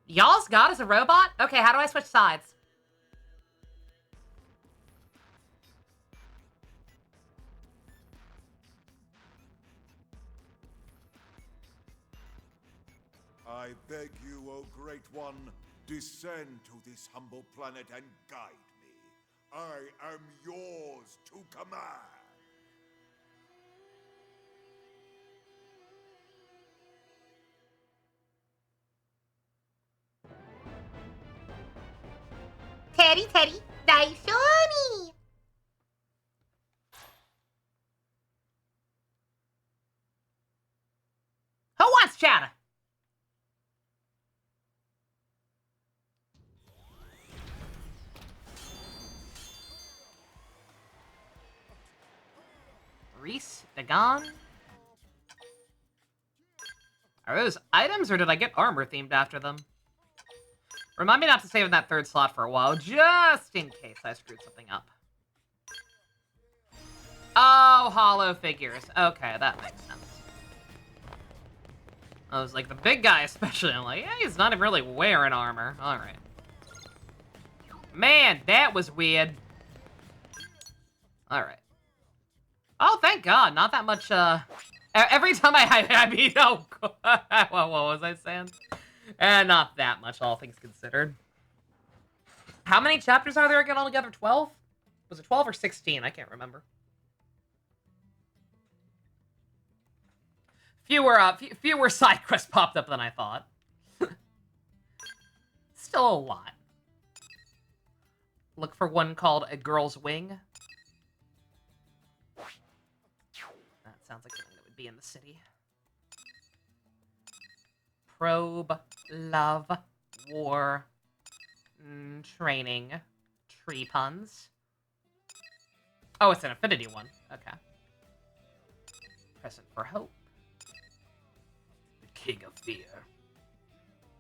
Y'all's god is a robot? Okay, how do I switch sides? I beg you, O Great One, descend to this humble planet and guide me. I am yours to command. Teddy, Teddy, nice shiny. Who wants chowder? Grease, Dagon. Are those items, or did I get armor themed after them? Remind me not to save in that third slot for a while, just in case I screwed something up. Oh, hollow figures. Okay, that makes sense. I was like, the big guy especially, I'm like, yeah, he's not even really wearing armor. Alright. Man, that was weird. Alright. Oh, thank God, not that much, every time I mean, oh, what was I saying? Not that much, all things considered. How many chapters are there again altogether? 12? Was it 12 or 16? I can't remember. Fewer side quests popped up than I thought. Still a lot. Look for one called A Girl's Wing. That sounds like something that would be in the city. Probe, love, war, training, tree puns. Oh, it's an affinity one. Okay. Present for hope. The king of fear.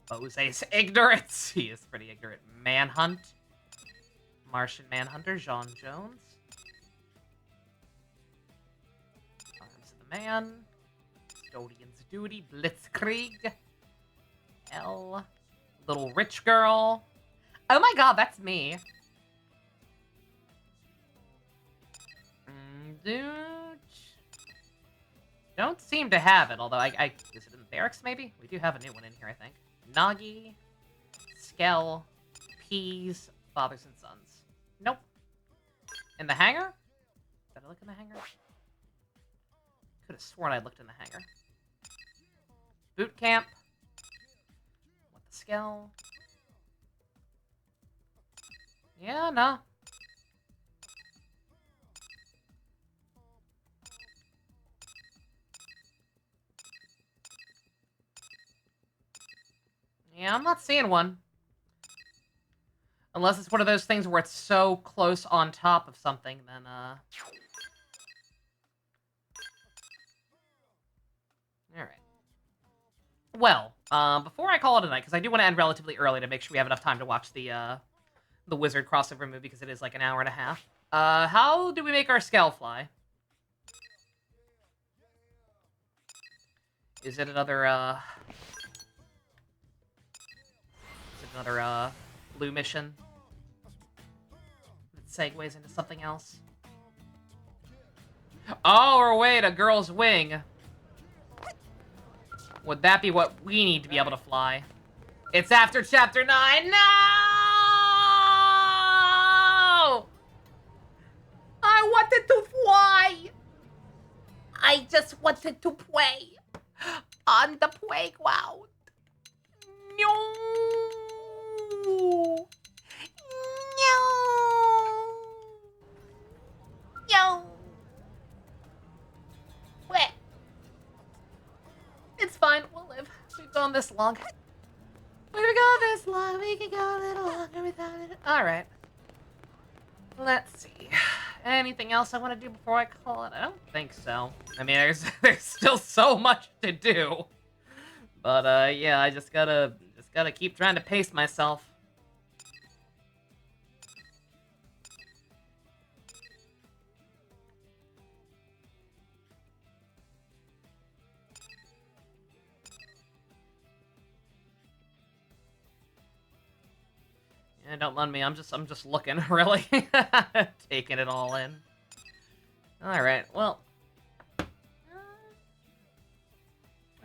Jose's ignorance. He is pretty ignorant. Manhunt. Martian Manhunter, John Jones. Arms of the Man. Custodian's Duty, Blitzkrieg. L. Little Rich Girl. Oh my God, that's me. Dude. Don't seem to have it, although is it in the barracks maybe? We do have a new one in here, I think. Nagi. Skell. Peas. Fathers and Sons. Nope. In the hangar? Did I look in the hangar? Could have sworn I looked in the hangar. Boot camp. What the Skell? Yeah, no. Yeah, I'm not seeing one. Unless it's one of those things where it's so close on top of something, then, Alright. Well, before I call it a night, because I do want to end relatively early to make sure we have enough time to watch the Wizard crossover movie, because it is like an hour and a half. How do we make our Skell fly? Is it another, blue mission that segues into something else? Oh, or wait, a girl's wing. Would that be what we need to be able to fly? It's after chapter 9. No! I wanted to fly. I just wanted to play on the playground. No. No. What? It's fine. We'll live. We've gone this long. We've gone this long. We can go a little longer without it. All right. Let's see. Anything else I want to do before I call it? I don't think so. I mean, there's still so much to do. But yeah, I just gotta keep trying to pace myself. Yeah, don't mind me. I'm just looking, really. Taking it all in. Alright, well. Oh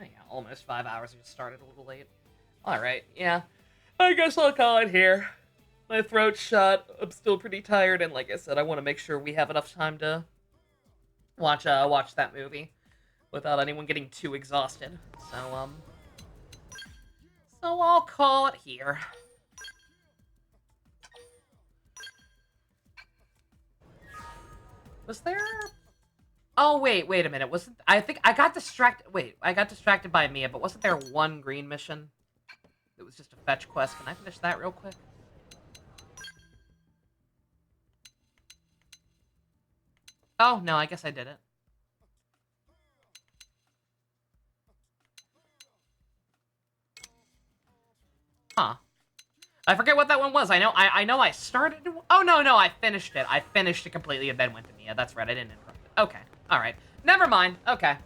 yeah, almost 5 hours. I just started a little late. Alright, yeah. I guess I'll call it here. My throat's shut. I'm still pretty tired, and like I said, I want to make sure we have enough time to watch that movie without anyone getting too exhausted. So I'll call it here. Was there... Oh, wait a minute. I think I got distracted... Wait, I got distracted by Mia, but wasn't there one green mission? It was just a fetch quest. Can I finish that real quick? Oh, no, I guess I did it. Huh. I forget what that one was. I know I started... Oh, no, I finished it. I finished it completely and then went to Mia. That's right, I didn't interrupt it. Okay, alright. Never mind. Okay.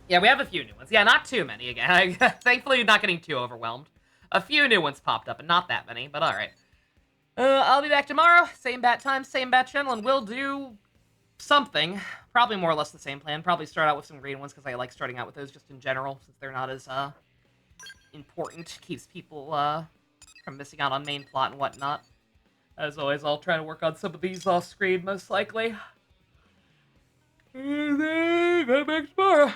Yeah, we have a few new ones. Yeah, not too many again. Thankfully, not getting too overwhelmed. A few new ones popped up, and not that many, but alright. I'll be back tomorrow. Same bat time, same bat channel, and we'll do something. Probably more or less the same plan. Probably start out with some green ones, because I like starting out with those just in general, since they're not as, important. Keeps people, from missing out on main plot and whatnot. As always, I'll try to work on some of these off-screen, most likely. And then I'm back tomorrow.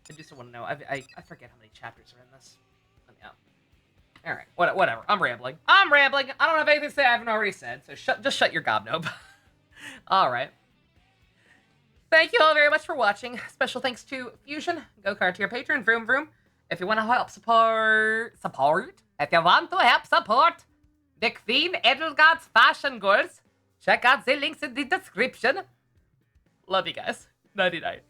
I just want to know. I forget how many chapters are in this. Yeah. All right. Whatever. I'm rambling. I don't have anything to say I haven't already said. So just shut your gobnob. All right. Thank you all very much for watching. Special thanks to Fusion, Go-Kart Tier Patron, Vroom Vroom. If you want to help support. If you want to help support the Queen Edelgard's fashion goods, check out the links in the description. Love you guys. Nighty night.